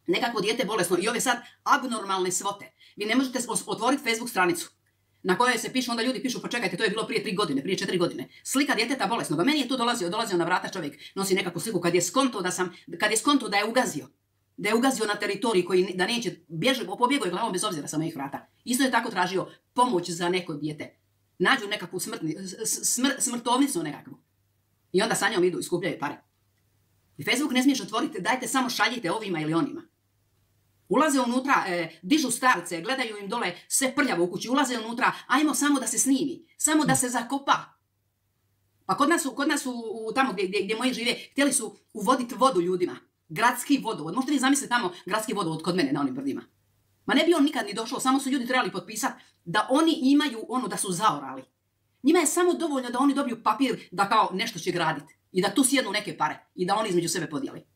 nekakvo dijete bolesno i ove sad abnormalne svote. Vi ne možete otvoriti Facebook stranicu na kojoj se piše, onda ljudi pišu, pa čekajte, to je bilo prije 3 godine, prije 4 godine. Slika djeteta bolesnoga. Meni je tu dolazio na vrata čovjek, nosi nekakvu sliku kad je skonto da je ugazio. Da je ugazio na teritoriji koji da neće, pobjegao je glavom bez obzira sa mojih vrata. Isto je tako tražio pomoć za neko dijete. Nađu nekakvu smrtovnicu nekakvu. I onda sa njom idu i skupljaju pare. I Facebook ne smiješ otvoriti, dajte samo šaljite ovima ili onima. Ulaze unutra, dižu starce, gledaju im dole sve prljavo u kući, ulaze unutra, ajmo samo da se snimi, samo da se zakopa. Pa kod nas tamo gdje moji žive, htjeli su uvoditi vodu ljudima. Gradski vodovod. Možete vi zamisliti tamo gradski vodovod kod mene na onim brdima. Ma ne bi on nikad ni došao, samo su ljudi trebali potpisati da oni imaju ono da su zaorali. Njima je samo dovoljno da oni dobiju papir da kao nešto će graditi. I da tu sjednu neke pare i da oni između sebe podijeli.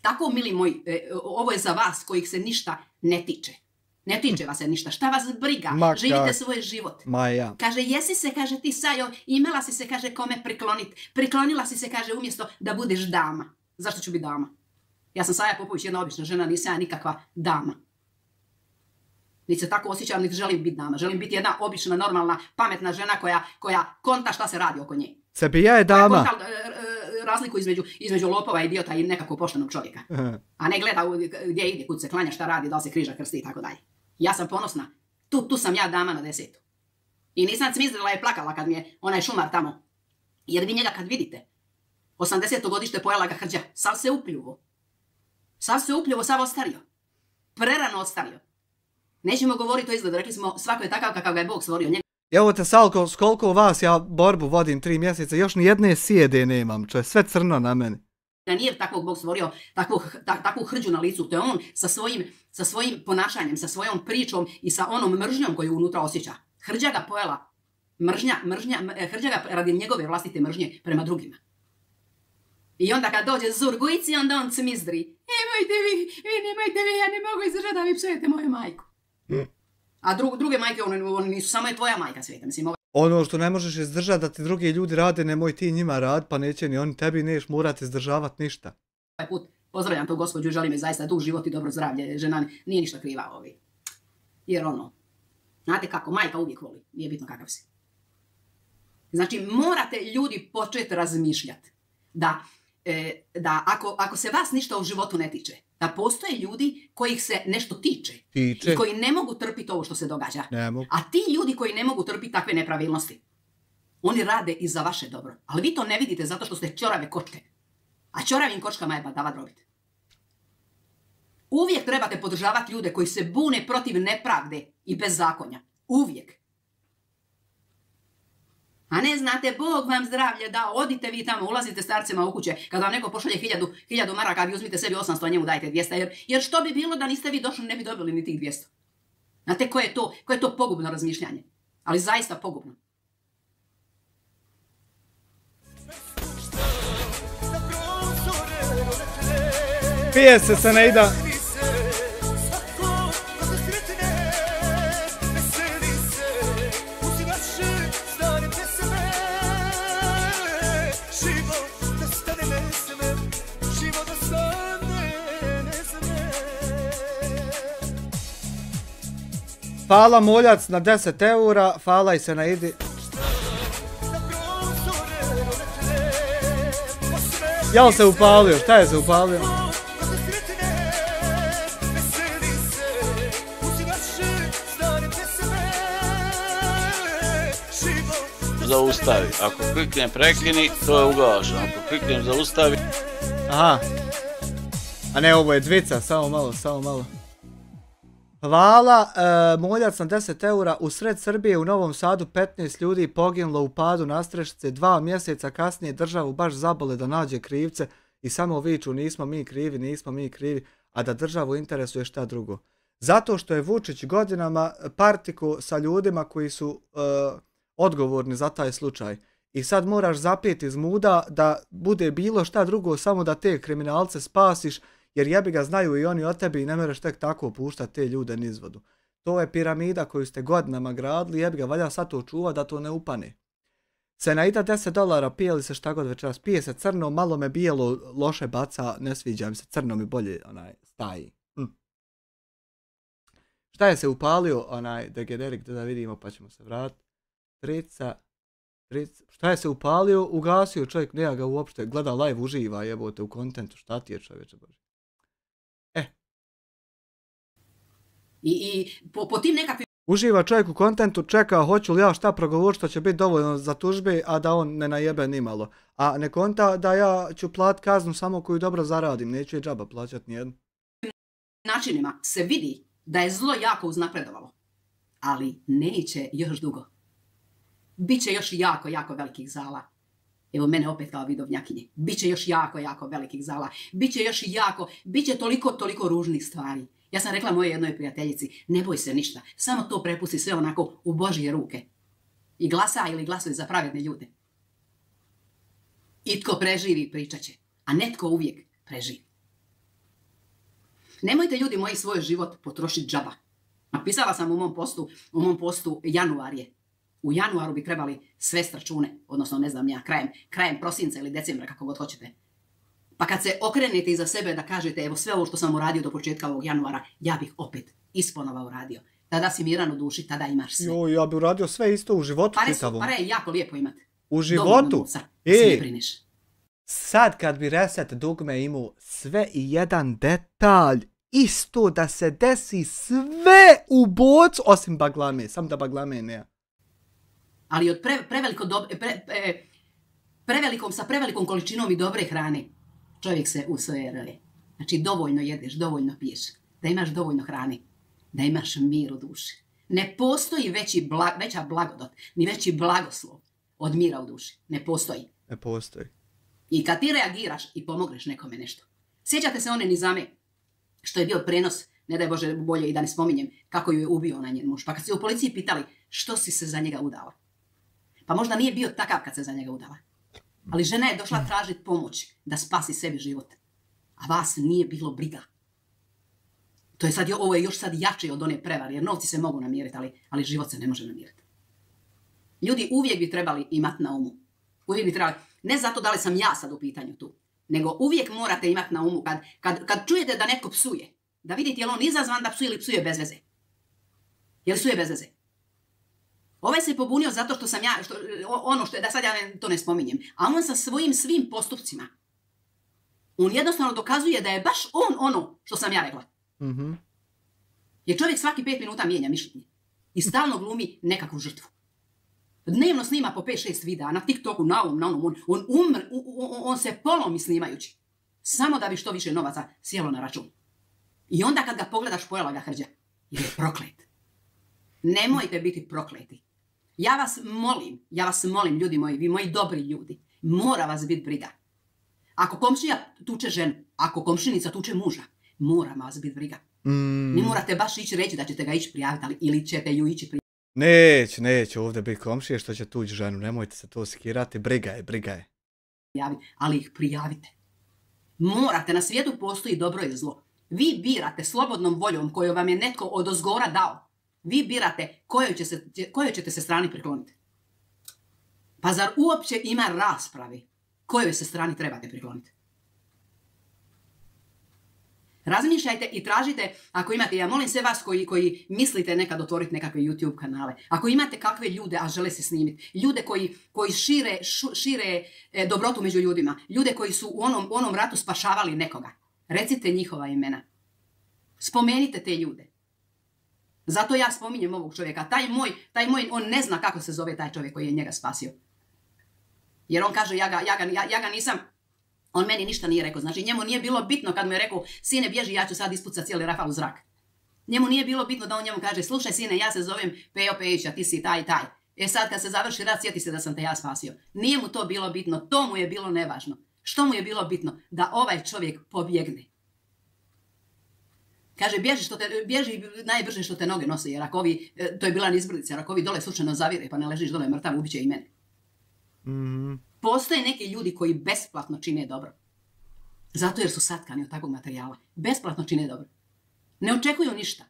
Tako, mili moji, ovo je za vas kojih se ništa ne tiče. Ne tiče vas se ništa. Šta vas briga? Živite svoj život. Kaže, jesi se, kaže ti Sajo, imala si se, kaže, kome prikloniti. Priklonila si se, kaže, umjesto da budeš dama. Zašto ću biti dama? Ja sam Saja Popović, jedna obična žena, nisam ja nikakva dama. Niti se tako osjećam, niti želim biti dama. Želim biti jedna obična, normalna, pametna žena koja konta šta se radi oko nje. Sebija je dama. Razliku između lopova, idiota i nekakvog poštenog čovjeka. A ne gleda gdje ide, kud se klanja, šta radi, da li se križa, krsti i tako dalje. Ja sam ponosna. Tu sam ja dama na 10. I nisam cmizdrila i plakala kad mi je onaj šumar tamo. Jer vi njega kad vidite, 80. godište pojela ga hrđa, sav se upljuvo. Sav ostario. Prerano ostario. Nećemo govoriti o izgledu, rekli smo svako je takav kakav ga je Bog stvorio. Evo te Salko, s koliko vas ja borbu vodim 3 mjeseca, još ni jedne sjede nemam, čo je sve crno na meni. Da nije takvog Bog stvorio, takvu hrđu na licu, to je on sa svojim ponašanjem, sa svojom pričom i sa onom mržnjom koju unutra osjeća. Hrđa ga pojela, hrđa ga radi njegove vlastite mržnje prema drugima. I onda kad dođe Zurgujici, onda on cmizdri. Nemojte vi, ja ne mogu izdržati da vi psujete moju majku. A druge majke, one nisu, samo je tvoja majka sveta. Mislim, ono što ne možeš izdržati da ti drugi ljudi rade, nemoj ti njima rad, pa neće ni oni tebi, neš morati izdržavati ništa. Ovaj put pozdravljam tu gospođu, želim je zaista dug život i dobro zdravlje. Žena nije ništa kriva ovi. Jer ono, znate kako, majka uvijek voli, nije bitno kakav si. Znači, morate ljudi početi razmišljati da ako se vas ništa u životu ne tiče, da postoje ljudi kojih se nešto tiče. I koji ne mogu trpiti ovo što se događa. A ti ljudi koji ne mogu trpiti takve nepravilnosti, oni rade i za vaše dobro. Ali vi to ne vidite zato što ste ćorave kočke. A ćoravim kočkama je badava drobit. Uvijek trebate podržavati ljude koji se bune protiv nepravde i bezakonja. Uvijek. A ne znate, Bog vam zdravlje dao, odite vi tamo, ulazite starcima u kuće, kad vam neko pošalje 1000 maraka, vi uzmite sebi 800, a njemu dajte 200, jer što bi bilo da niste vi došli, ne bi dobili ni tih 200. Znate, koje je to pogubno razmišljanje? Ali zaista pogubno. Pije se ne ida. Hvala Moljac na 10 eura, hvala i se na idi. Jel se upalio? Šta je se upalio? Zaustavi. Ako kliknem prekini, to je ugašeno. Ako kliknem zaustavi... Aha. A ne, ovo je dvica, samo malo. Hvala, Moljac na 10 eura. U sred Srbije u Novom Sadu 15 ljudi poginulo u padu nastrešnice. 2 mjeseca kasnije državu baš zabole da nađe krivce i samo viču nismo mi krivi, a da državu interesuje šta drugo. Zato što je Vučić godinama partiku sa ljudima koji su odgovorni za taj slučaj. I sad moraš zapeti iz muda da bude bilo šta drugo, samo da te kriminalce spasiš, jer jebi ga znaju i oni o tebi i ne mereš tek tako puštati te ljude nizvodu. To je piramida koju ste godinama gradili, jebi ga valja sad to čuva da to ne upane. Senaida $10, pije li se šta god večeras? Pije se crno, malo me bijelo loše baca, ne sviđa mi se, crno mi bolje staji. Šta je se upalio onaj degenerik, da vidimo pa ćemo se vratiti. Šta je se upalio, ugasio čovjek, nema ga uopšte, gleda live, uživa, jebote u kontentu, šta ti je čovječe Bože? I po tim nekakvim... Uživa čovjek u kontentu, čeka hoću li ja šta progovoriti što će biti dovoljno za tužbe, a da on ne najebe nimalo. A ne konta da ja ću platiti kaznu samo koju dobro zaradim, neću je džaba plaćati nijednu. Načinima se vidi da je zlo jako uznapredovalo, ali neće još dugo. Biće još jako velikih zala. Evo mene opet kao vidovnjakinje. Biće još jako velikih zala. Biće toliko ružnih stvari. Ja sam rekla mojoj jednoj prijateljici, ne boj se ništa, samo to prepusti sve onako u Božje ruke. I glasuj za pravedne ljude. I tko preživi pričat će, a netko uvijek preživi. Nemojte ljudi moji svoj život potrošiti džaba. Napisala sam u mom postu januar je. U januaru bi trebali svest račune, odnosno ne znam ja, krajem prosinca ili decembra, kako god hoćete. Pa kad se okrenete iza sebe da kažete evo sve ovo što sam uradio do početka ovog januara, ja bih opet isponova uradio. Tada si miran u duši, tada imaš sve. Jo, ja bih uradio sve isto u životu čitavom. Pare je jako lijepo imati. U životu? Ne brineš. Sad kad bi reset dugme imao sve i jedan detalj, isto da se desi sve u bocu, osim baglame, sam da baglame ne. Ali od sa prevelikom količinom i dobre hrane čovjek se usvojeruje. Znači dovoljno jedeš, dovoljno piješ, da imaš dovoljno hrane, da imaš mir u duši. Ne postoji veća blagodat, ni veći blagoslov od mira u duši. Ne postoji. Ne postoji. I kad ti reagiraš i pomogneš nekome nešto. Sjećate se one Nizame, što je bio prenos, ne daj Bože bolje i da ne spominjem, kako ju je ubio onaj njen muž. Pa kad se u policiji pitali što si se za njega udala. Pa možda nije bio takav kad se za njega udala. Ali žena je došla tražiti pomoć da spasi sebi život. A vas nije bilo briga. To je sad, ovo je još sad jače od one prevare, jer novci se mogu namiriti, ali život se ne može namiriti. Ljudi uvijek bi trebali imati na umu. Uvijek bi trebali, ne zato da li sam ja sad u pitanju tu, nego uvijek morate imati na umu kad čujete da netko psuje, da vidite je li on izazvan da psuje ili psuje bez veze. Jer psuje bez veze. Ovaj se pobunio zato što sam ja, da sad ja to ne spominjem, a on sa svojim svim postupcima, on jednostavno dokazuje da je baš on ono što sam ja rekla. Jer čovjek svaki 5 minuta mijenja mišljenje i stalno glumi nekakvu žrtvu. Dnevno snima po 5-6 videa, na TikToku, na onom, on se polomi snimajući. Samo da bi što više novaca sjelo na račun. I onda kad ga pogledaš, pojela ga hrđa. Jer je proklet. Nemojte biti prokleti. Ja vas molim, ljudi moji, vi moji dobri ljudi, mora vas biti briga. Ako komšija tuče ženu, ako komšinica tuče muža, mora vas biti briga. Ne morate baš ići reći da ćete ga ići prijaviti, ili ćete ju ići prijaviti. Neće ovdje biti komšije što će tući ženu, nemojte se to skirati, briga je. Ali ih prijavite. Morate, na svijetu postoji dobro i zlo. Vi birate slobodnom voljom koju vam je netko odozgora dao. Vi birate kojoj ćete se strani prikloniti. Pa zar uopće ima raspravi kojoj se strani trebate prikloniti? Razmišljajte i tražite, ako imate, ja molim sve vas koji mislite nekad otvoriti nekakve YouTube kanale, ako imate kakve ljude, a žele se snimiti, ljude koji šire dobrotu među ljudima, ljude koji su u onom ratu spašavali nekoga, recite njihova imena. Spomenite te ljude. Zato ja spominjem ovog čovjeka. Taj moj, on ne zna kako se zove taj čovjek koji je njega spasio. Jer on kaže, ja ga nisam, on meni ništa nije rekao. Znači njemu nije bilo bitno kad mu je rekao, sine bježi, ja ću sad ispucati cijeli Rafal u zrak. Njemu nije bilo bitno da on njemu kaže, slušaj sine, ja se zovem Pejo Pejić, a ti si taj i taj. Sad kad se završi rat, sjeti se da sam te ja spasio. Nije mu to bilo bitno, to mu je bilo nevažno. Što mu je bilo bitno? Da ovaj čovjek pobjegne. Kaže, bježi najbrže što te noge nose, jer ako ovi, to je bila izbrdica, jer ako ovi dole slučajno zavire pa ne ležiš dole mrtav, ubiće i mene. Postoje neki ljudi koji besplatno čine dobro. Zato jer su satkani od takvog materijala. Besplatno čine dobro. Ne očekuju ništa.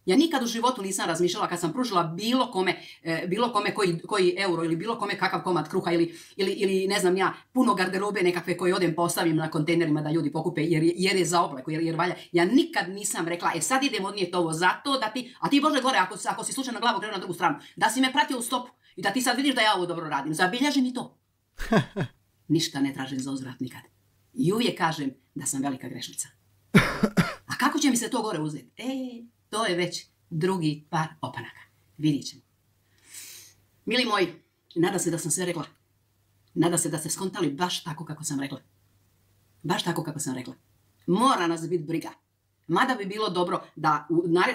Ja nikad u životu nisam razmišljala kad sam pružila bilo kome koji euro ili bilo kome kakav komad kruha ili ne znam ja, puno garderobe nekakve koje odem postavim na kontejnerima da ljudi pokupe jer je za obleku, jer valja. Ja nikad nisam rekla, sad idem odnijeti ovo zato da ti, a ti Bože gore, ako si slučajno glavu krenuo na drugu stranu, da si me pratio u stopu i da ti sad vidiš da ja ovo dobro radim, zabilježi mi to. Ništa ne tražim za uzvrat nikad. I uvijek kažem da sam velika grešnica. A kako će mi se to gore uzeti? To je već drugi par opanaka. Vidjet ćemo. Mili moji, nadam se da sam sve rekla. Nadam se da ste skontali baš tako kako sam rekla. Baš tako kako sam rekla. Mora nas biti briga. Mada bi bilo dobro da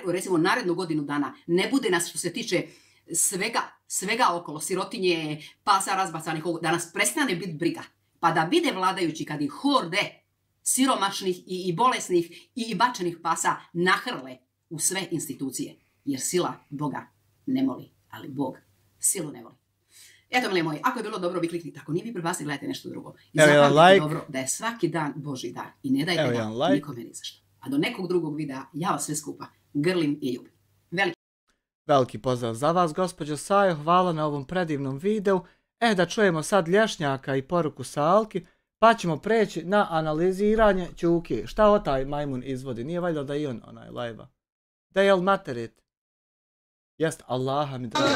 recimo narednu godinu dana ne bude nas što se tiče svega okolo, sirotinje, pasa razbacanih, da nas prestane biti briga. Pa da vide vladajući kad ih horde siromašnih i bolesnih i bačenih pasa nahrle u sve institucije. Jer sila Boga ne moli, ali Bog silu ne voli. Eto, mili moji, ako je bilo dobro, vi kliknite. Ako nije, vi prebacite, gledajte nešto drugo. I zapamtite dobro da je svaki dan Božji dar. I ne dajte ga nikome ni za što. A do nekog drugog videa, ja vas sve skupa grlim i ljubim. Veliki pozdrav za vas, gospođo Sajo, hvala na ovom predivnom videu. Da čujemo sad Lješnjaka i poruku Salki, pa ćemo preći na analiziranje Ćuki. Šta o taj majmun izvodi? Nije valjda da i on onaj live-a. Da je li materit? Jest, Allaha mi drago.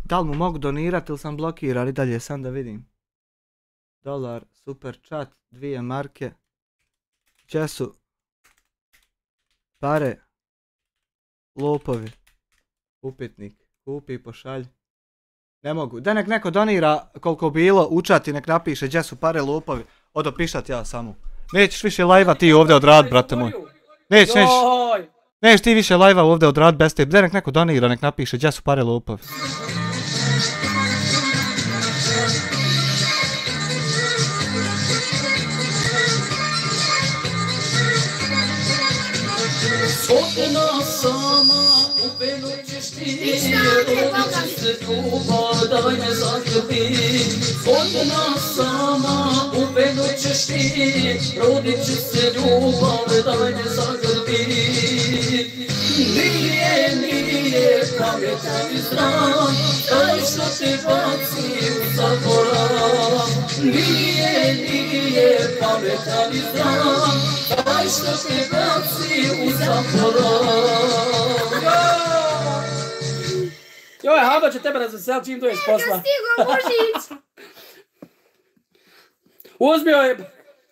Da li mu mogu donirati ili sam blokiran i dalje, sam da vidim. Dolar, super chat, 2 marke. Če su pare, lopovi, upitnik, kupi i pošalj. Ne mogu, da nek neko donira koliko bilo, učati, nek napiše gdje su pare, lopovi, odopišat ja samo. Nećeš više live-a ti ovdje odradit, brate moj. Neš ti više live-a ovdje odradit bez tebe, da nek neko donira, nek napiše gdje su pare, lopovi. Sotena sama Upenut ćeš ti, rodit će se ljubav, daj me zagrli. Od nas sama, upenut ćeš ti, rodit će se ljubav, daj me zagrli. Nije pametan i zdrav, taj što te baci u zaborav. Nije pametan i zdrav, taj što te baci u zaborav. Joj, Hado će tebe razveseliti čim to je s posla. Neka stigo Božić!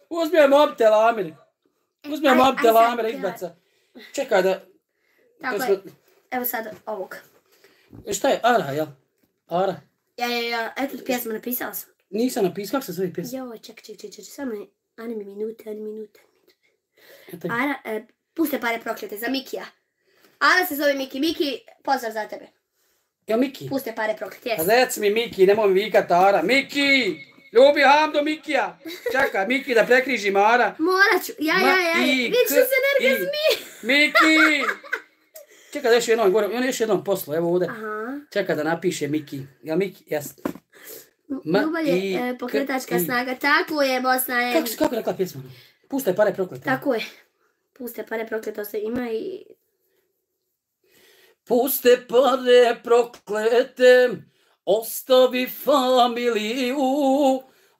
Uzmio je mobitel Amir. Uzmio je mobitel Amir, izbaca. Čekaj da... Tako je, evo sad ovog. Šta je? Ara, jel? Ara. Ja, eto pjesma napisala sam. Nisam napisao, kako se zove pjesma? Joj, čekaj, samo ani minute. Ara, puste pare proklete za Mikija. Ara se zove Miki. Miki, pozdrav za tebe. Ja, Miki? Puste pare proklete, jes. Reci mi Miki, nemoj mi vikat Ara. Miki! Ljubi Hamdo Mikija! Čekaj, Miki da prekrižim Ara. Morat ću, ja. Vidit ću se nergazmi. Miki! Čekaj da još jednom poslu, evo ovdje. Čekaj da napiše Miki. Jel Miki? Jes. Ljubav je pokretačka snaga. Tako je, Bosna je... Kako je rekla pjesma? Puste pare proklete. Tako je. Puste pare proklete, se ima i... Puste pare proklete, ostavi familiju,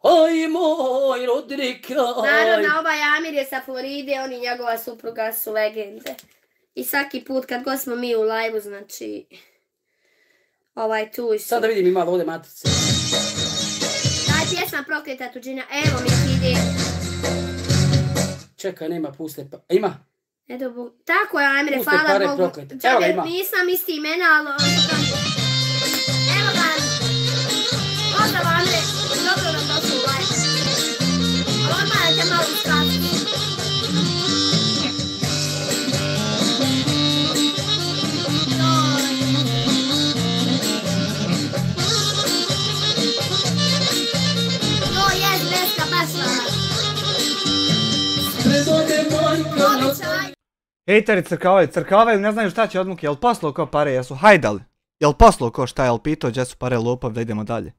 aj moj rodni kraj. Naravno, ovaj Amir je sa Floride, on i njegova supruga su legende. I svaki put kad god smo mi u live-u, znači... tu su... Sad da vidim ima ovdje matrice. Daj pjesma prokleta tuđina, evo mi ide. Čekaj, nema puste pa... Ima? Tako je, Amire, hvala Bogu. Nisam isti imena, ali... Evo ga, pozdrav Amire, dobro nam došli u live. Odmah da te malo uskratiti. Hejteri crkavaju, ne znaju šta će od muke, jel poslao ko pare, jesu hajdali? Jel poslao ko šta, jel pitao gdje su pare lopov, da idemo dalje?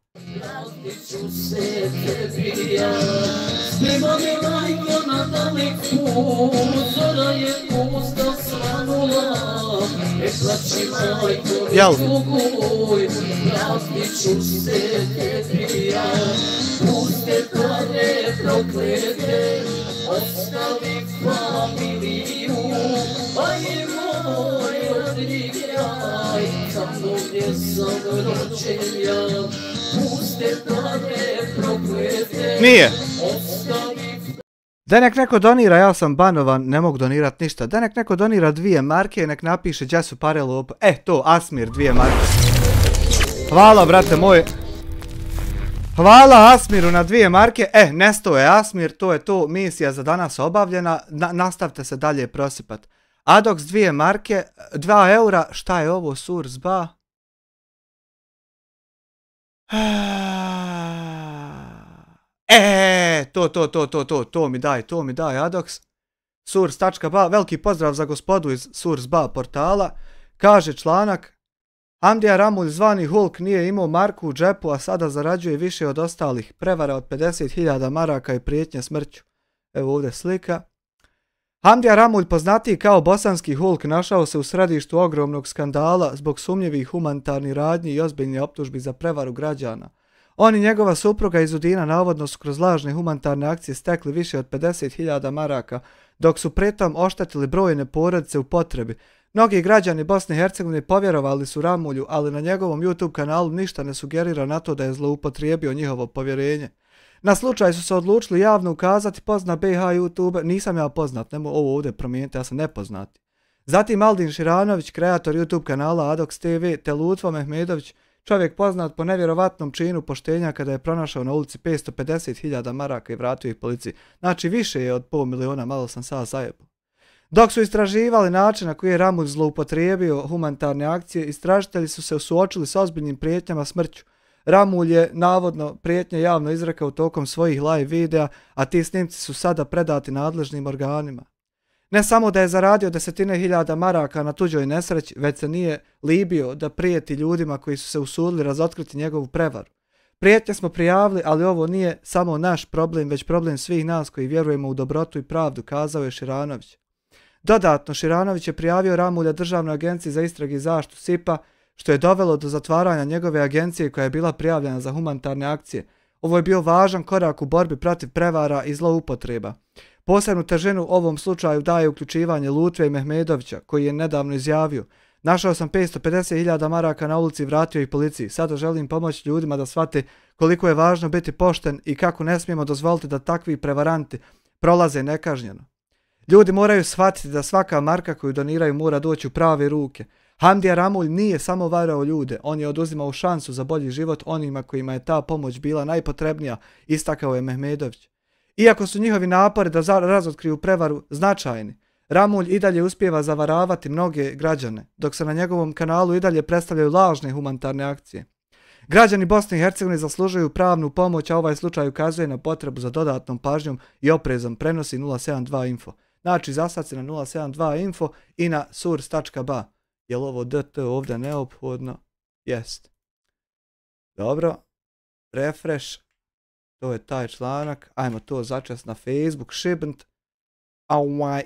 Jel? Ostavi familiju, aj moj rodni kraj, tamo gdje sam rođen ja. Puste pare proklete. Nije. Da nek neko donira, ja sam banovan, ne mogu donirat ništa. Da nek neko donira 2 marke i nek napiše gdje su pare lopo. To, Asmir 2 marke. Hvala brate moj. Hvala Asmiru na 2 marke. Nesto je Asmir, to je to, misija za danas obavljena. Nastavite se dalje prosipat. Adox 2 marke, 2 eura, šta je ovo, Surs ba? To mi daj Adox. Surs.ba, veliki pozdrav za gospodu iz Surs.ba portala. Kaže članak, Hamdija Ramulj zvani Hulk nije imao marku u džepu, a sada zarađuje više od ostalih. Prevara od 50.000 maraka i prijetnje smrću. Evo ovdje slika. Hamdija Ramulj, poznatiji kao bosanski Hulk, našao se u središtu ogromnog skandala zbog sumnjivih humanitarnih radnji i ozbiljnih optužbi za prevaru građana. On i njegova supruga iz Udina navodno su kroz lažne humanitarne akcije stekli više od 50.000 maraka, dok su pritom oštetili brojne porodice u potrebi. Mnogi građani Bosne i Hercegovine povjerovali su Ramulju, ali na njegovom YouTube kanalu ništa ne sugerira na to da je zloupotrijebio njihovo povjerenje. Na slučaj su se odlučili javno ukazati pozna BiH YouTube, nisam ja poznat, nemo ovo ovdje promijeniti, ja sam nepoznati. Zatim Aldin Širanović, kreator YouTube kanala Adox TV, te Lutvo Mehmedović, čovjek poznat po nevjerovatnom činu poštenja kada je pronašao na ulici 550.000 maraka i vratio ih policiji. Znači više je od $500.000, malo sam sad zajebao. Dok su istraživali način na koji je Ramulj zloupotrijebio humanitarne akcije, istražitelji su se suočili s ozbiljnim prijetnjama smrću. Ramulj je navodno prijetnje javno izrekao tokom svojih live videa, a ti snimci su sada predati nadležnim organima. Ne samo da je zaradio 10.000 maraka na tuđoj nesreći, već se nije libio da prijeti ljudima koji su se usudili razotkriti njegovu prevaru. Prijetnje smo prijavili, ali ovo nije samo naš problem, već problem svih nas koji vjerujemo u dobrotu i pravdu, kazao je Širanović. Dodatno, Širanović je prijavio Ramulja Državnoj agenciji za istrage i zaštitu SIP-a, što je dovelo do zatvaranja njegove agencije koja je bila prijavljena za humanitarne akcije. Ovo je bio važan korak u borbi protiv prevara i zloupotreba. Posebnu težinu ovom slučaju daje uključivanje Lutve i Mehmedovića, koji je nedavno izjavio: našao sam 550.000 maraka na ulici i vratio ih policiji. Sada želim pomoći ljudima da shvate koliko je važno biti pošten i kako ne smijemo dozvoliti da takvi prevaranti prolaze nekažnjeno. Ljudi moraju shvatiti da svaka marka koju doniraju mora doći u prave ruke. Hamdija Ramulj nije samo varao ljude, on je oduzimao šansu za bolji život onima kojima je ta pomoć bila najpotrebnija, istakao je Mehmedović. Iako su njihovi napori da razotkriju prevaru značajni, Ramulj i dalje uspijeva zavaravati mnoge građane, dok se na njegovom kanalu i dalje predstavljaju lažne humanitarne akcije. Građani Bosne i Hercegovine zaslužuju pravnu pomoć, a ovaj slučaj ukazuje na potrebu za dodatnom pažnjom i oprezom, prenosi 072 info. Znači, zasaci na 072 info i na source.ba. Je li ovo DT ovdje neophodno? Jest. Dobro. Refresh. To je taj članak. Ajmo to začas na Facebook. Šibnt.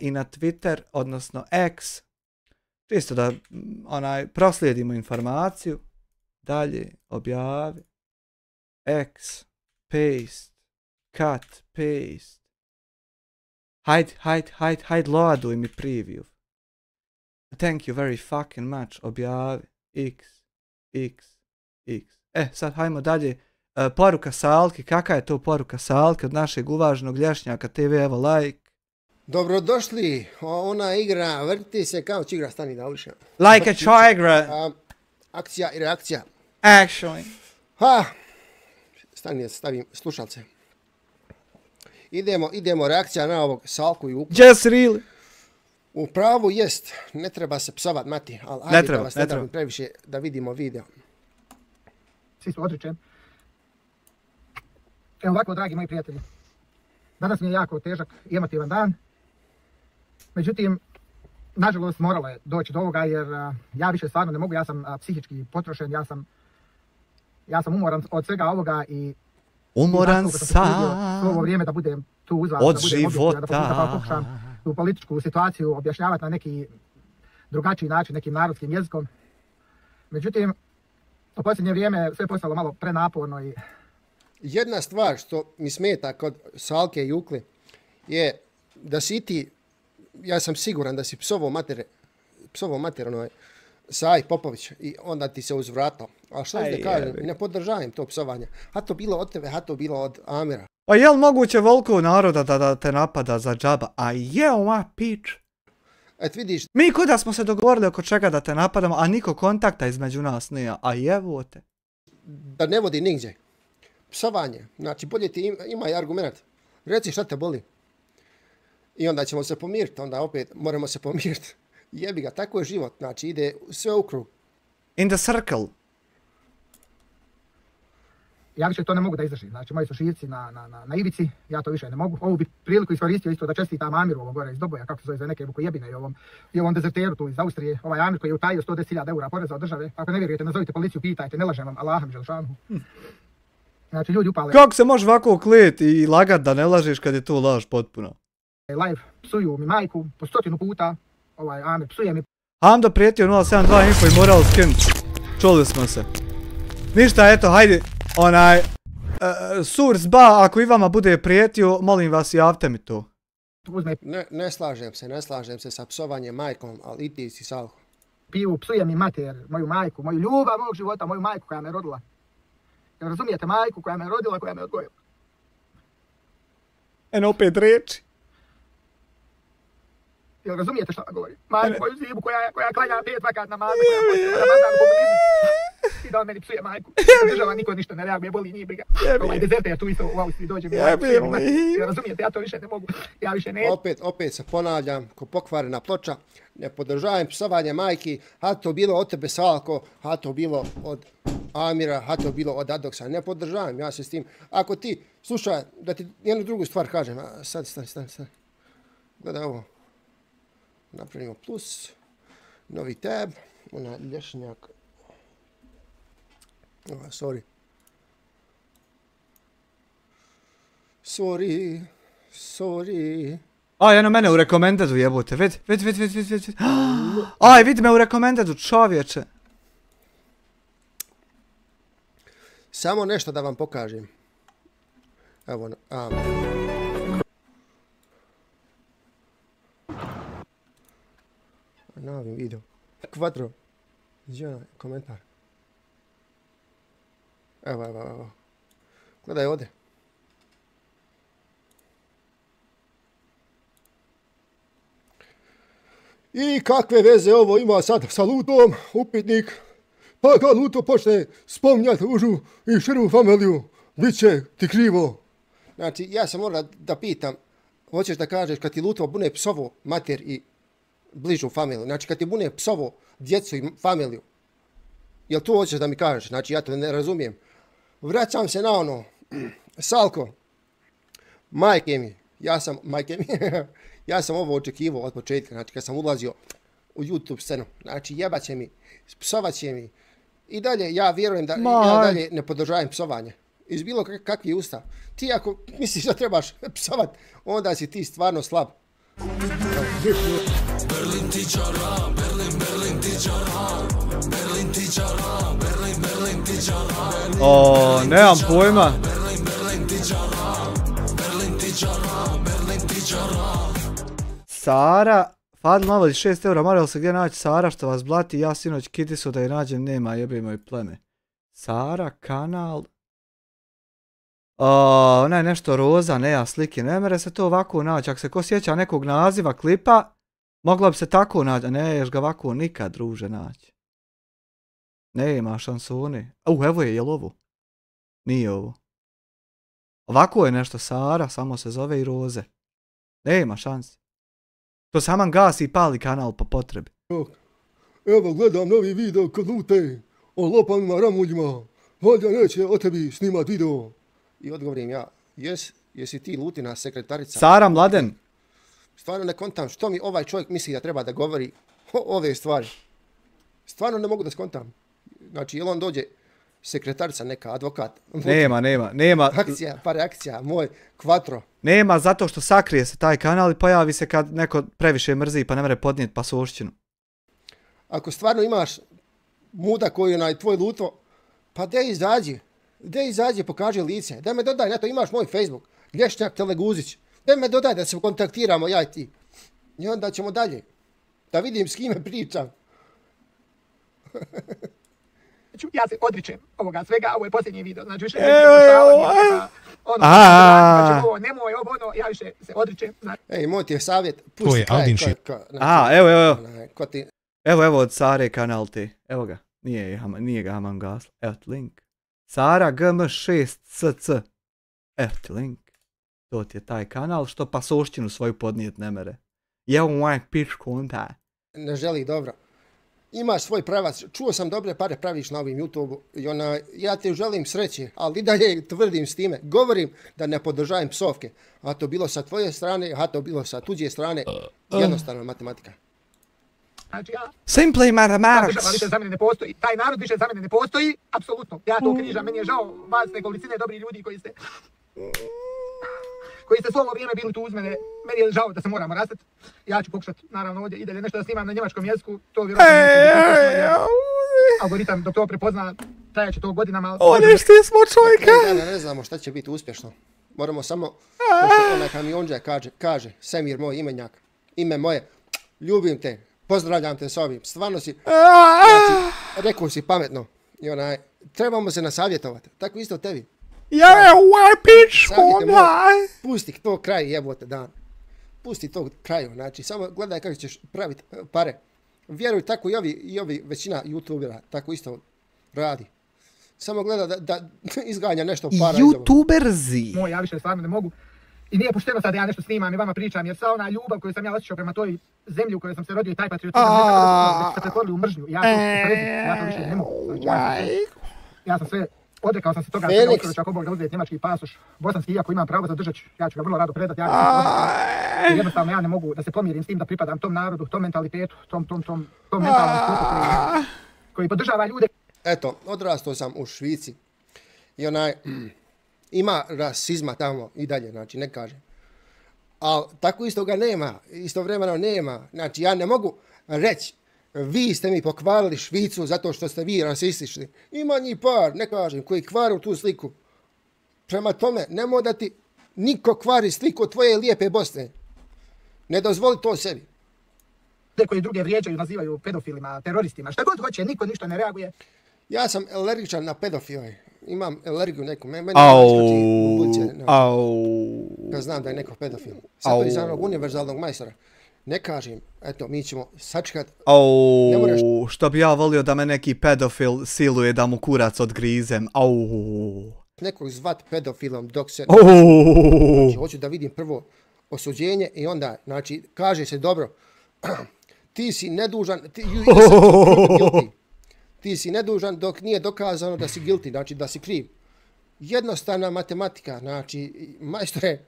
I na Twitter, odnosno X. Čisto da proslijedimo informaciju. Dalje. Objavi. X. Paste. Cut. Paste. Hajde, loaduj mi preview. Thank you very fucking much. Objavi. X. Sad hajmo dalje. Poruka Salki. Kakva je to poruka Salki od našeg uvaženog lješnjaka TV? Evo, like. Dobrodošli. Ona igra, vrti se kao će igra, stani da ulišem. Like a čo igra. Akcija i reakcija. Actually. Stani da stavim slušalce. Idemo reakcija na ovog Salku i Vuku. Just really. U pravu jest, ne treba se psovat, Mati, ali ajde da vas ne trebam previše da vidimo video. Svi su odričeni. Evo ovako, dragi moji prijatelji. Danas mi je jako težak i emotivan dan. Međutim, nažalost moralo je doći do ovoga jer ja više stvarno ne mogu, ja sam psihički potrošen, ja sam umoran od svega ovoga i umoran sam ovo vrijeme da budem tu uz vas, od da budem života, da pokušam tu političku situaciju objašnjavati na neki drugačiji način, nekim narodskim jezikom. Međutim, u posljednje vrijeme sve je postalo malo prenaporno i... Jedna stvar što mi smeta kod Salke i Ukle je da si ti, ja sam siguran da si psovo mater Saj Popović i onda ti se uzvratao. A što da kažem, ne podržavam to psovanje. A to bilo od tebe, a to bilo od Amira. A je li moguće volkov naroda da te napada za džaba? A je ova pič? Vidiš... Mi kuda smo se dogovorili oko čega da te napadamo, a niko kontakta između nas nije. A jevo te. Da ne vodi nigdje. Psovanje. Znači, bolje ti ima argument. Reci šta te boli. I onda ćemo se pomiriti. Onda opet moramo se pomiriti. Jebi ga, tako je život. Znači, ide sve u krug. In the circle. Ja više to ne mogu da izdržim. Znači, moji su šivci na ivici, ja to više ne mogu. Ovu bi priliku iskoristio isto da čestitam Amiru ovo gore iz Doboja, kako se zove, za neke vukojebine i ovom dezerteru tu iz Austrije. Ovaj Amir koji je utajio 110.000 eura poreza od države. Ako ne vjerujete, nazovite policiju, pitajte, ne lažem vam, Allahom želšanhu. Znači, ljudi upale... Kako se može ovako klijeti i lagat da ne lažeš kad je to laž potpuno? Live psuju mi majku po 100 puta, ovaj Amir psuje mi... Hamdo prijetio 072 info i moral skinuti. Čuli smo se. Ništa, eto, hajde. Source ba, ako i vama bude prijetio, molim vas, javte mi to. Ne slažem se sa psovanjem majkom, ali i ti si Salko. Psuje mi mater, moju majku, moju ljubav mog života, moju majku koja me rodila. Jel razumijete, majku koja me rodila, koja me odgojila? En opet reči. Jel razumijete što govorim? Majku, moju zibu koja klanja 5 vakat namaza, koja poslije Ramazan komunizam. I da on meni psuje majku. Država niko ništa ne reaguje, boli, nije briga. Ovaj dezerter tu isto u Austriji dođe mi. Jel razumijete, ja to više ne mogu. Ja više ne... Opet se ponavljam, ko pokvarena ploča, ne podržavam psovanje majki, a to bilo od tebe Salko, a to bilo od Amira, a to bilo od Adoksa. Ne podržavam, ja se s tim. Ako ti, slušaj, da ti jednu drugu stvar kažem, stani. Gledaj ovo. napravimo plus, novi tab, onaj lješnjak, sorry. Aj, eno mene u rekomendadu jebote, vidi. Aj, vidi me u rekomendadu, čovječe. Samo nešto da vam pokažem. Evo, na ovim video. Kvadro. Izvijena, komentar. Evo. Gledaj ovdje. I kakve veze ovo ima sad sa Lutom, upitnik. Pa kad Luto počne spominjati užu i širu familiju, bit će ti krivo. Znači, ja sam morao da pitam, hoćeš da kažeš kad ti Luto bune psovo mater i bližu familiju, znači kad ti bune psovo djecu i familiju, jel to hoćeš da mi kažeš? Znači, ja to ne razumijem. Vraćam se na ono, Salko, majke mi, ja sam ovo očekivao od početka, znači kad sam ulazio u YouTube scenu, znači jebat će mi, psovat će mi i dalje ja vjerujem da ja dalje ne podržavam psovanje. Iz bilo kakvih usta. Ti ako misliš da trebaš psovat, onda si ti stvarno slab. Berlin tičara, Berlin tičara, Berlin tičara, Berlin tičara. O, nemam pojma. Berlin tičara, Berlin tičara, Berlin tičara. Sara, Fadl navodi 6 eura, moralo se gdje naći Sara što vas blati, ja sinoć kitisu da je nađem, nema, jebe moj pleme. Sara, kanal... Ona je nešto roza, ne ja slike, ne mere se to ovako naći, ako se ko sjeća nekog naziva klipa, mogla bi se tako naći, a ne ješ ga ovako nikad druže naći. Nema šansone. Evo je, jel ovo? Nije ovo. Ovako je nešto Sara, samo se zove i roze. Nema šanse. To saman gasi i pali kanal po potrebi. Evo gledam novi video kod Lute o lopanima ramuljima. Valjda neće o tebi snimat video. I odgovorim ja, jesi ti Lutina sekretarica? Sara Mladen. Stvarno ne kontam što mi ovaj čovjek misli da treba da govori ove stvari. Stvarno ne mogu da skontam. Znači, jel on dođe sekretarica neka, advokat? Nema. Akcija, pa reakcija, moj kvatro. Nema zato što sakrije se taj kanal i pojavi se kad neko previše mrzi pa ne mere podnijeti pasošćinu. Ako stvarno imaš muda koji je tvoj Luto, pa gdje izađi, pokaži lice. Daj me dodaj, eto imaš moj Facebook, Lješnjak Teleguzić. Daj me dodaj da se kontaktiramo ja i ti. I onda ćemo dalje. Da vidim s kime pričam. Ja se odričem ovoga svega, ovo je posljednji video. Znači više nemoj ovo, ja više se odričem. Ej, moj ti je savjet. To je Aldin shit. Evo od Sare kanal te. Evo ga. Nije ga Haman gasla. Evo ti link. Sara GM6CC. Evo ti link. To ti je taj kanal što pasošćinu svoju podnijet ne mere. Evo moj pičku onda. Ne želi dobro. Imaš svoj pravac. Čuo sam dobre pare praviš na ovim YouTube-u. Ja te želim sreće, ali i dalje tvrdim s time. Govorim da ne podržavam psovke. A to bilo sa tvoje strane, a to bilo sa tuđe strane. Jednostavna matematika. Znači ja... Simply mathematics. Država više za mene ne postoji. Taj narod više za mene ne postoji. Apsolutno. Ja to križam. Meni je žao vas nekolicine dobri ljudi koji ste svo ovo vrijeme bili tu uz mene. Meni je žao da se moramo rastati. Ja ću pokušati, naravno, ovdje i dalje nešto da snimam na njemačkom jeziku. To vjerojatno neće biti algoritam dok to prepozna. Trajat će to godinama. Uništi smo čovjeka. Ne znamo šta će biti uspješno. Moramo samo, onaj kamionđa kaže, Semir moj imenjak, ime moje, ljubim te, pozdravljam te s ovim, stvarno si, znači, rekao si pametno. I trebamo se nasavjetovati, tako isto tebi. Pusti to kraj jebote dan. Pusti to kraju, znači samo gledaj kako ćeš praviti pare. Vjeruj, tako i ovi većina youtubera tako isto radi. Samo gleda da izganja nešto para. Youtuberzi. Ja više stvarno ne mogu. I nije pošteno sad da ja nešto snimam i vama pričam, jer sva ona ljubav koju sam ja osjećao prema toj zemlji u kojoj sam se rodio i taj patriotizam, da se pretvorili u mržnju. Ja to više ne mogu. Ja sam sve Odrekao sam se toga, ako Bog da uzeti njemački pasoš, bosanski, iako imam pravo zadržat, ja ću ga vrlo rado predati, jednostavno ja ne mogu da se pomirim s tim da pripadam tom narodu, tom mentalitetu, tom mentalnom skupu koji podržava ljude. Eto, odrastao sam u Švici i ima rasizma tamo i dalje, znači ne kažem. Ali tako isto ga nema, istovremeno nema, znači ja ne mogu reći vi ste mi pokvarili Švicu zato što ste vi rasistični. Ima njih par, ne kažem, koji kvaru tu sliku. Prema tome, nemoj da ti niko kvari sliku tvoje lijepe Bosne. Ne dozvoli to sebi. Koji druge vrijeđaju, nazivaju pedofilima, teroristima, šta god hoće, niko ništa ne reaguje. Ja sam alergičan na pedofile. Imam alergiju neku. Kad znam da je neko pedofil. Sad to iz onog univerzalnog majstora. Ne kažem, eto, mi ćemo sačekat. Što bi ja volio da me neki pedofil siluje da mu kurac odgrizem. Nekog zvat pedofilom dok se... Znači, hoću da vidim prvo osuđenje i onda, znači, kaže se dobro, ti si nedužan, ti si nedužan dok nije dokazano da si guilty, znači da si kriv. Jednostavna matematika, znači, majstore,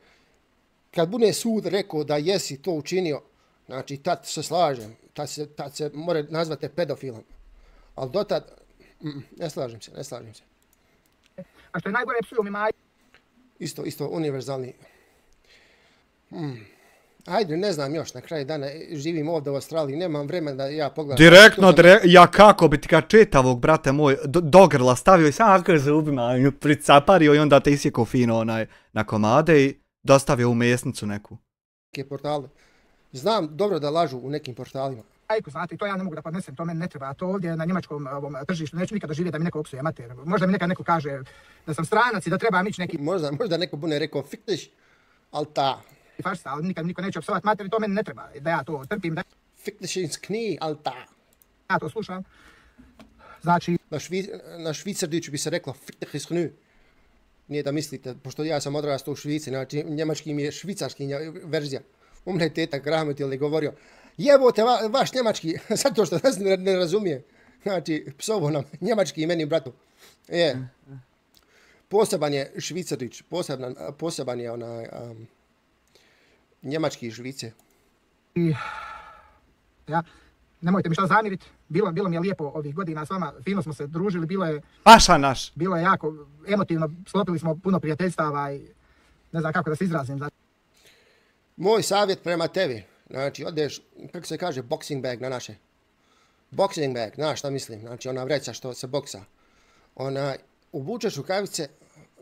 kad bude sud rekao da jesi to učinio, znači, tad se slažem, tad se mora nazvati pedofilom. Ali dotad, ne slažem se. A što je najgore, psuju mi majku. Isto univerzalni. Ajde, ne znam još, na kraju dana živim ovdje u Australiji, nemam vremena da ja pogledam. Direktno, ja kako bi ti ga čitavog, brate moj, do grla stavio i sam akar zubima, pricapario i onda te isjekao fino na komade i dostavio u mesnicu neku. Portale. Znam dobro da lažu u nekim portalima. Ajko, znate, to ja ne mogu da podnesem, to meni ne treba. To ovdje na njemačkom tržištu neću nikada živjeti da mi neko opsuje amater. Možda mi nekad neko kaže da sam stranac i da treba ići neki... Možda neko bude rekao fiktiš, ali ta... Fašista, ali nikad niko neće opsovati mater i to meni ne treba. Da ja to trpim, da... Fiktišins kni, ali ta... Ja to slušam. Znači... Na švicardiću bi se reklo fiktišins knu. Nije da mislite, pošto ja sam odrastao u Švici, znači njemački mi je švicarski verzija. Umre teta Gramet ili govorio, jebote vaš njemački, zato što nas ne razumije. Znači, psovo nam, njemački i meni bratu. Poseban je švicardić, poseban je onaj njemački iz Švice. Ja, nemojte mi šta zamjeriti, bilo mi je lijepo ovih godina s vama, fino smo se družili, bilo je... Paša naš! Bilo je jako emotivno, sklopili smo puno prijateljstava i ne znam kako da se izrazim. Moj savjet prema tebi, znači odeš, kako se kaže, boxing bag na naše. Boxing bag, znaš šta mislim, znači ona vreća što se boksa. Obučeš rukavice,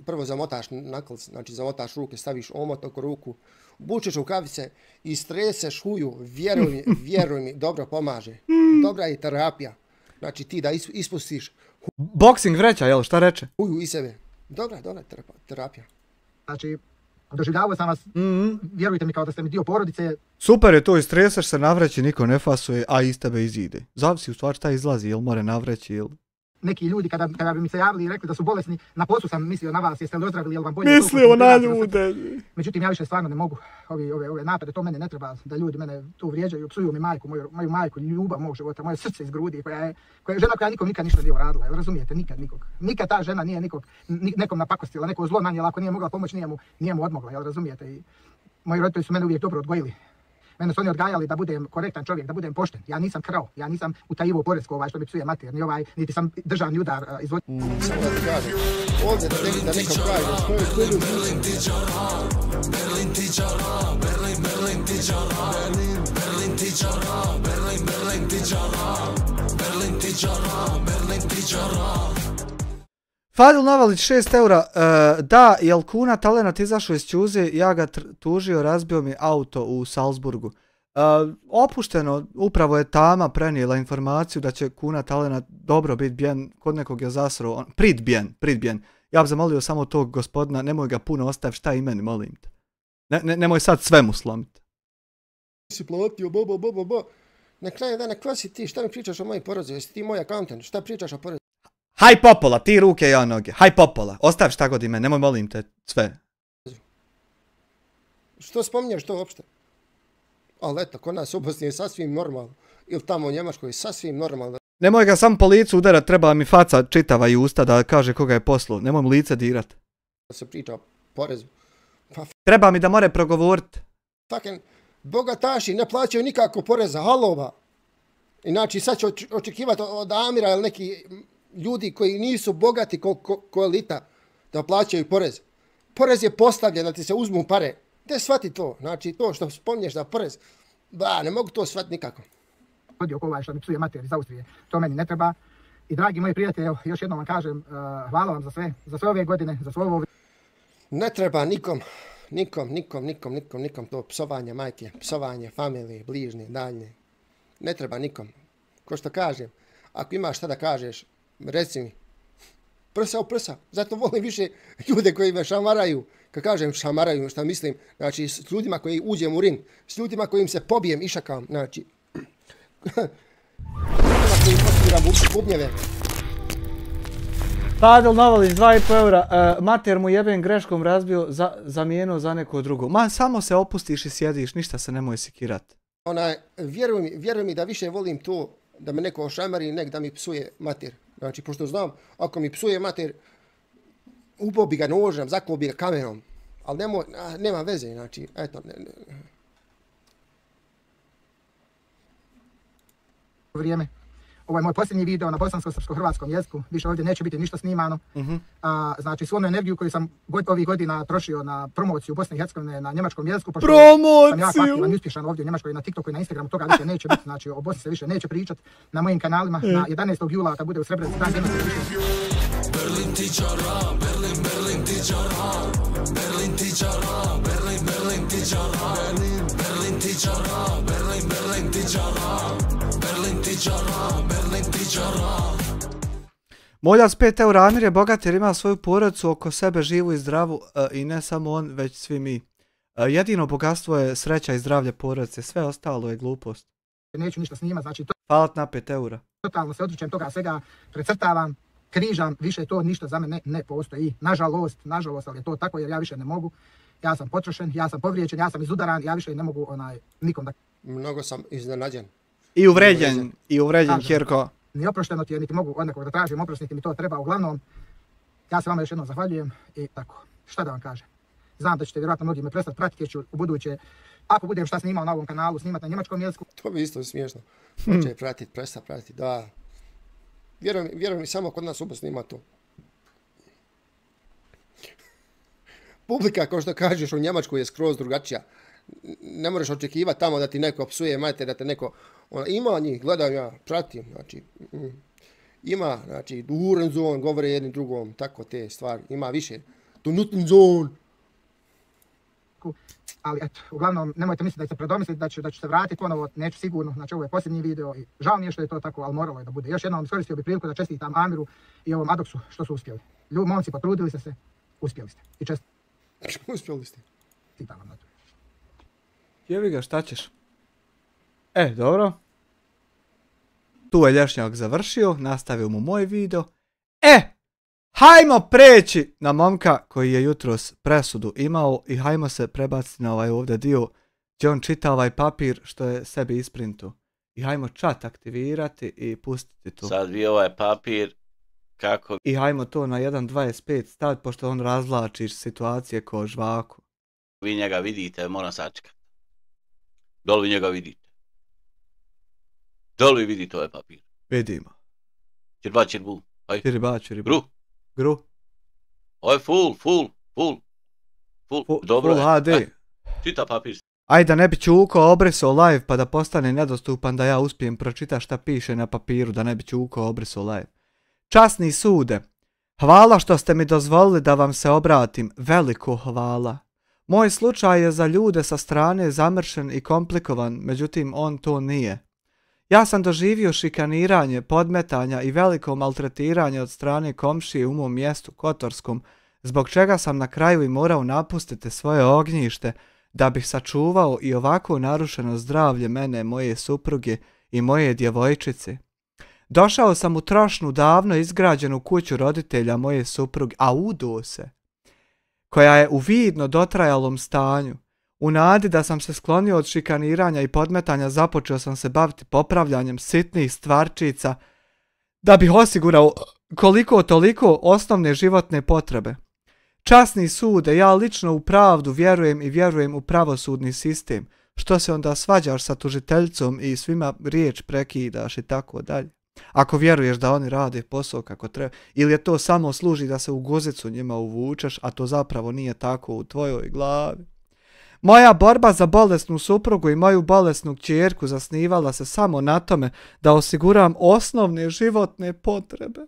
prvo zamotaš naklc, znači zamotaš ruke, staviš omot oko ruku, obučeš rukavice i streseš huju, vjeruj mi, dobro pomaže. Dobra je terapija, znači ti da ispustiš... Boxing vreća, jel, šta reče? Huju iz sebe. Dobra terapija. Znači, doživljavao sam vas, vjerujte mi kao da ste mi dio porodice. Super je to, istresaš se, navreći, niko ne fasuje, a iz tebe izide. Zavisi u stvari šta izlazi, jel more navreći, jel... Neki ljudi kada bi mi se javili i rekli da su bolesni, na poslu sam mislio na vas, jeste li ozdravili, jel vam bolje... Mislio na ljude! Međutim, ja više stvarno ne mogu ove napade, to mene ne treba, da ljudi mene tu vrijeđaju, psuju mi majku, moju majku, ljubav mog života, moje srce iz grudi, koja je žena koja nikom nikad ništa nije uradila, jel razumijete, nikog. Nikad ta žena nije nekom napakostila, neko zlo nanijela, ako nije mogla pomoći, nije mu odmogla, jel razumijete, i moji roditelji su mene uvijek dobro odgojili. Mene su oni odgajali da budem korektan čovjek, da budem pošten. Ja nisam krao, ja nisam utajivo porezko što mi psuje mater, niti sam državni udar izvodio. Samo da ti kažem, ovdje da nekom kaže, što je Berlin ti čara, Berlin ti čara, Berlin ti čara, Berlin ti čara, Berlin ti čara, Berlin ti čara, Berlin ti čara. Fadil Navalić 6 eura, da, jel Kuna Talenat izašao iz Ćuze, ja ga tužio, razbio mi auto u Salzburgu. Opušteno, upravo je Tama prenijela informaciju da će Kuna Talenat dobro biti bjen, kod nekog je zasrao, pridbjen. Ja bih zamolio samo tog gospodina, nemoj ga puno ostavi, šta i meni, molim te. Nemoj sad sve mu slomiti. Si platio, na kraju dana, ko si ti, šta mi pričaš o mojoj porodici, jesi ti moj accountant, šta pričaš o porodici? Haj popola, ti ruke, ja noge. Haj popola, ostavi šta god ime, nemoj molim te, sve. Što spominješ to uopšte? Ali eto, kod nas u Bosni je sasvim normalno. Ili tamo u Njemačkoj je sasvim normalno. Nemoj ga sam po licu udarat, treba mi faca čitava i usta da kaže koga je poslu. Nemoj mu lice dirat. Da se priča o porezu. Treba mi da more progovorit. Fucking bogataši ne plaćaju nikako poreza, halova. Inači sad ću očekivati od Amira ili neki ljudi koji nisu bogati ko elita da plaćaju porez. Porez je postavljen da ti se uzmu pare. Gdje shvati to? Znači to što spominješ da porez, ne mogu to shvatiti nikako. Oko ovaj što mi psuje mater iz Austrije, to meni ne treba. I dragi moji prijatelji, evo, još jednom vam kažem, hvala vam za sve ove godine, za sve ovo. Ne treba nikom to psovanje majke, psovanje familije, bližnje, daljnje. Ne treba nikom. Ko što kažem, ako imaš šta da kažeš, reci mi. Prsa u prsa. Zato volim više ljude koji me šamaraju. Kad kažem šamaraju, šta mislim, znači s ljudima koji uđem u ring, s ljudima kojim se pobijem, išakam, znači. Ljudima koji postiram bubnjeve. Padel Novalić, 2,5 eura, mater mu jebem greškom razbio, zamijenuo za neko drugo. Ma, samo se opustiš i sjediš, ništa se nemoj sikirat. Vjeruj mi da više volim to da me neko ošamari nek da mi psuje mater. Znači, pošto znam, ako mi psuje mater, upao bi ga nožem, zakao bi ga kamerom. Ali nema veze, znači, eto. Vrijeme. Ovo je moj posljednji video na bosansko-srpsko-hrvatskom jeziku, više ovdje neće biti ništa snimano. Znači, svu onu energiju koju sam ovih godina trošio na promociju Bosne i Hercegovine na njemačkom jeziku, pošto sam jako aktivan i uspješan ovdje u Njemačkoj, na TikToku i na Instagramu, toga više neće biti, znači o Bosni se više neće pričat na mojim kanalima. Na 11. jula kad bude u Srebrenici dan genocida više. Berlin tičara, Berlin tičara, Berlin tičara, Berlin tičara, Berlin tičara, Berlin tičara, Berlin tičara, Berlin tičara. Moljac 5 eura, Amir je bogat jer ima svoju porodicu oko sebe živu i zdravu i ne samo on, već svi mi. Jedino bogatstvo je sreća i zdravlje porodice, sve ostalo je glupost. Neću ništa snimati, znači to... Hvala na 5 eura. Totalno se odričem toga svega, precrtavam, križam, više to ništa za mene ne postoji. Nažalost, ali je to tako jer ja više ne mogu. Ja sam potrošen, ja sam povrijeđen, ja sam izudaran, ja više ne mogu nikom da... Mnogo sam iznenađen. I uvređen, Kjerko. Ni oprošteno ti je, niti mogu od nekog da tražim oprost, niti mi to treba. Uglavnom, ja se vama još jednom zahvaljujem i tako. Šta da vam kažem? Znam da ćete vjerojatno mnogi me prestati pratiti jer ću u buduće, ako budem šta snimao na ovom kanalu, snimati na njemačkom jeziku. To bi isto smiješno. Hoće prestati pratiti, da. Vjeruj mi, samo kod nas u Bosni ima to. Publika, kao što kažeš, u Njemačkoj je skroz drugačija. Ne možeš očekivati tamo da ti neko psuje mater, da te neko... Ima njih, gledam ja, pratim, znači... Ima, znači, Uhrensohn, govore jednim drugom, tako te stvari. Ima više. Du Nuttensohn. Ali eto, uglavnom, nemojte misliti da se predomisliti da ću se vratiti ponovo, neću sigurno, znači ovo je posljednji video i žao mi je što je to tako, ali moralo je da bude. Još jednom iskoristio bih priliku da čestitam Amiru i ovom Adoksu što su uspjeli. Momci, potrudili ste se, uspjeli ste. I uspjeli ste. Čestitam vam na to. Jevi ga, šta ćeš? Dobro. Tu je Lješnjak završio, nastavio mu moj video. Hajmo preći na momka koji je jutros presudu imao i hajmo se prebaciti na ovaj ovdje dio gdje on čita ovaj papir što je sebi isprintu. I hajmo chat aktivirati i pustiti to. Sad vi ovaj papir kako... I hajmo to na 1.25 staviti pošto on razvlači situacije ko žvaku. Vi njega vidite, moram sačekati. Da li vi njega vidite? Da li vi vidite ovaj papir? Vidimo. Čirba, čirbu. Čiriba. Gru. Ovo je full. Dobro full HD. Čita papir. Ajde da ne bi Čuko obrisao live pa da postane nedostupan da ja uspijem pročitati šta piše na papiru da ne bi Čuko obrisao live. Časni sude, hvala što ste mi dozvolili da vam se obratim, veliko hvala. Moj slučaj je za ljude sa strane zamršen i komplikovan, međutim on to nije. Ja sam doživio šikaniranje, podmetanja i veliko maltretiranje od strane komšije u mom mjestu Kotorskom, zbog čega sam na kraju i morao napustiti svoje ognjište da bih sačuvao i ovako narušeno zdravlje mene, moje supruge i moje djevojčice. Došao sam u trošnu, davno izgrađenu kuću roditelja moje supruge, a udo se, koja je u vidno dotrajalom stanju. U nadi da sam se sklonio od šikaniranja i podmetanja započeo sam se baviti popravljanjem sitnih stvarčica, da bih osigurao koliko toliko osnovne životne potrebe. Časni sude, ja lično u pravdu vjerujem i vjerujem u pravosudni sistem. Što se onda svađaš sa tužiteljicom i svima riječ prekidaš i tako dalje. Ako vjeruješ da oni rade posao kako treba, ili je to samo služi da se u guzicu njima uvučeš, a to zapravo nije tako u tvojoj glavi. Moja borba za bolesnu suprugu i moju bolesnu kćerku zasnivala se samo na tome da osiguram osnovne životne potrebe.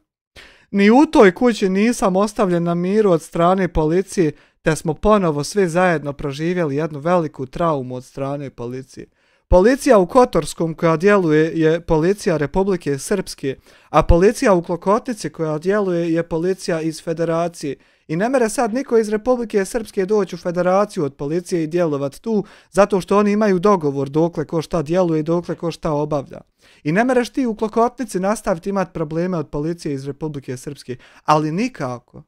Ni u toj kući nisam ostavljen na miru od strane policije, te smo ponovo svi zajedno proživjeli jednu veliku traumu od strane policije. Policija u Kotorskom koja djeluje je policija Republike Srpske, a policija u Klokotnici koja djeluje je policija iz Federacije. I ne mere sad niko iz Republike Srpske doći u Federaciju od policije i djelovati tu, zato što oni imaju dogovor dokle ko šta djeluje i dokle ko šta obavlja. I ne mereš ti u Klokotnici nastaviti imati probleme od policije iz Republike Srpske, ali nikako.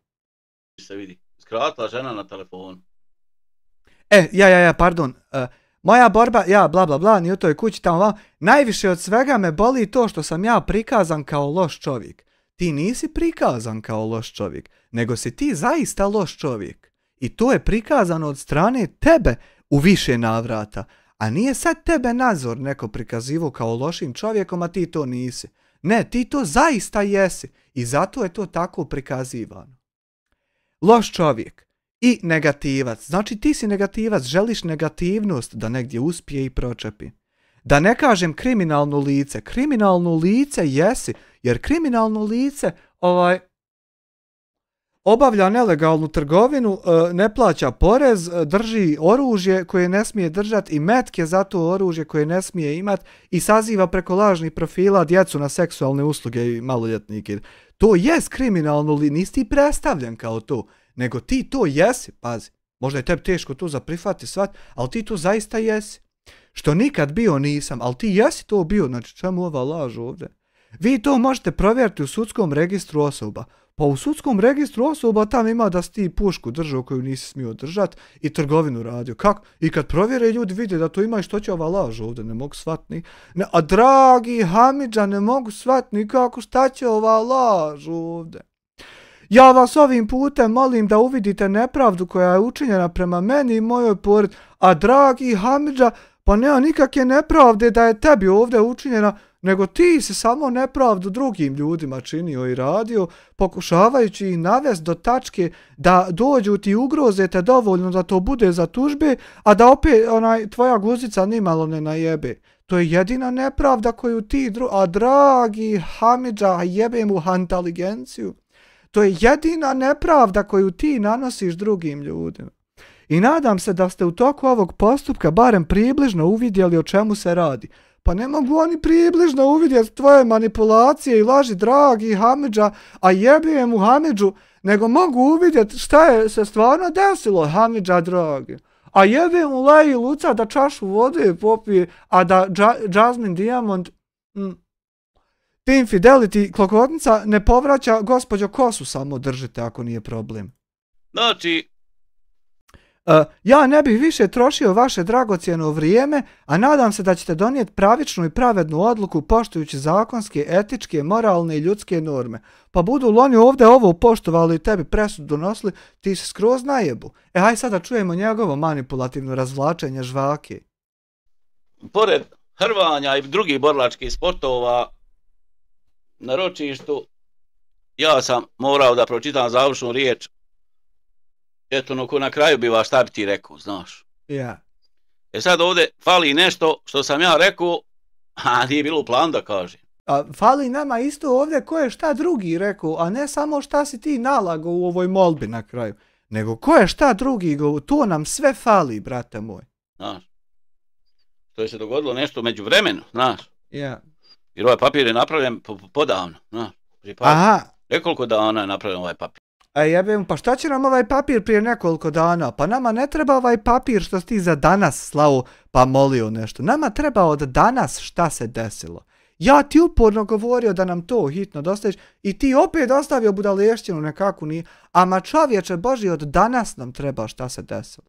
Se vidi, skratila žena na telefonu. Pardon. Moja borba, bla bla bla, ni u toj kući tamo. Najviše od svega me boli to što sam ja prikazan kao loš čovjek. Ti nisi prikazan kao loš čovjek, nego si ti zaista loš čovjek. I to je prikazano od strane tebe u više navrata. A nije sad tebe nadzor neko prikazivo kao lošim čovjekom, a ti to nisi. Ne, ti to zaista jesi. I zato je to tako prikazivano. Loš čovjek i negativac. Znači ti si negativac, želiš negativnost da negdje uspije i pročepi. Da ne kažem kriminalno lice. Kriminalno lice jesi, jer kriminalno lice obavlja nelegalnu trgovinu, ne plaća porez, drži oružje koje ne smije držati i metke za to oružje koje ne smije imati i saziva preko lažnih profila djecu na seksualne usluge i maloljetnike. To jest kriminalno, nisi ti predstavljen kao to, nego ti to jesi, pazi. Možda je tebi teško to za prihvati svat, ali ti to zaista jesi. Što nikad bio nisam, ali ti jesi to bio, znači čemu ova laž ovdje? Vi to možete provjeriti u sudskom registru osoba. Pa u sudskom registru osoba tam ima da si ti pušku držao koju nisi smio držati i trgovinu radio. Kako? I kad provjere ljudi vide da to ima i što će ova laž ovdje, ne mogu shvatiti. A dragi Hamidža, ne mogu shvatiti nikako šta će ova laž ovdje. Ja vas ovim putem molim da uvidite nepravdu koja je učinjena prema meni i mojoj porodici. A dragi Hamidža, pa nema nikakve nepravde da je tebi ovdje učinjena, nego ti si samo nepravdu drugim ljudima činio i radio, pokušavajući ih navesti do tačke da dođu ti ugrozete dovoljno da to bude za tužbe, a da opet tvoja guzica nimalo ne najebe. To je jedina nepravda koju ti, a dragi Hamidža, jebem u inteligenciju. To je jedina nepravda koju ti nanosiš drugim ljudima. I nadam se da ste u toku ovog postupka barem približno uvidjeli o čemu se radi. Pa ne mogu oni približno uvidjeti tvoje manipulacije i laži, dragi Hamidža, a jebijem u Hamidžu, nego mogu uvidjeti šta je se stvarno desilo, Hamidža dragi. A jebijem u Leji Luca da čašu vode popije, a da Jasmine Diamond, Team Fidelity Klokotnica ne povraća, gospođo kosu samo držite ako nije problem. Znači, ja ne bih više trošio vaše dragocjeno vrijeme, a nadam se da ćete donijeti pravičnu i pravednu odluku poštujući zakonske, etičke, moralne i ljudske norme. Pa budu li oni ovdje ovo poštovali i tebi presudu donosili, ti se skroz najebu. Haj sada čujemo njegovo manipulativno razvlačenje žvake. Pored hrvanja i drugih borilačkih sportova na ročištu, ja sam morao da pročitam završnu riječ. Eto, ko na kraju biva šta bi ti rekao, znaš. Ja. Sad ovdje fali nešto što sam ja rekao, a nije bilo u planu da kažem. Fali nama isto ovdje ko je šta drugi rekao, a ne samo šta si ti nalagao u ovoj molbi na kraju. Nego ko je šta drugi govorio, to nam sve fali, brate moj. Znaš. To je se dogodilo nešto među vremenu, znaš. Ja. Jer ovaj papir je napravljen podavno, znaš. Aha. Nekoliko dana je napravljen ovaj papir. Jebem, pa šta će nam ovaj papir prije nekoliko dana? Pa nama ne treba ovaj papir što si ti za danas slao pa molio nešto. Nama treba od danas šta se desilo. Ja ti uporno govorio da nam to hitno dostaviš i ti opet ostavio budalještinu nekako nije. Ama čovječe Boži, od danas nam treba šta se desilo.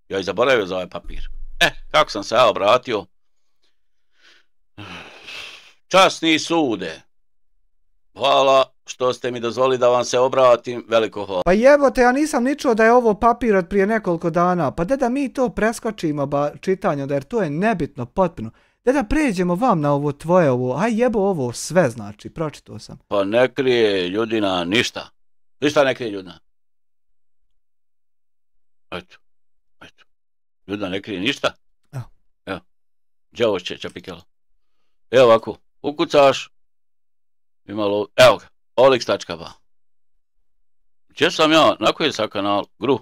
Ja i zaboravio za ovaj papir. Kako sam se ja obratio? Časni sude, hvala što ste mi dozvolili da vam se obratim, veliko hvala. Pa jebote, ja nisam ni čuo da je ovo papir od prije nekoliko dana, pa da mi to preskočimo čitanje, jer to je nebitno potpuno. Da pređemo vam na ovo tvoje ovo, aj jebo ovo sve znači, pročitao sam. Pa ne krije Ljudina ništa. Ništa ne krije Ljudina. Eto. Ljudina ne krije ništa. Evo. Đavo će čapikelo. Evo ovako, ukucaš. Imalo, evo ga, Olix.ba. Gdje sam ja, na koji sam kanal? Gru.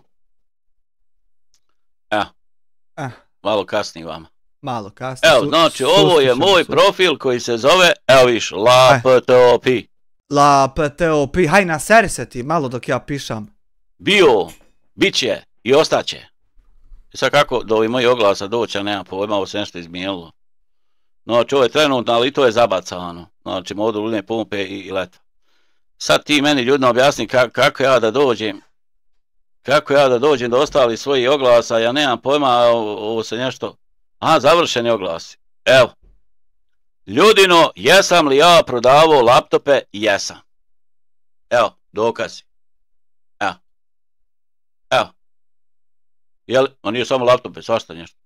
Evo. Malo kasnije vama. Malo kasnije. Evo, znači, ovo je moj profil koji se zove, evo viš, LAPTOP. LAPTOP, haj naseri se ti, malo dok ja pišam. Bio, bit će i ostaće. I sad kako do ovih mojih oglasa doći, ja nemam pojma, ovo se nešto izmijenilo. Znači, ovo je trenutno, ali i to je zabacano. Znači, modu ludne pumpe i leta. Sad ti meni ljudno objasni kako ja da dođem do ostalih svojih oglasa, ja nemam pojma, ovo se nešto... Aha, završeni oglasi. Evo. Ljudino, jesam li ja prodavao laptope? Jesam. Evo, dokazi. Evo. Jel, on nije samo laptope, svašta nešto.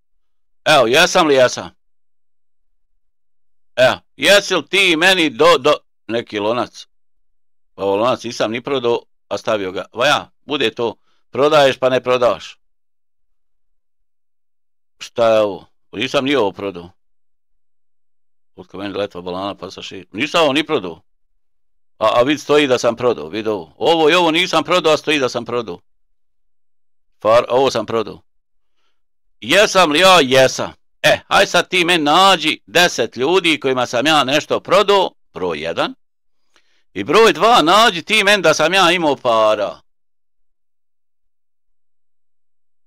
Evo, jesam li jesam? Evo, jesi li ti meni neki lonac? Pa ovo lonac nisam ni prodao, a stavio ga. Vaja, bude to, prodaješ pa ne prodaš. Šta je ovo? Nisam ni ovo prodao. Od meni letva balana pa sa šir. Nisam ovo ni prodao. A vid stoji da sam prodao, vid ovo. Ovo i ovo nisam prodao, a stoji da sam prodao. Ovo sam prodao. Jesam li ja? Jesam. Haj sad ti meni nađi 10 ljudi kojima sam ja nešto prodao, broj 1. I broj 2, nađi ti meni da sam ja imao para.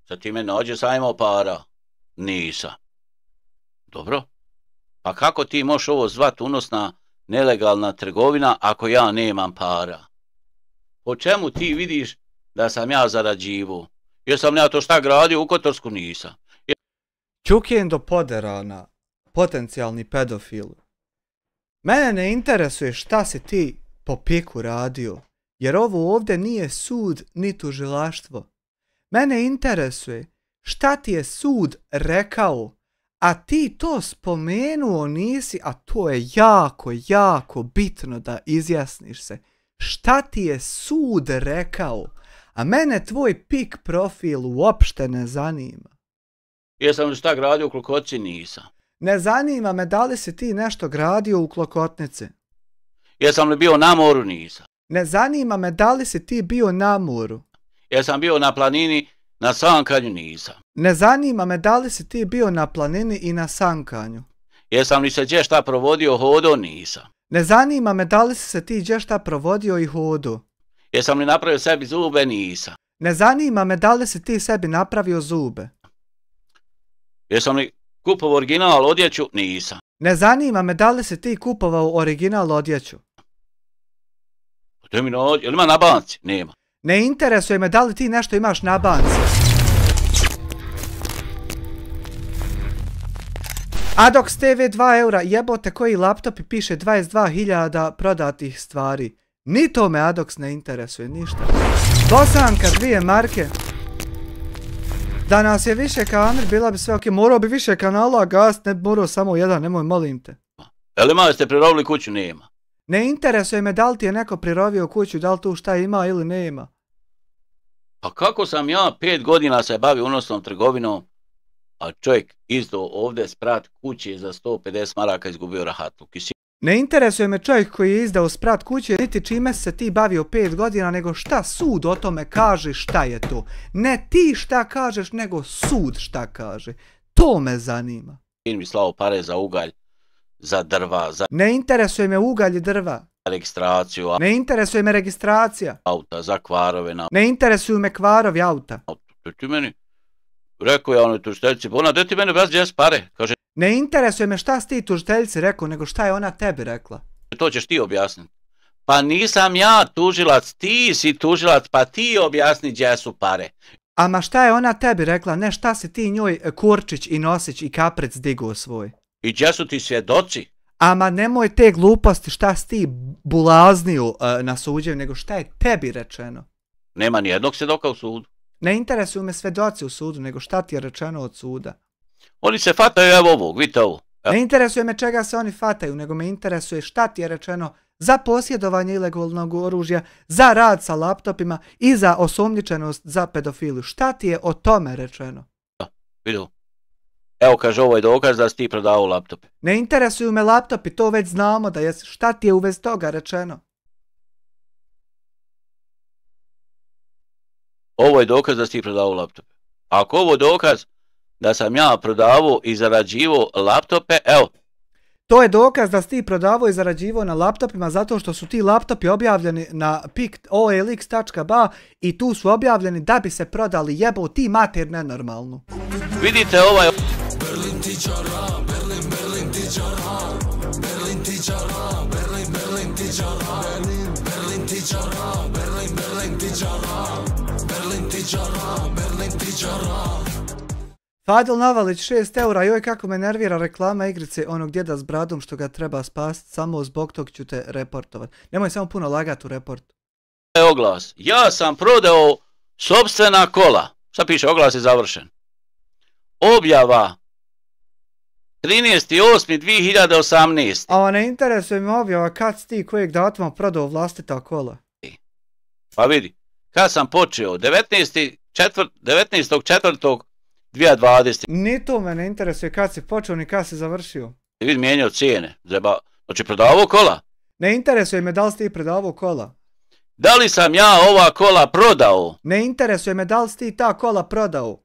Sad ti meni nađi da sam imao para. Nisam. Dobro. Pa kako ti možeš ovo zvat unosna nelegalna trgovina ako ja nemam para? Po čemu ti vidiš da sam ja zarađivo? Jesam ja to šta gradio u Kotorsku? Nisam. Čukendo Poderana, potencijalni pedofil. Mene ne interesuje šta si ti po piku radio, jer ovo ovdje nije sud ni tužilaštvo. Mene interesuje šta ti je sud rekao, a ti to spomenuo nisi, a to je jako bitno da izjasniš se. Šta ti je sud rekao, a mene tvoj pik profil uopšte ne zanima. Jesam li šta gradio u Klokotci? Nisam. Ne zanima me da li si ti nešto gradio u Klokotnici. Jesam li bio na moru? Nisam. Ne zanima me da li si ti bio na moru. Jesam bio na planini, na sankanju? Nisam. Ne zanima me da li si ti bio na planini i na sankanju. Jesam li se gdje šta provodio, hodo? Nisam. Ne zanima me da li si se ti gdje šta provodio i hodo. Jesam li napravio sebi zube? Nisam. Ne zanima me da li si ti sebi napravio zube. Jesam li kupovao original odjeću? Nisam. Ne zanima me da li si ti kupovao original odjeću. Jel ima na banci? Nema. Ne interesuje me da li ti nešto imaš na banci. Adox TV 2 eura, jebote koji laptop i piše 22.000 prodatih stvari. Ni to me Adox ne interesuje, ništa. Bosanka, 2 marke. Da nas je više kamer, bila bi sve ok. Morao bi više kanala, gas, ne morao samo jedan, nemoj, molim te. Jel ima ste prirovili kuću? Nema. Ne interesuje me da li ti je neko prirovio kuću, da li tu šta ima ili nema. Pa kako sam ja 5 godina se bavio unosnom trgovinom, a čovjek izdao ovdje sprat kuće za 150 maraka izgubio rahatluk. Ne interesuje me čovjek koji je izdao sprat kuće, niti čime se ti bavio 5 godina, nego šta sud o tome kaže šta je to. Ne ti šta kažeš, nego sud šta kaže. To me zanima. Mi slao pare za ugalj, za drva, za... Ne interesuje me ugalj i drva. Registraciju. Ne interesuje me registracija. Auta, za kvarove. Ne interesuju me kvarovi auta. Ti meni, rekao je onoj tužiteljici, ona da ti meni bez gdje pare, kaže. Ne interesuje me šta si ti tužiteljici rekao, nego šta je ona tebi rekla. To ćeš ti objasniti. Pa nisam ja tužilac, ti si tužilac, pa ti objasni gdje su pare. Ama šta je ona tebi rekla, ne šta si ti njoj Kurčić i Nosić i Kaprec digao svoj. I gdje su ti svjedoci? Ama nemoj te gluposti šta si ti bulazniju na suđenju, nego šta je tebi rečeno. Nema ni jednog svjedoka u sudu. Ne interesuju me svedoci u sudu, nego šta ti je rečeno od suda. Oni se fataju, evo ovog, vidite ovo. Ne interesuje me čega se oni fataju, nego me interesuje šta ti je rečeno za posjedovanje ilegalnog oružja, za rad sa laptopima i za osumnjičenost za pedofiliju. Šta ti je o tome rečeno? Vidu. Evo kaže, ovo je dokaz da si ti prodavao laptope. Ne interesuju me laptopi, to već znamo da je. Šta ti je u vezi toga rečeno? Ovo je dokaz da si ti prodavao laptope. Ako ovo je dokaz da sam ja prodavao i zarađivao laptope, evo. To je dokaz da si ti prodavao i zarađivao na laptopima zato što su ti laptopi objavljeni na olx.ba i tu su objavljeni da bi se prodali, jebo ti mater nenormalnu. Vidite ovaj... Berlin tičara, Berlin tičara, Berlin tičara, Berlin tičara, Berlin tičara, Berlin tičara, Berlin tičara, Berlin tičara. Fadil Navalić 6 eura, joj kako me nervira reklama igrice onog djeda s bradom što ga treba spasiti, samo zbog tog ću te reportovat. Nemoj samo puno lagat u report. Oglas, ja sam prodao sopstvena kola. Šta piše, oglas je završen. Objava 13.8.2018. A ne interesuje mi objava kad si ti kojeg datuma prodao vlastita kola. Pa vidi, kad sam počeo, 19.4.2020. Ni to me ne interesuje kad si počeo ni kad si završio. Vidi, mijenjao cijene. Znači, prodavao kola? Ne interesuje me da li si ti prodavao kola. Da li sam ja ova kola prodao? Ne interesuje me da li si ti ta kola prodao.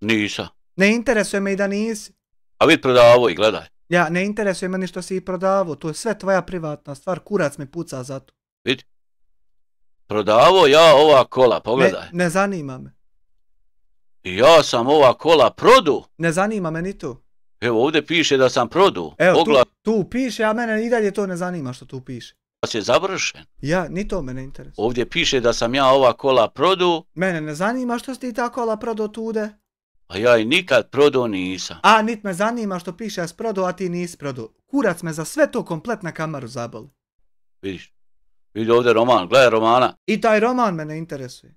Nisam. Ne interesuje me i da nisi. A vid prodavao i gledaj. Ja, ne interesuje me ni što si i prodavao. To je sve tvoja privatna stvar. Kurac me puca za to. Vidi. Prodavao ja ova kola, pogledaj. Ne zanima me. I ja sam ova kola prodao. Ne zanima me ni to. Evo ovdje piše da sam prodao. Evo tu piše, a mene i dalje to ne zanima što tu piše. Oglas je završen. Ja, ni to me ne interesuje. Ovdje piše da sam ja ova kola prodao. Mene ne zanima što si ti ta kola prodao tude. A ja i nikad prodao nisam. A nit me zanima što piše ja prodao, a ti nisi prodao. Kurac me za sve to komplet na kamaru zaboli. Vidiš, vidi ovdje roman, gledaj romana. I taj roman me ne interesuje.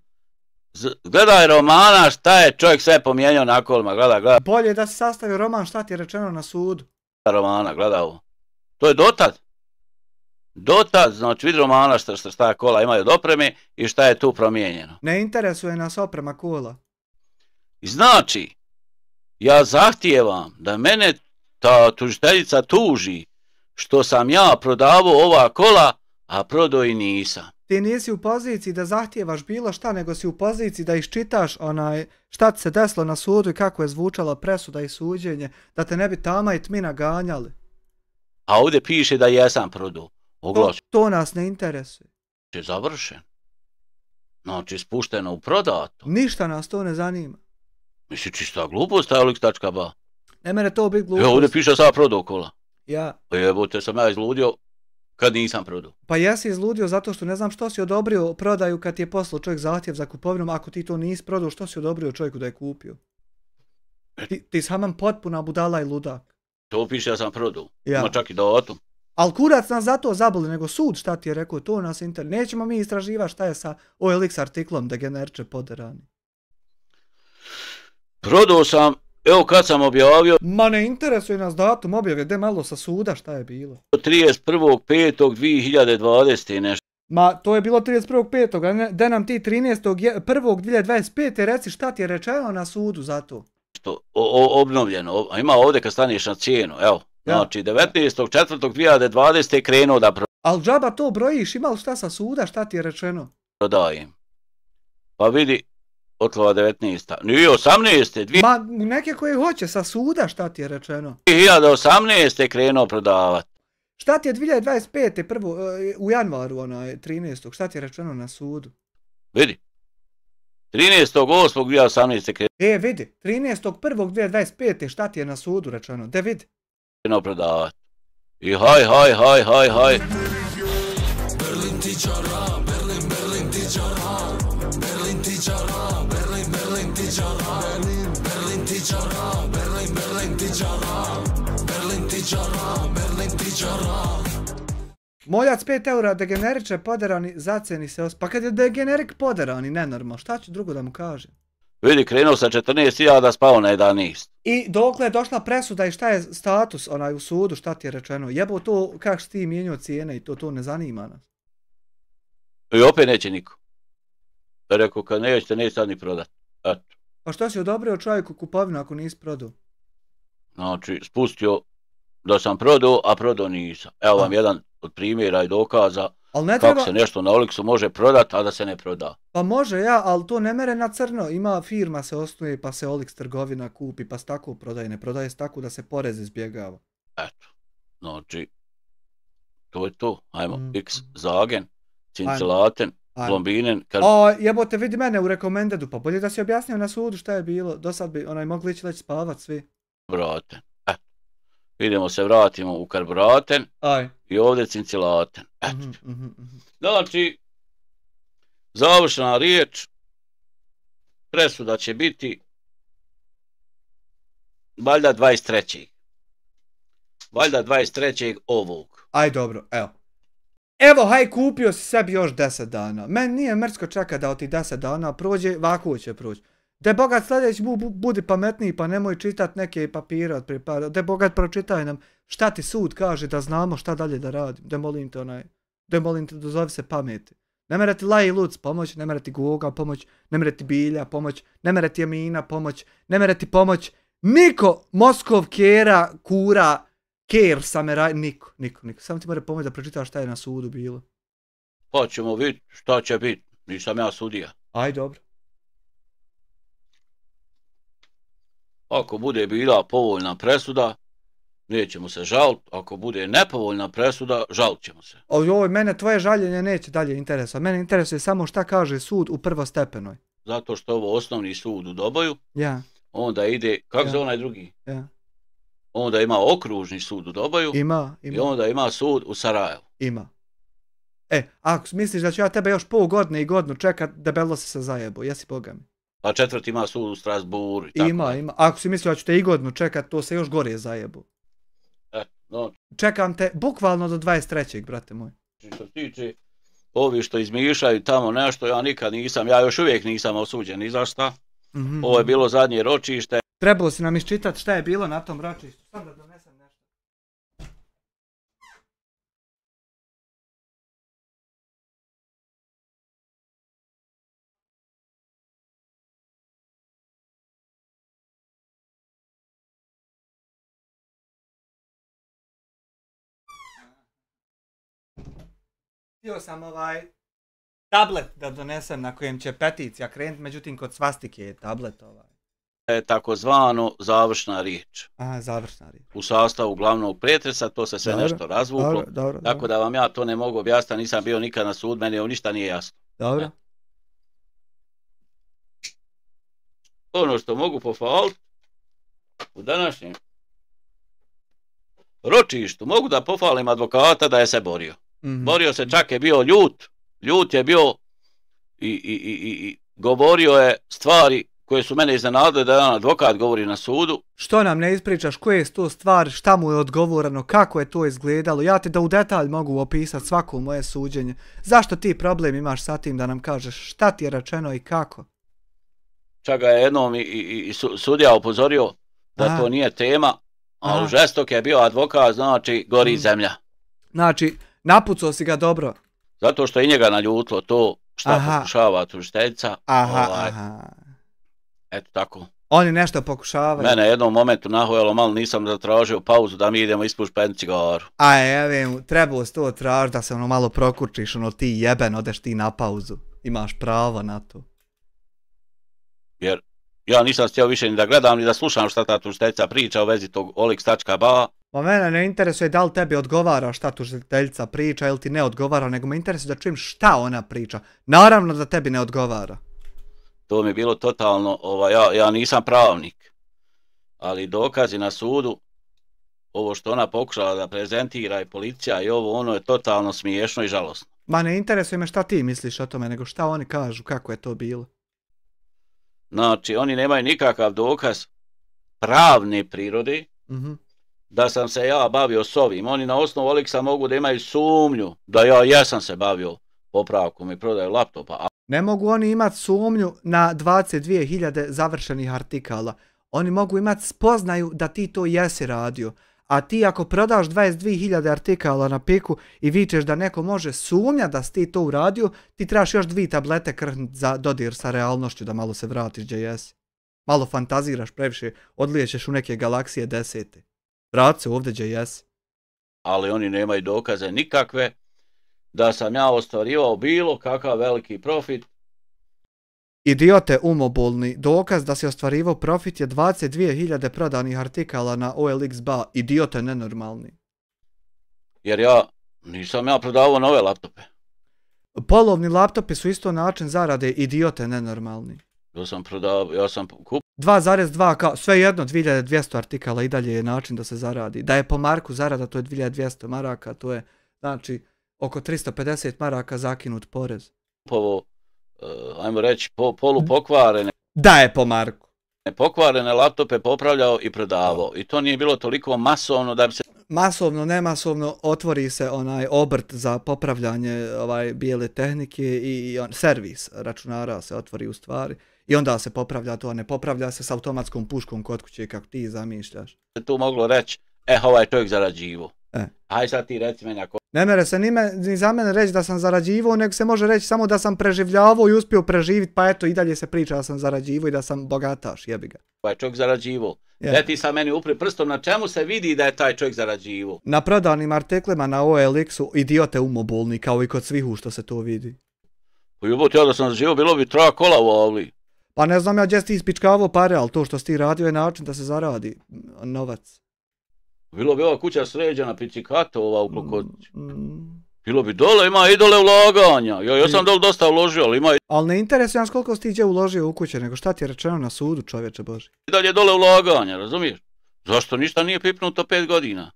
Gledaj romana šta je čovjek sve pomijenio na kolima, gledaj. Bolje da si sastavio roman šta ti je rečeno na sudu. Romana, gledaj ovo. To je dotad. Dotad, znači vidi romana šta kola imaju od opreme i šta je tu promijenjeno. Ne interesuje nas oprema kola. I znači, ja zahtijevam da mene ta tužiteljica tuži što sam ja prodavao ova kola, a prodao i nisam. Ti nisi u poziciji da zahtijevaš bilo šta, nego si u poziciji da iščitaš šta ti se desilo na sudu i kako je zvučala presuda i suđenje, da te ne bi tama i tmina ganjali. A ovdje piše da jesam prodao. Oglas. To nas ne interesuje. Je završen. Znači, spušteno u prodato. Ništa nas to ne zanima. Misli čista glupost, olx.ba. Ne mene to biti glupost. Evo ovdje piše da sam prodao kola. Ja. Pa jebote, sam ja izludio kad nisam prodao. Pa jesi izludio zato što ne znam što si odobrio prodaju kad ti je poslao čovjek zahtjev za kupovinom, ako ti to nisi prodao, što si odobrio čovjeku da je kupio? Ti sam potpuna budala i ludak. To piše da sam prodao. Ja. Ima čak i datum. Al kurac nas zato zaboli, nego sud šta ti je rekao, to nas interesuje. Nećemo mi istraživati šta je sa OLX artiklom degenerče poderani. Prodao sam, evo kad sam objavio... Ma ne interesuje nas datum objave, de malo sa suda šta je bilo. 31.5.2020 nešto. Ma to je bilo 31.5. Da nam ti 13.1.2025. reci šta ti je rečeno na sudu za to. Obnovljeno, a ima ovdje kad staneš na cijenu, evo. Znači 19.4.2020 krenuo da prodajem. Al džaba to brojiš, ima li šta sa suda, šta ti je rečeno? Prodajem. Pa vidi, otlova 19. Nije 18. Ma neke koje hoće sa suda, šta ti je rečeno? 2018. krenuo prodavati. Šta ti je 2025. prvo, u januaru 13. šta ti je rečeno na sudu? Vidi. 13.8.2018. krenuo. Vidi, 13.1.2025. šta ti je na sudu rečeno? De vidi. Krenuo prodavati. I haj. Berlin tičara, Berlin tičara, Berlin tičara, Berlin tičara, Berlin tičara, Berlin tičara, Berlin tičara, Moljac 5 eura, degeneriče, poderani, zaceni se Pa kad je degenerik poderani, nenormal, šta ću drugo da mu kažem? Vidi, krenuo sa 14.000, spao na 11. I dokle je došla presuda i šta je status u sudu, šta ti je rečeno? Jebo to, kako si ti mijenio cijene i to ne zanima nas. I opet neće niko. Rekao, kad nećete, neće sad ni prodat. Eto. Pa što si odobrio čovjeku kupovinu ako nisi prodao? Znači, spustio da sam prodao, a prodao nisam. Evo vam jedan od primjera i dokaza kako se nešto na Olixu može prodat, a da se ne proda. Pa može ali to ne mere na crno. Ima firma se osnuje pa se Olix trgovina kupi pa se tako prodaje. Ne prodaje se tako da se porez izbjegava. Eto, znači, to je to. Ajmo, X Zagen, Cincilaten, Plombinen. Jebote, vidi mene u rekomendedu, pa bolje da si objasnio na sudu šta je bilo. Do sad bi mogli ići leći spavat svi. Braten. Idemo se vratimo u Karburaten i ovdje Cincilaten. Znači, završena riječ, presuda će biti valjda 23. Valjda 23. ovog. Aj dobro, evo. Evo, haj, kupio si sebi još 10 dana. Meni nije mrsko čeka da od tih 10 dana prođe, ovako će proći. Da je bogat sljedeći budi pametniji pa nemoj čitat neke papire od prije para. Da je bogat pročitaj nam šta ti sud kaže da znamo šta dalje da radim. Da molim te dozovi se pameti. Ne mere ti Laji Luc pomoć, ne mere ti Goga pomoć, ne mere ti Bilja pomoć, ne mere ti Emina pomoć, ne mere ti pomoć. Niko, Moskov, Kera, Kura, Ker, Sameraj, niko. Samo ti mora pomoći da pročitaš šta je na sudu bilo. Pa ćemo vidjeti šta će biti. Nisam ja sudija. Aj, dobro. Ako bude bila povoljna presuda, nećemo se žaliti. Ako bude nepovoljna presuda, žalit ćemo se. Ojoj, mene tvoje žaljenje neće dalje interesovati. Mene interesuje samo šta kaže sud u prvostepenoj. Zato što je ovo osnovni sud u Doboju. Ja. Onda ide, kako zove onaj drugi? Ja. Onda ima okružni sud u Doboju. Ima. I onda ima sud u Sarajevu. Ima. Ako misliš da ću ja tebe još pol godine i godinu čekat, debelo si se zajebo, jesi boga mi. Pa četvrti ima sud u Strasburu. Ima. Ako si mislio da ću te i godinu čekat, to se još gore zajebu. Čekam te bukvalno do 23. brate moj. Što se tiče ovi što izmišljaju tamo nešto, ja još uvijek nisam osuđen ni za šta. Ovo je bilo zadnje ročište. Trebalo si nam iščitati šta je bilo na tom ročištu. Sam da donesem nešto. Htio sam tablet da donesem na kojem će peticija krenuti, međutim kod svastike je tablet Je takozvano završna riječ. Završna riječ. U sastavu glavnog pretresa, to se sve nešto razvuklo. Tako da vam ja to ne mogu objasniti, nisam bio nikad na sud, meni ništa nije jasno. Dobro. Ono što mogu pohvaliti u današnjem ročištu, mogu da pohvalim advokata da je se borio. Borio se, čak je bio ljut je bio i govorio je stvari koje su mene iznenadile da jedan advokat govori na sudu. Što nam ne ispričaš, koje su to stvari, šta mu je odgovoreno, kako je to izgledalo? Ja ti da u detalj mogu opisati svako moje suđenje. Zašto ti problem imaš sa tim da nam kažeš šta ti je rečeno i kako? Čak ga je jednom i sudija upozorio da to nije tema, ali žestok je bio advokat, znači gori zemlja. Znači, napucao si ga dobro. Zato što i njega naljutilo to šta pokušava tužiteljica. Eto tako. Oni nešto pokušavaju. Mene jednom momentu nahojalo malo, nisam zatražio pauzu da mi idemo ispušiti jednu cigaru. Trebalo se to traži da se malo prokurčiš, ti jeben, odeš ti na pauzu. Imaš pravo na to. Jer ja nisam htio više ni da gledam, ni da slušam šta ta tužiteljica priča u vezi tog Olix.ba. Ma mene ne interesuje da li tebi odgovara šta tužiteljica priča ili ti ne odgovara, nego me interesuje da čujem šta ona priča. Naravno da tebi ne odgovara. To mi je bilo totalno, ja nisam pravnik, ali dokazi na sudu, ovo što ona pokušala da prezentira i policija i ono je totalno smiješno i žalosno. Ma ne interesuje me šta ti misliš o tome, nego šta oni kažu, kako je to bilo. Znači, oni nemaju nikakav dokaz pravne prirode da sam se ja bavio s ovim. Oni na osnovu Oliksa mogu da imaju sumnju da ja jesam se bavio popravkom i prodaju laptopa. Ne mogu oni imati sumnju na 22.000 završenih artikala. Oni mogu imati spoznaju da ti to jesi radio. A ti ako prodaš 22.000 artikala na piku i vičeš da neko može sumnja da si ti to uradio, ti trebaš još 2 tablete krhnut za dodir sa realnošću da malo se vratiš gdje jesi. Malo fantaziraš previše, odlijećeš u neke galaksije 10. Vrati se ovdje gdje jesi. Ali oni nemaju dokaze nikakve da sam ja ostvarivao bilo kakav veliki profit. Idiote umobolni, dokaz da si ostvarivao profit je 22.000 prodanih artikala na OLX2. Idiote nenormalni. Jer nisam prodavao nove laptope. Polovni laptopi su isto način zarade, idiote nenormalni. Ja sam kupio 2,2 sve jedno 2200 artikala i dalje je način da se zaradi. Da je po marku zarada, to je 2200 maraka, to je znači oko 350 maraka zakinut porez. Ajmo reći polupokvarene. Da je po marku. Pokvarene laptope popravljao i prodavao. I to nije bilo toliko masovno da bi se... Masovno, nemasovno otvori se onaj obrt za popravljanje bijele tehnike i servis računara se otvori u stvari. I onda se popravlja to, a ne popravlja se s automatskom puškom kod kuće kako ti zamišljaš. Tu moglo reći, ovaj čovjek zarađivo. Aj sad ti reci meni ako... Ne mere se ni za mene reći da sam zarađivo, nego se može reći samo da sam preživljavao i uspio preživiti, pa eto i dalje se priča da sam zarađivo i da sam bogataš, jebi ga. Ovaj čovjek zarađivo. Yeah. Ti sa meni upri prstom, na čemu se vidi da je taj čovjek zarađivo? Na prodanim artiklima na OLX-u idiote umobolni, kao i kod svihu što se to vidi. Pa jebote, ja da sam zarađivo, bilo bi 3 kola u ovli. Pa ne znam ja gdje si ti ispičkavao pare, ali to što si ti radio je način da se zaradi novac. Bilo bi ova kuća sređena, picikato ova u Klokotiću. Bilo bi dole, ima i dole ulaganja. Ja sam dole dosta uložio, ali ima i... Ali ne interesuje nas koliko si ti gdje uložio u kuće, nego šta ti je rečeno na sudu, čovječe Boži. I dalje dole ulaganja, razumiješ? Zašto ništa nije pipnuto 5 godina?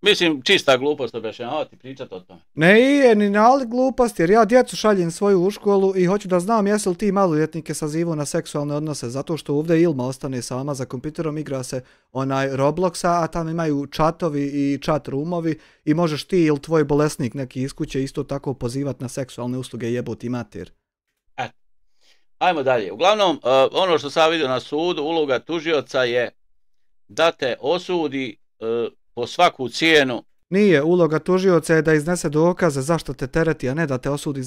Mislim, čista glupost objašnjavati, pričati o tome. Ne je ni nalik glupost, jer ja djecu šaljem svoju u školu i hoću da znam jesu li ti maloljetnike sazivao na seksualne odnose, zato što ovdje Ilma ostane sama za kompjuterom, igra se Robloxa, a tamo imaju čatovi i chat roomovi i možeš ti ili tvoj bolesnik neki iz kuće isto tako pozivati na seksualne usluge, jeboti mater. Ajmo dalje. Uglavnom, ono što sam vidio na sudu, uloga tužioca je da te osudi po svaku cijenu. Nije, uloga tužioca je da iznese dokaze zašto te tereti, a ne da te osudi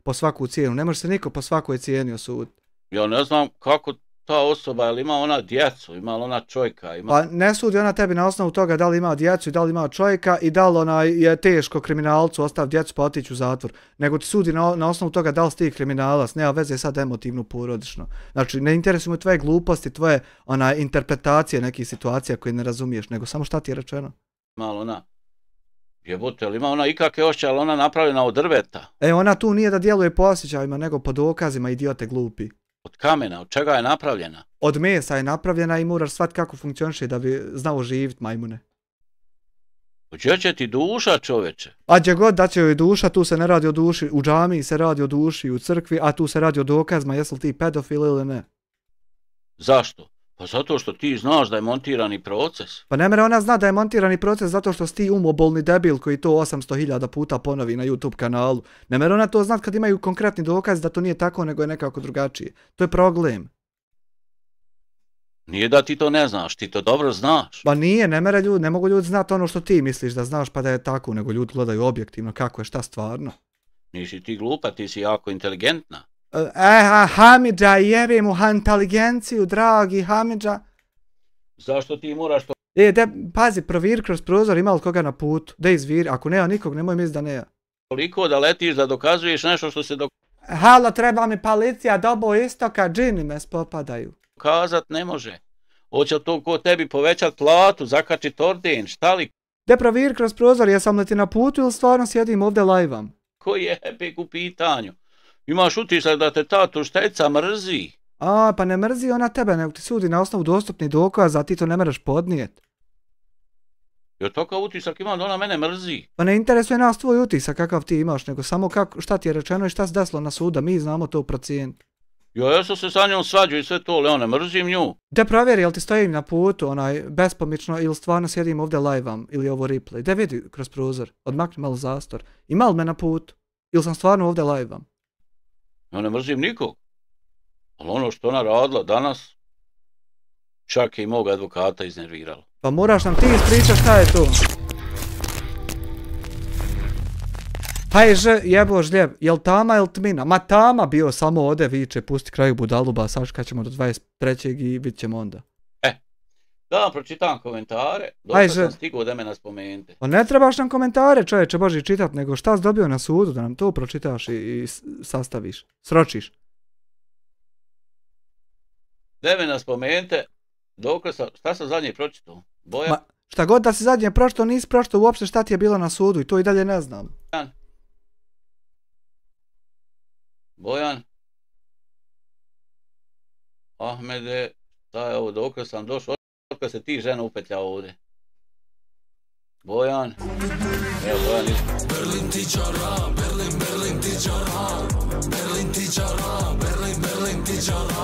po svaku cijenu. Ne može se niko po svakoj cijeni osuditi. Ja ne znam kako ta osoba, ili ima ona djecu, ima li ona čovjeka. Pa ne sudi ona tebi na osnovu toga da li ima djecu i da li ima čovjeka i da li je teško kriminalcu ostav djecu pa otići u zatvor. Nego ti sudi na osnovu toga da li si ti kriminalac, nema veze sad emotivno porodično. Znači ne interesuju mu tvoje gluposti, tvoje interpretacije nekih situacija koje ne razumiješ, nego samo šta ti je rečeno. Malo ona, jebote, ali ima ona ikakve ošće, ali ona napravljena od drveta. Ona tu nije da djeluje po osjećajima, nego po dokazima, idiote glupi. Od kamena, od čega je napravljena? Od mesa je napravljena i moraš shvatiti kako funkcioniše da bi znao živjeti, majmune. Gdje će ti duša, čoveče? A gdje god da će joj duša, tu se ne radi o duši, u džamiji se radi o duši, u crkvi, a tu se radi o dokazima, jesu li ti pedofil ili ne. Zašto? Pa zato što ti znaš da je montirani proces. Pa ne mere ona zna da je montirani proces zato što si ti umobolni debil koji to 800.000 puta ponovi na YouTube kanalu. Ne mere ona to znat kad imaju konkretni dokaz da to nije tako nego je nekako drugačije. To je problem. Nije da ti to ne znaš, ti to dobro znaš. Pa nije, ne mogu ljudi znati ono što ti misliš da znaš pa da je tako, nego ljudi gledaju objektivno kako je šta stvarno. Nisi ti glupa, ti si jako inteligentna. Hamidža, jebe mu inteligenciju, dragi Hamidža. Zašto ti moraš to... Pazi, proviri kroz prozor, ima li koga na putu, da izviri, ako nema nikog, nemoj misli da nema. Toliko da letiš da dokazuješ nešto što se Halo, treba mi policija, dobo istoka, džini me spopadaju. Dokazat ne može. Hoće to ko tebi povećat platu, zakačit orden, šta li? De proviri kroz prozor, jesam li ti na putu ili stvarno sjedim ovdje live-am? Koji je epik u pitanju? Imaš utisak da te ta tušteca mrzi. Pa ne mrzi ona tebe, nego ti sudi na osnovu dostupnih dokaza, a ti to ne meraš podnijet. Jer takav utisak imam da ona mene mrzi. Pa ne interesuje nas tvoj utisak kakav ti imaš, nego samo šta ti je rečeno i šta se desilo na suda, mi znamo to procijeniti. Ja sam se sa njom svađao i sve to, ali ja ne mrzim nju. Da provjeri, jel ti stojim na putu, bespomično, ili stvarno sjedim ovdje live-am, ili ovo replay. Da vidi kroz prozor, odmakni malo zastor. Ima li me na putu? Ili sam stvarno ovdje live-am? Ja ne mrzim nikog. Ali ono što ona radila danas, čak i moga advokata iznerviralo. Pa moraš nam ti ispričati šta je to. Hajže, jebo žljeb, jel tama ili tmina? Ma tama bio, samo ode viče, pusti kraju budaluba, sačekat ćemo do 23. i vidit ćemo onda. Da vam pročitam komentare, dok sam stigao da me nas spomenete. Pa ne trebaš nam komentare, čovječe Boži, čitat, nego šta si dobio na sudu, da nam to pročitaš i sastaviš, sročiš. Da me nas spomenete, dok sam, šta sam zadnje pročitao? Bojan? Ma, šta god da si zadnje pročitao, nisi pročitao uopšte šta ti je bilo na sudu i to i dalje ne znam. Bojan? Ahmede, šta je ovo, dok sam došao, dok se ti žena upetlja ovdje. Bojan? Evo Bojan ispred. Berlin tičara, Berlin tičara, Berlin tičara, Berlin tičara,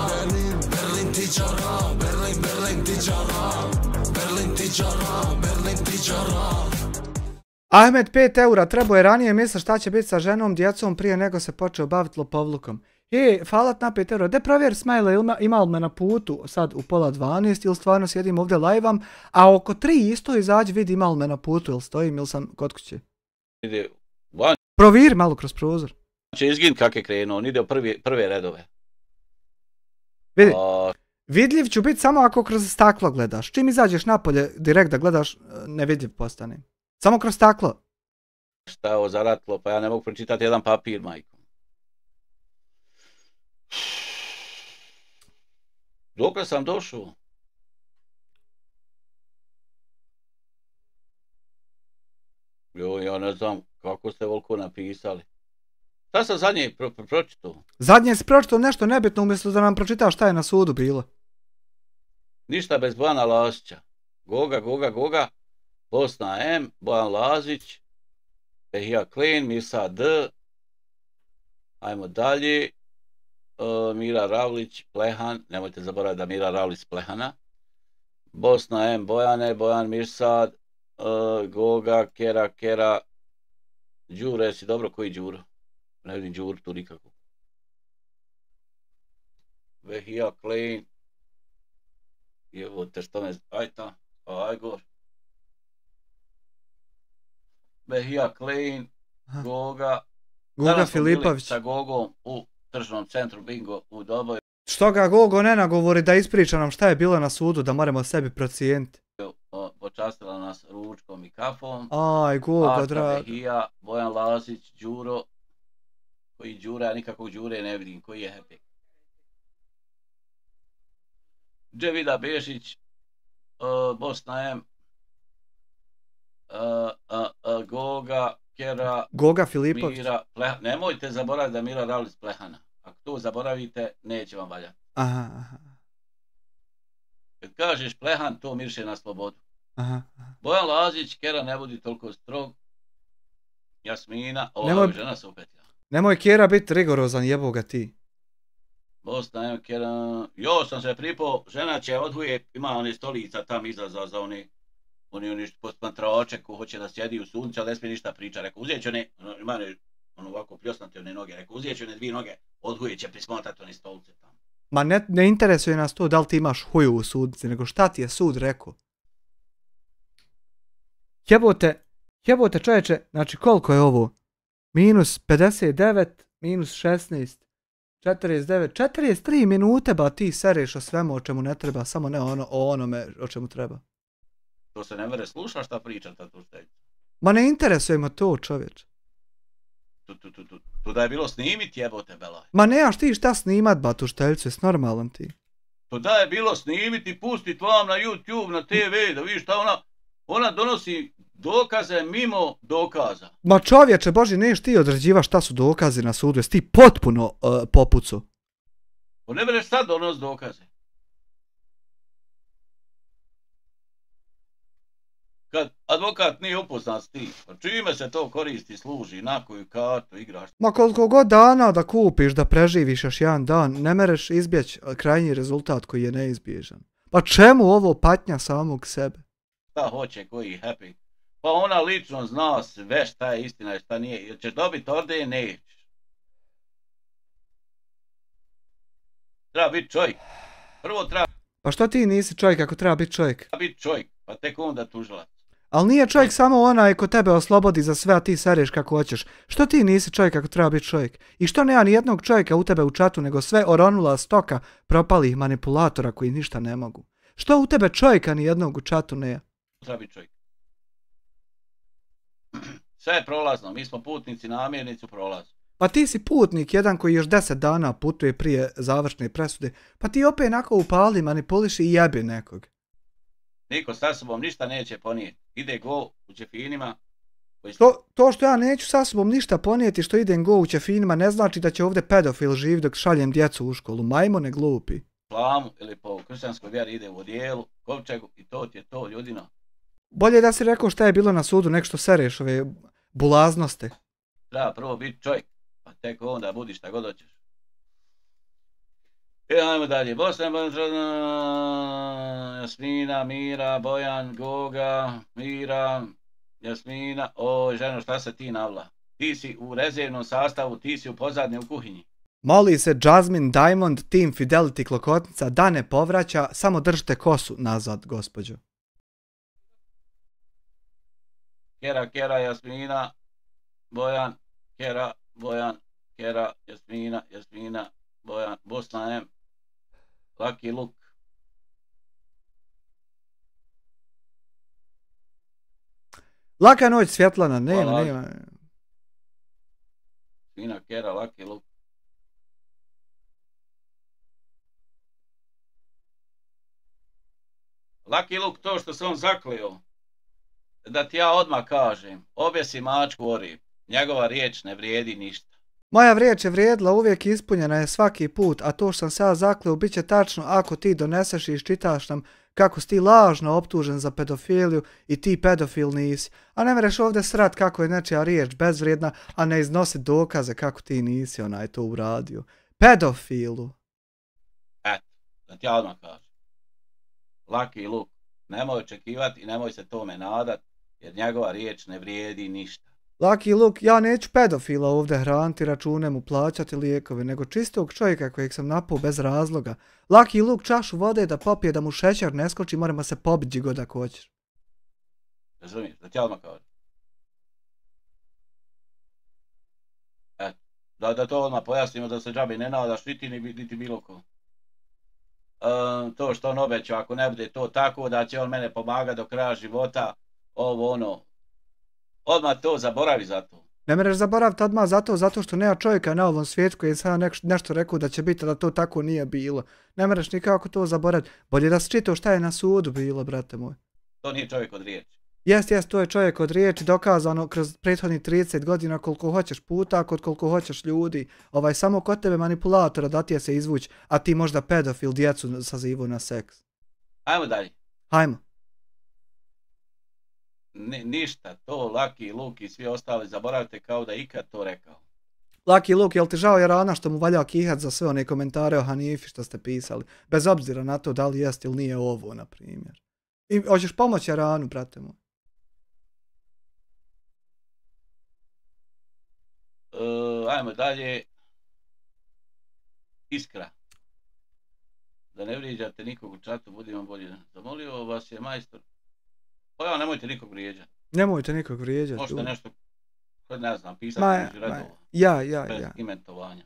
Berlin tičara, Berlin tičara, Berlin tičara, Berlin tičara. Ahmed 5 eura, trebao je ranije misle šta će biti sa ženom, djecom prije nego se počeo baviti lopovlukom. Falat na 5 eura, de provjeri Smajle ima li me na putu sad u 11:30 ili stvarno sjedim ovdje live-am, a oko 3 isto izađi vidi ima li me na putu ili stojim ili sam kod kuće. Ide van. Provjeri malo kroz prozor. Će izgin kak je krenuo, on ide u prve redove. Vidi, vidljiv ću biti samo ako kroz staklo gledaš. Čim izađeš napolje direkt da gledaš, nevidljiv postane. Samo kroz staklo. Šta je ovo zaratilo, pa ja ne mogu pročitati jedan papir, majko. Dokle sam došao? Ja ne znam kako ste volko napisali. Šta sam zadnje pročitao? Zadnje si pročitao nešto nebitno umjesto da nam pročitaš šta je na sudu bilo. Ništa bez Bojana Lazića. Goga. Bosna M, Bojan Lazić, Behija Klein, Mirsa D. Ajmo dalje. Mira Ravlić, Plehan, nemojte zaboraviti da Mira Ravlić Plehana. Bosna M, Bojane, Bojan Mirsad, Goga, Kera, Đuro, jesi dobro koji Đuro? Ne vidim Đuru tu nikako. Behija Klein. Evo te što me, aj gor. Behija Klein, Goga Filipović. Sa Gogom u tržnom centru Bingo u Doboj. Što ga Gogo ne nagovori da ispriča nam šta je bilo na sudu, da moramo sebi procijeniti. Počastila nas ručkom i kafom. Aj, Gogo, drago. Behija, Bojan Lazić, Đuro. Koji Đura, ja nikakvog Đure ne vidim, koji je happy. Dževida Bešić, Bosna M, Goga, Kera, Goga Filipović. Mira, nemojte zaboraviti da Mira Ravlić Plehana. Ako to zaboravite, neće vam valjati. Aha. Kad kažeš Plehan, to mirše na slobodu. Aha. Bojan Lazić, Kera ne budi toliko strog. Jasmina, ova žena se upetlja. Nemoj Kera biti rigorozan, jebo ga ti. Bosna M, Kera, jo sam se pripao, žena će odhuje, ima one stolica tam iza za one posmatrače ko hoće da sjedi u suncu, ali ne smije ništa priča. Rekao, uzet će one, ima ovako pljosnate one noge, rekao, uzet će one 2 noge, odhuje će prisмотати one stolice tamo. Ma ne interesuje nas to da li ti imaš huju u sudnici, nego šta ti je sud rekao. Jebote čovječe, znači koliko je ovo? Minus 59, minus 16, 49, 43 minute ba ti sereš o svemu o čemu ne treba, samo ne o onome o čemu treba. To se ne mere sluša šta pričate tu ste. Ma ne interesuje me to, čovječ. To da je bilo snimit, jebote belaj. Ma nemaš ti šta snimat, batušteljcu, jes normalan ti. To da je bilo snimit i pustit vam na YouTube, na TV, da vidiš šta ona donosi dokaze mimo dokaza. Ma čovječe, Boži, neš ti određiva šta su dokazi na sudu, jes ti potpuno popucu. Pa ne mereš sad donos dokaze. Kad advokat nije upoznan s tim, pa čime se to koristi, služi, na koju kartu igraš? Ma koliko god dana da kupiš, da preživiš još jedan dan, ne mereš izbjeći krajnji rezultat koji je neizbježan. Pa čemu ovo patnja samog sebe? Šta hoće, koji happy? Pa ona lično zna sve šta je istina i šta nije. Jel ćeš dobiti orden, nećeš. Treba biti čovjek. Prvo treba... Pa što ti nisi čovjek ako treba biti čovjek? Treba biti čovjek, pa tek onda tužilac. Ali nije čovjek samo onaj ko tebe oslobodi za sve, a ti sereš kako hoćeš. Što ti nisi čovjek ako treba biti čovjek? I što nema ni jednog čovjeka u tebe u čatu, nego sve oronula stoka propalih manipulatora koji ništa ne mogu? Što u tebe čovjeka ni jednog u čatu nema? Treba biti čovjek. Sve je prolazno, mi smo putnici, namjernici u prolazu. Pa ti si putnik, jedan koji još 10 dana putuje prije završne presude, pa ti opet onako upali, manipuliši i jebi nekog. Niko sa sobom ništa neće ponijeti. Ide go u ćefinima. To što ja neću sa sobom ništa ponijeti što idem go u ćefinima ne znači da će ovdje pedofil živ dok šaljem djecu u školu. Majmone glupi. Islamu ili po kršćanskoj vjeri ide u odijelu, kovčegu i to ti je to, ljudino. Bolje da si rekao šta je bilo na sudu, nek što sereš ove bulaznosti. Treba prvo biti čovjek, pa tek onda budi šta god hoćeš. Ajmo dalje. Bosna, Jasmina, Mira, Bojan, Goga, Mira, Jasmina. Oj, ženo, šta se ti navla? Ti si u rezervnom sastavu, ti si u pozadnje u kuhinji. Moli se Jasmine Diamond, Team Fidelity Klokotnica, da ne povraća, samo držite kosu nazad, gospođo. Kera, Jasmina, Bojan, Kera, Bojan, Kera, Jasmina, Bojan, Bosna M, Lucky Luke. Laka noć, Svjetlana, nema. Jasmina, Kera, Lucky Luke. Lucky Luke, to što se on zakleo, da ti ja odmah kažem, objesi mačku o rib, njegova riječ ne vrijedi ništa. Moja riječ je vrijedila, uvijek ispunjena je svaki put, a to što sam se ja zakleo bit će tačno ako ti doneseš i iščitaš nam kako si ti lažno optužen za pedofiliju i ti pedofil nisi. A ne mereš ovdje srat kako je nečija riječ bezvrijedna, a ne iznosi dokaze kako ti nisi onaj to uradio. Pedofilu. Eto, da ti ja odmah kažem. Lucky Luke, nemoj očekivati i nemoj se tome nadat, jer njegova riječ ne vrijedi ništa. Lucky Luke, ja neću pedofila ovdje hraniti, račune mu plaćati lijekove, nego čistog čovjeka kojeg sam napao bez razloga. Lucky Luke čašu vode da popije da mu šećer ne skoči, moramo se pobići god ako hoćeš. Razumiješ, da ti ja odmah kažem. Eto, da to odmah pojasnimo da se džabi ne nadaš niti bilo ko. To što on obeća, ako ne bude to tako, da će on mene pomagati do kraja života, ovo ono, odmah to zaboravi za to. Ne mereš zaboraviti odmah zato što nema čovjeka na ovom svijetu koji je sada nešto rekao da će biti da to tako nije bilo. Ne mereš nikako to zaboraviti. Bolje da si čitao šta je na sudu bilo, brate moj. To nije čovjek od riječi. Jest, to je čovjek od riječi, dokazano kroz prethodnih 30 godina koliko hoćeš puta, kod koliko hoćeš ljudi. Samo kod tebe manipulatora da ti je se izvući, a ti možda pedofil djecu sazivu na seks. Ajmo dalje. Hajmo. Ništa, to Lucky Luke i svi ostali zaboravite kao da ikad to rekao. Lucky Luke, jel ti žao Jarana što mu valja kihat za sve one komentare o Hanifi što ste pisali? Bez obzira na to da li jest ili nije ovo, na primjer. I hoćeš pomoći Jaranu, brate moj? Ajmo dalje. Iskra. Da ne vrijeđate nikog u čatu, budimo bolji. Zamolio vas je majstor. Pa ja, nemojte nikog vrijeđati. Nemojte nikog vrijeđati. Možete nešto, ne znam, pisati među redova. Ja. Bez imentovanja.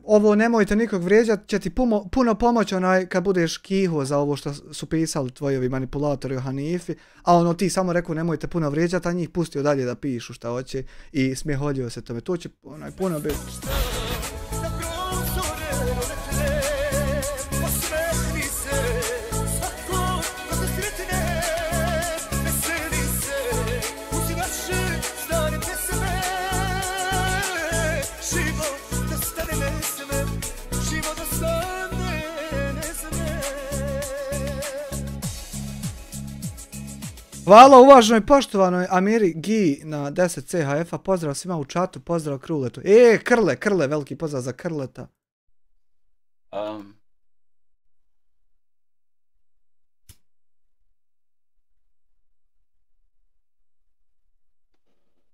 Ovo nemojte nikog vrijeđati, će ti puno pomoći kad budeš kiho za ovo što su pisali tvoji ovi manipulatori o Hanifi, a ti samo rekao nemojte puno vrijeđati, a njih pustio dalje da pišu šta hoće i smijeholjio se tome. To će puno biti. Hvala uvaženoj poštovanoj Amiri Gi na 10 CHF-a, pozdrav svima u čatu, pozdrav Kruletu. Krle, veliki pozdrav za Krleta.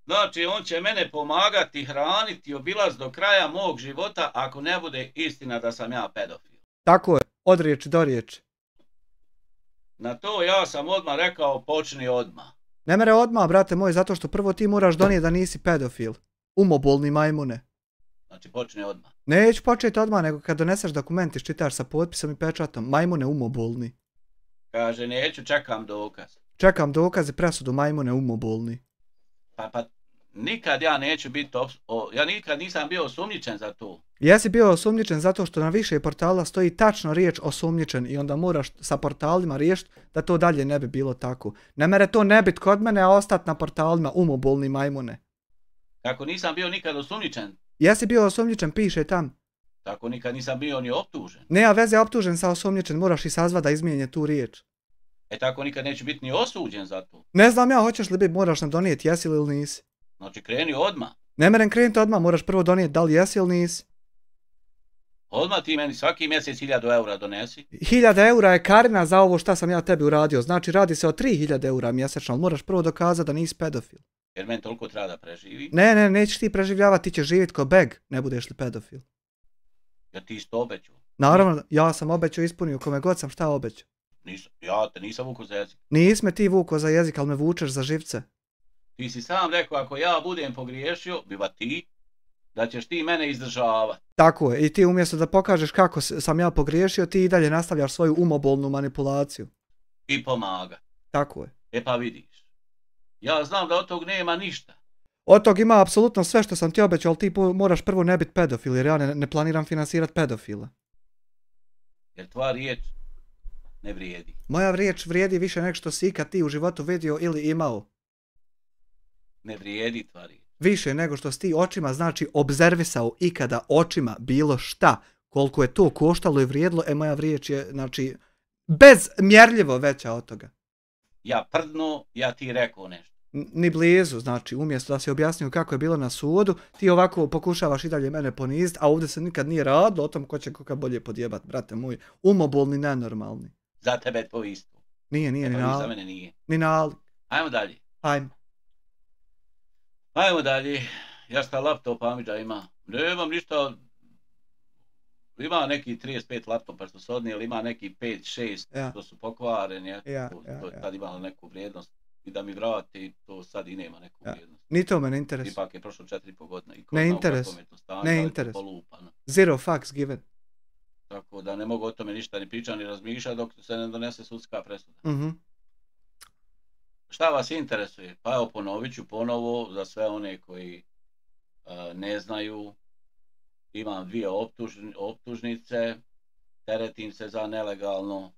Znači, on će mene pomagati, hraniti, obilaz do kraja mog života ako ne bude istina da sam ja pedofil. Tako je, od riječi do riječi. Na to ja sam odmah rekao, počni odmah. Ne mere odmah, brate moj, zato što prvo ti moraš donijeti da nisi pedofil. Umobolni majmune. Znači, počni odmah. Neću početi odmah, nego kad doneseš dokument i čitaš sa potpisom i pečatom. Majmune umobolni. Kaže, neću, čekam dokaz. Čekam dokaz i presudu, majmune umobolni. Pa nikad ja neću biti, ja nikad nisam bio osumnjičen za to. Jesi bio osumnjičen zato što na više portala stoji tačno riječ osumnjičen i onda moraš sa portalima riješiti da to dalje ne bi bilo tako. Ne mere to ne bit kod mene, a ostat na portalima umobolni majmune. Tako nisam bio nikad osumnjičen. Jesi bio osumnjičen, piše tam. Tako nikad nisam bio ni optužen. Nema veze optužen sa osumnjičen, moraš i sazvat da izmijenje tu riječ. Tako nikad neću biti ni osuđen za to. Ne znam ja, hoćeš li biti, moraš nam donijeti jesi li nisi. Znači kreni odmah. Ne merem krenuti odmah, moraš prvo donijeti da li jesi ili nisi. Odmah ti meni svaki mjesec 1000 eura donesi. 1000 eura je karina za ovo šta sam ja tebi uradio. Znači radi se o 3000 eura mjesečno, ali moraš prvo dokazati da nisi pedofil. Jer meni toliko treba da preživi. Ne, nećeš ti preživljavati, ti ćeš živjeti ko beg, ne budeš li pedofil. Ja ti isto obećao. Naravno, ja sam obećao ispunio, kome god sam šta obećao. Ja te nisam vuko za jezik. Nisi me ti vuko za jezik, ali me vučeš za živce. Ti si sam rekao, ako ja budem pogriješio, biva ti, da ćeš ti mene izdržavati. Tako je, i ti umjesto da pokažeš kako sam ja pogriješio, ti i dalje nastavljaš svoju umobolnu manipulaciju. I pomaga. Tako je. Pa vidiš. Ja znam da od tog nema ništa. Od tog ima apsolutno sve što sam ti obećao, ali ti moraš prvo ne biti pedofil, jer ja ne planiram finansirati pedofila. Jer tvoja riječ ne vrijedi. Moja riječ vrijedi više nego što si ikad ti u životu vidio ili imao. Ne vrijedi tvoja riječ. Više nego što si ti očima, znači obzervisao ikada očima bilo šta, koliko je to koštalo i vrijedilo, moja riječ je, znači, bezmjerljivo veća od toga. Ja prdno, ja ti rekao nešto. Ni blizu, znači, umjesto da si objasnio kako je bilo na sudu, ti ovako pokušavaš i dalje mene poniziti, a ovdje se nikad nije radilo o tom ko će koga bolje podjebat, brate moj, umobolni, nenormalni. Za tebe je to isto. Nije, ni nalik. Za mene nije. Ni nalik. Ajmo dalje. Ajmo dalje. Ja šta laptop Amidža ima? Nemam ništa. Ima neki 35 laptopa što su odnijeli, ima neki 5-6 što su pokvareni. To tad imalo neku vrijednost. I da mi vrati, to sad i nema neku vrijednost. Ni to me ne interesuje. Ipak je prošlo 4,5 godina. Ne interesuje. Ne interesuje. Zero fucks given. Tako da ne mogu o tome ništa ni pričati ni razmišljati dok se ne donese sudska presuda. Šta vas interesuje? Pa evo ponovit ću ponovo za sve one koji ne znaju. Imam 2 optužnice, teretim se za nelegalno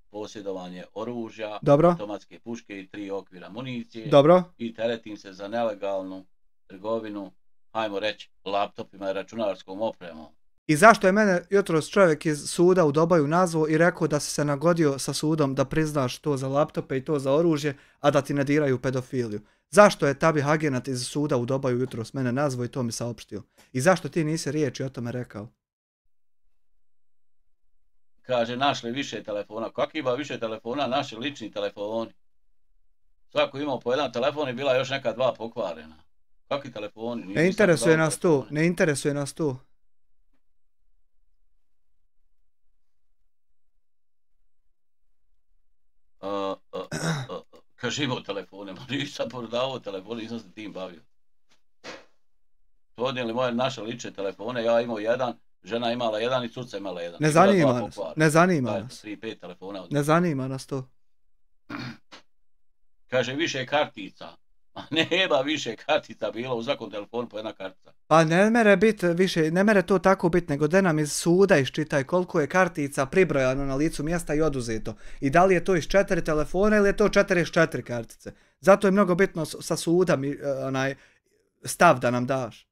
posjedovanje oružja, automatske puške i 3 okvira municije. I teretim se za nelegalnu trgovinu, hajmo reći, laptopima i računarskom opremom. I zašto je mene jutros čovjek iz suda u Dobaju nazvao i rekao da si se nagodio sa sudom da priznaš to za laptope i to za oružje, a da ti ne diraju pedofiliju? Zašto je Tabih agenat iz suda u Dobaju jutros mene nazvao i to mi saopštio? I zašto ti nisi riječi o tome rekao? Kaže, našli više telefona. Kako ima više telefona? Naši lični telefoni. Svako imao po jedan telefon i bila još neka 2 pokvarena. Kakvi telefoni? Ne interesuje nas to. Ne interesuje nas to. Kaže, imao telefone. Nisam prodavao telefone, nisam se tim bavio. To odnijeli moje naše lične telefone. Ja imao jedan. Žena imala jedan i curca imala jedan. Ne zanima nas. Ne zanima nas. 3-5 telefona. Ne zanima nas to. Kaže, više kartica. A nema više kartica bilo u svakom telefonu po jedna kartica. Pa ne mere biti više, ne mere to tako biti, nego da nam iz suda iščitaj koliko je kartica pribrojano na licu mjesta i oduzeto. I da li je to iz 4 telefona ili je to 4 iz 4 kartice. Zato je mnogo bitno sa suda stav da nam daš.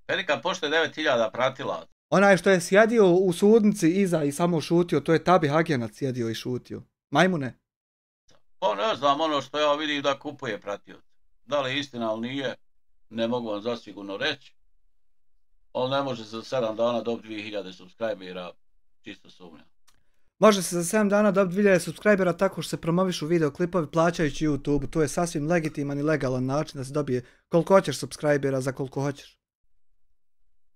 Velika pošta je 9000 pratila. Onaj što je sjedio u sudnici iza i samo šutio, to je Tabi Hagenac sjedio i šutio. Majmune? Pa ne znam, ono što ja vidim da kupuje pratioc. Da li je istina ili nije, ne mogu vam zasigurno reći. Ali ne može se za 7 dana dobiti 2000 subscribera, čisto sumnjam. Može se za 7 dana dobiti 2000 subscribera tako što se promovišu videoklipovi plaćajući YouTube. To je sasvim legitiman i legalan način da se dobije koliko hoćeš subscribera za koliko hoćeš.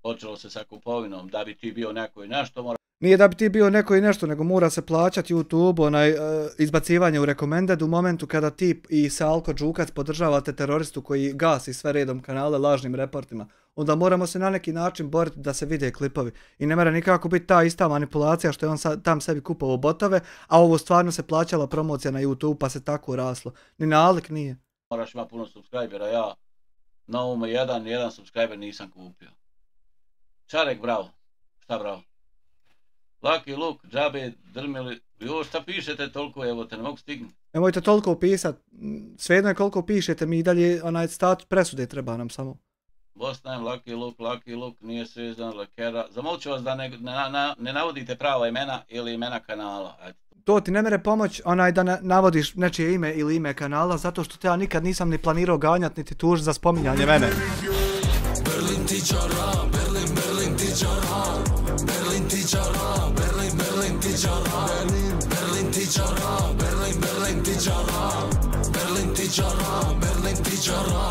Počelo se sa kupovinom, da bi ti bio neko i nešto mora... Nije da bi ti bio neko i nešto, nego mora se plaćati YouTube, izbacivanje u recommended u momentu kada ti i Salko Đukac podržavate teroristu koji gasi sve redom kanale lažnim reportima. Onda moramo se na neki način boriti da se vide klipovi. I ne mora nikako biti ta ista manipulacija što je on tam sebi kupovao botove, a ovo stvarno se plaćala promocija na YouTube pa se tako raslo. Ni nalik nije. Moraš ima puno subscribera, ja na ovome jedan subscriber nisam kupio. Čarek, bravo. Šta bravo? Lucky Luke, džabe, drmili, jo šta pišete toliko, evo te ne mogu stignuti. Nemojte toliko pisat, svejedno je koliko pišete, mi i dalje statut presude treba nam samo. Bosnajem, Lucky Luke, nije Svezdan, Lakera. Zamolit ću vas da ne navodite prava imena ili imena kanala. Ajde. To ti ne mere pomoć da navodiš nečije ime ili ime kanala, zato što te ja nikad nisam ni planirao ganjat niti tuž za spominjanje mene. Berlin tičara, Berlin tičara, Berlin tičara, Berlin tičara, Berlin tičara, Berlin tičara, Berlin tičara, Berlin tičara.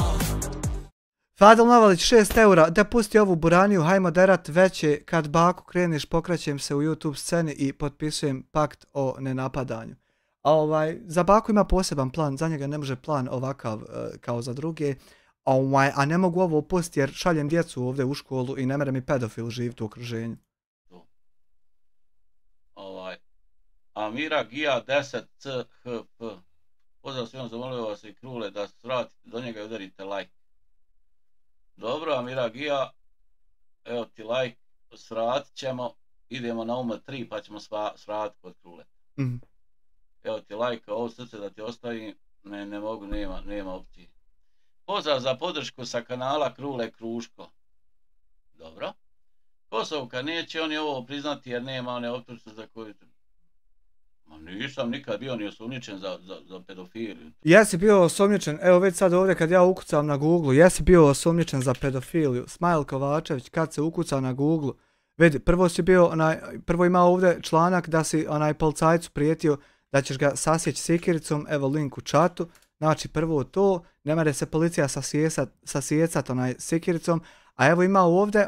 Fadil Novalić 6 eura, da pusti ovu buraniju, hajmo derat veće, kad baku kreneš pokraćem se u YouTube sceni i potpisujem pakt o nenapadanju. Za baku ima poseban plan, za njega ne može plan ovakav kao za druge, a ne mogu ovo pustiti jer šaljem djecu ovdje u školu i ne mere mi pedofil živiti u okruženju. Amira Gija 10 CHP. Pozdrav svima, zamolio vas i Krule da svratite do njega i udarite like. Dobro, Amira Gija, evo ti like, svratit ćemo, idemo na UM 3 pa ćemo svratiti kod Krule. Evo ti like, ovo srce da ti ostavim, ne mogu, nema opcije. Pozdrav za podršku sa kanala Krule Kruško. Dobro. Kosovka neće oni ovo priznati jer nema one optužnice za koju... Ma nisam nikad bio ni osumnjičen za pedofiliju. Jesi bio osumnjičen, evo već sad ovdje kad ja ukucam na Google, jesi bio osumnjičen za pedofiliju. Smajl Kovačević kad se ukuca na Google, vidi, prvo ima ovdje članak da si policajcu prijetio da ćeš ga sasjeći sikiricom, evo link u čatu. Znači prvo to, ne mere se policija sasjecat sikiricom, a evo ima ovdje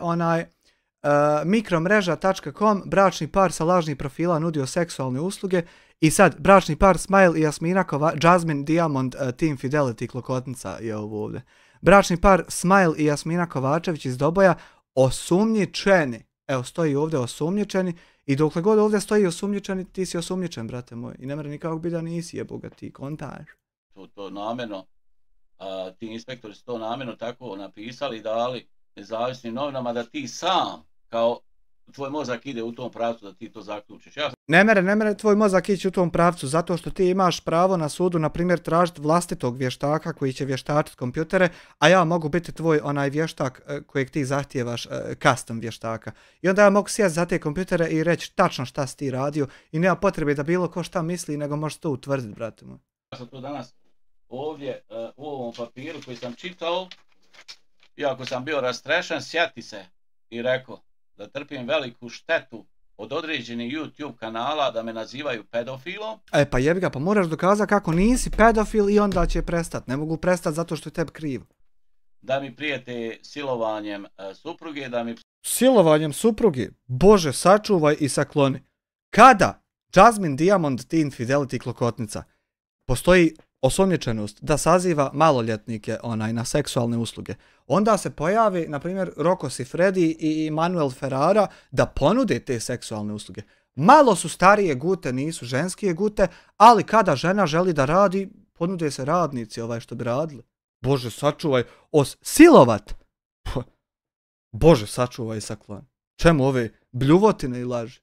mikromreža.com, bračni par sa lažnih profila nudio seksualne usluge i sad bračni par Smile i Jasmina Jasmine Diamond Team Fidelity Klokotnica je ovo ovdje. Bračni par Smile i Jasmina Kovačević iz Doboja osumnjičeni, evo stoji ovdje osumnjičeni i dokle god ovdje stoji osumnjičeni ti si osumnjičen brate moj i ne mere nikako bi da nisi jeboga ti kontaž. To namjerno, ti inspektori su to namjerno tako napisali i dali nezavisnim novinama da ti sam, kao tvoj mozak ide u tom pravcu da ti to zaključiš. Ne mere tvoj mozak ići u tom pravcu zato što ti imaš pravo na sudu, na primjer, tražiti vlastitog vještaka koji će vještačiti kompjutere, a ja mogu biti tvoj vještak kojeg ti zahtijevaš custom vještaka. I onda ja mogu sjesti za te kompjutere i reći tačno šta si ti radio i nema potrebe da bilo ko šta misli, nego možeš to utvrditi, brate moj. Ja sam to danas ovdje u ovom papiru koji sam čitao, iako sam bio rastrešen, sjeti se i rekao da trpim veliku štetu od određenih YouTube kanala da me nazivaju pedofilom. Pa jebi ga, pa moraš dokazati kako nisi pedofil i onda će prestat. Ne mogu prestat zato što je tebi krivo. Da mi prijete silovanjem supruge, da mi... Silovanjem supruge? Bože, sačuvaj i sakloni. Kada Jasmine Diamond Teen Fidelity Klokotnica postoji osumnjičenost da saziva maloljetnike na seksualne usluge, onda se pojavi, na primjer, Rocco Siffredi i Manuel Ferrara da ponude te seksualne usluge. Malo su starije gute, nisu ženskije gute, ali kada žena želi da radi, ponude se radnici što bi radili. Bože, sačuvaj, silovat! Bože, sačuvaj i saklon. Čemu ove bljuvotine i laži?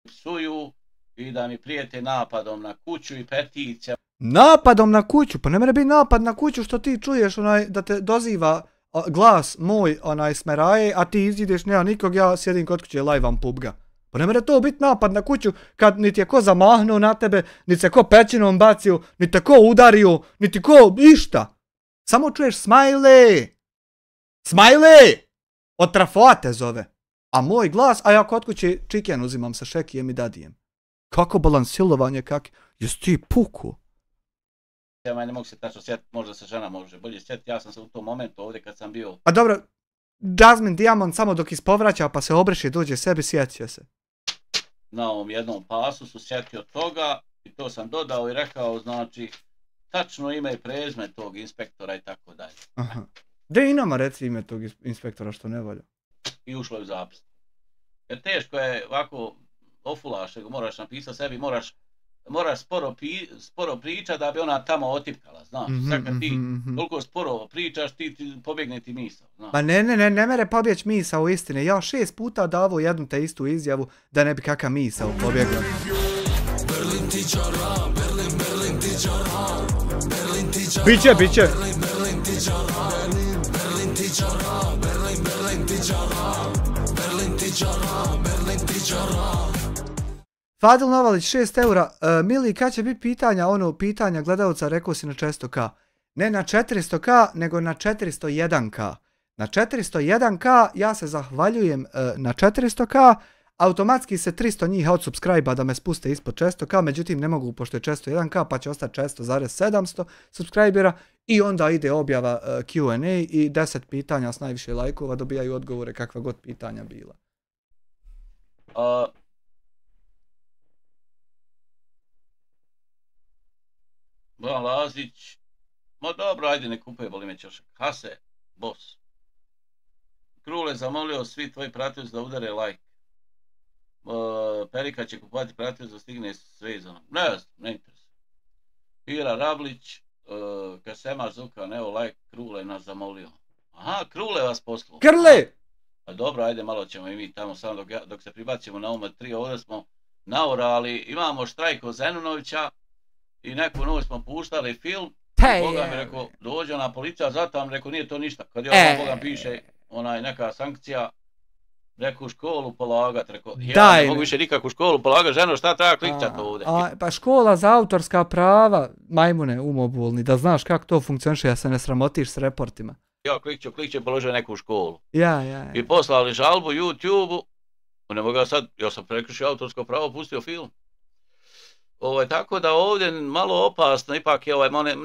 Psuju i da mi prijete napadom na kuću i peticija. Napadom na kuću? Pa ne mere biti napad na kuću što ti čuješ da te doziva glas moj smeraje, a ti izideš, nema nikog, ja sjedim kod kuće, live-am pubga. Pa ne mora to biti napad na kuću kad niti je ko zamahnuo na tebe, niti se ko pećinom bacio, niti te ko udario, niti ko išta. Samo čuješ smajle! Smajle! Od trafoa te zove. A moj glas, a ja kod kuće čiken uzimam sa Šekijem i Dadijem. Kako balansilovanje, jesi ti puku? Ja ne mogu se tačno sjetiti, možda se žena može bolje sjetiti, ja sam se u tom momentu ovdje kad sam bio... A dobro, Jasmine Diamond samo dok ispovraća pa se obreši dođe sebi, sjetio se. Na ovom jednom pasu su sjetio toga i to sam dodao i rekao, znači, tačno ime i prezme tog inspektora i tako dalje. Aha. Gdje i nama reci ime tog inspektora što ne volja? I ušlo je u zapis. Jer teško je ovako ofulaš, moraš napisati sebi, moraš sporo pričati da bi ona tamo otipkala, znaš. Sad kad ti toliko sporo pričaš, ti pobjegne ti misao, znaš. Pa ne mere pobjeć misao u istine. Ja 6 puta davo jednu te istu izjavu da ne bi kakav misao pobjegla. Biće. Fadil Novalić 6 eura. Mili, kad će biti pitanja gledalca, rekao si na 400k. Ne na 400k, nego na 401k. Na 401k ja se zahvaljujem na 400k. Automatski se 300 njih odsubscribe-a da me spuste ispod 400k, međutim ne mogu pošto je 401k pa će ostati 400,700 subscribera i onda ide objava Q&A i 10 pitanja s najviše lajkova dobijaju odgovore kakva god pitanja bila. Bojan Lazić, ma dobro, ajde ne kupuje, boli me ćošak. Hase, boss. Krule zamolio svi tvoji pratioci da udare like. Perika će kupovati pratioci da stigne svezano. Ne znam, ne interesuje. Ira Rablić, Kasema Zuka, Neo like, Krule nas zamolio. Aha, Krule vas poslao. Krle! Pa dobro, ajde malo ćemo i mi tamo, samo dok se pribacimo na UMA 3, ovdje smo naorali, imamo štrajk od Zenunovića i neku noć smo puštali film. Boga mi rekao, dođe ona policija, zato vam rekao, nije to ništa. Kad je ovo Boga piše, neka sankcija, neku školu polagat, rekao, ja ne mogu više nikakvu školu polagat, ženo, šta treba klikćat ovdje? Pa škola za autorska prava, majmune umobulni, da znaš kako to funkcioniše, ja se ne sramotiš s reportima. Ja klikću, položio neku školu. Ja. I poslali žalbu YouTube-u, ne mogu ja sam prekršio autorsko pravo, pustio film. Tako da ovdje malo opasno, ipak je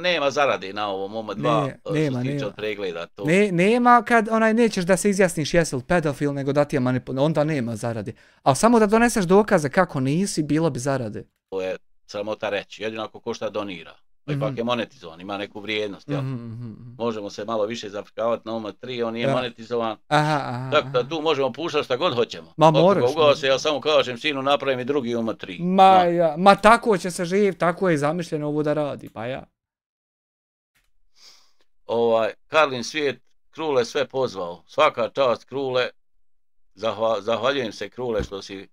nema zarade na ovom OMA 2 što se tiče od pregleda. Nema kad nećeš da se izjasniš jesi li pedofil, nego da ti je onda nema zarade. Ali samo da doneseš dokaze kako nisi, bilo bi zarade. To je sramota reći, jedino ako košta donira. Ipak je monetizovan, ima neku vrijednost. Možemo se malo više zafrkavati na OMA 3, on nije monetizovan. Tako da tu možemo puštati šta god hoćemo. Ma moraš. Ja samo kažem sinu napravim i drugi OMA 3. Ma tako će se živjeti, tako je zamišljeno ovo da radi, pa ja. Karlin svijet, Krule sve pozvao. Svaka čast Krule. Zahvaljujem se Krule što si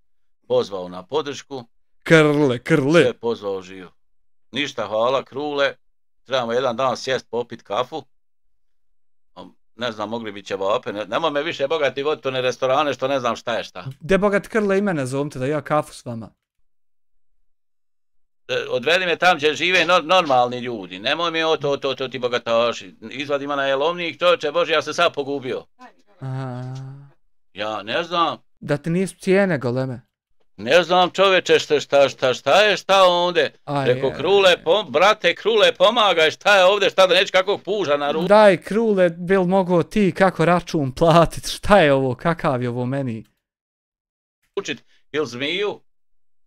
pozvao na podršku. Krle. Sve pozvao živo. Ništa, hvala Krule, trebamo jedan dan sjest popit kafu, ne znam, mogli bi ćevape, nema me više bogati voditi u restorane što ne znam šta je šta. De bogat Krle i mene zovite da ja kafu s vama. Odvedi me tam gdje žive normalni ljudi, nemoj mi to ti bogataši, izvadi me na jelovnik, čovječe Bože, ja se sad pogubio. Ja ne znam. Da ti nisu cijene goleme. Ne znam čovječe šta ovdje. Rekao Krule, brate Krule pomagaj, šta je ovdje, šta da neće kakvog puža na ruku. Daj Krule, bil mogo ti kako račun platit, šta je ovo, kakav je ovo meni. Učit, ili zmiju,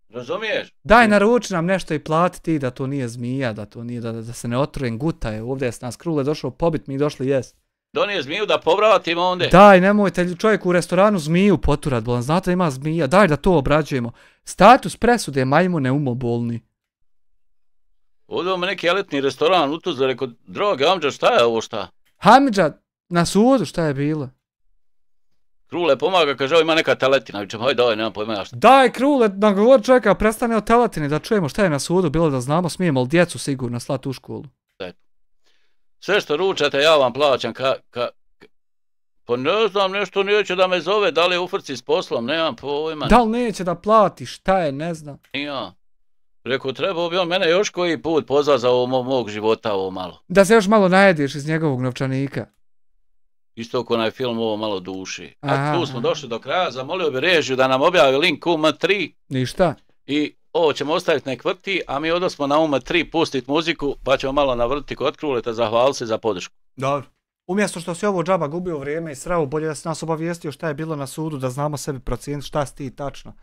razumiješ? Daj naruči nam nešto i plati ti da to nije zmija, da to nije, da se ne otrujem, guta je, ovdje je s nas Krule došao pobit, mi došli jest. Donije zmiju da povratimo onda. Daj, nemojte čovjek u restoranu zmiju poturat, bolan, znate da ima zmija, daj da to obrađujemo. Status presude majmune umobolni. Ovdje imamo neki elitni restoran u Tuzla, rekao, droge Hamidža, šta je ovo šta? Hamidža, na sudu šta je bilo? Krule pomaga, kaže, ovo ima neka teletina, vičem, hajde daj, nemam pojma ja šta. Daj Krule, nagovor čovjeka, prestane od teletine, da čujemo šta je na sudu, bilo da znamo, smijemo li djecu sigurno slati u školu. Sve što ručate, ja vam plaćam Pa ne znam, nešto neće da me zove, da li je u frci s poslom, nemam pojma. Da li neće da plati, šta je, ne znam. Ja. Rekao, trebao bi on mene još koji put pozva za ovo mog života, ovo malo. Da se još malo najediš iz njegovog novčanika. Isto ko onaj film ovo malo duši. A tu smo došli do kraja, zamolio bi režiju da nam objavi link UM3. Ništa. I ovo ćemo ostaviti nek vrti, a mi odnosmo na UM3 pustiti muziku, pa ćemo malo navrti kod Kruleta, zahvaliti se za podršku. Dobro. Umjesto što si ovo džaba gubio vrijeme i srao, bolje da si nas obavijestio šta je bilo na sudu, da znamo sebi procijeniti šta si ti tačno.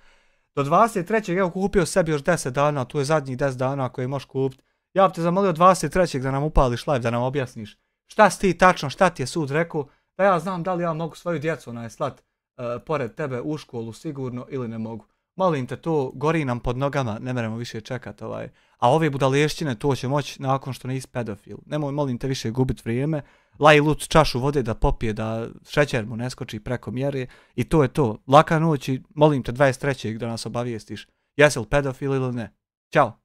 Do 23. evo kupio sebi još 10 dana, tu je zadnjih 10 dana koje možeš kupiti. Ja bi te zamolio 23. da nam upališ live, da nam objasniš šta si ti tačno, šta ti je sud rekao, da ja znam da li ja mogu svoju djecu slat pored tebe u školu sigurno ili ne mogu. Molim te, to gori nam pod nogama, ne moramo više čekati A ove budalještine to će moći nakon što nisi pedofil. Nemoj, molim te, više gubiti vrijeme. Laj Luc čašu vode da popije, da šećer mu ne skoči preko mjere i to je to. Laka noć i molim te 23. da nas obavijestiš jesi li pedofil ili ne. Ćao.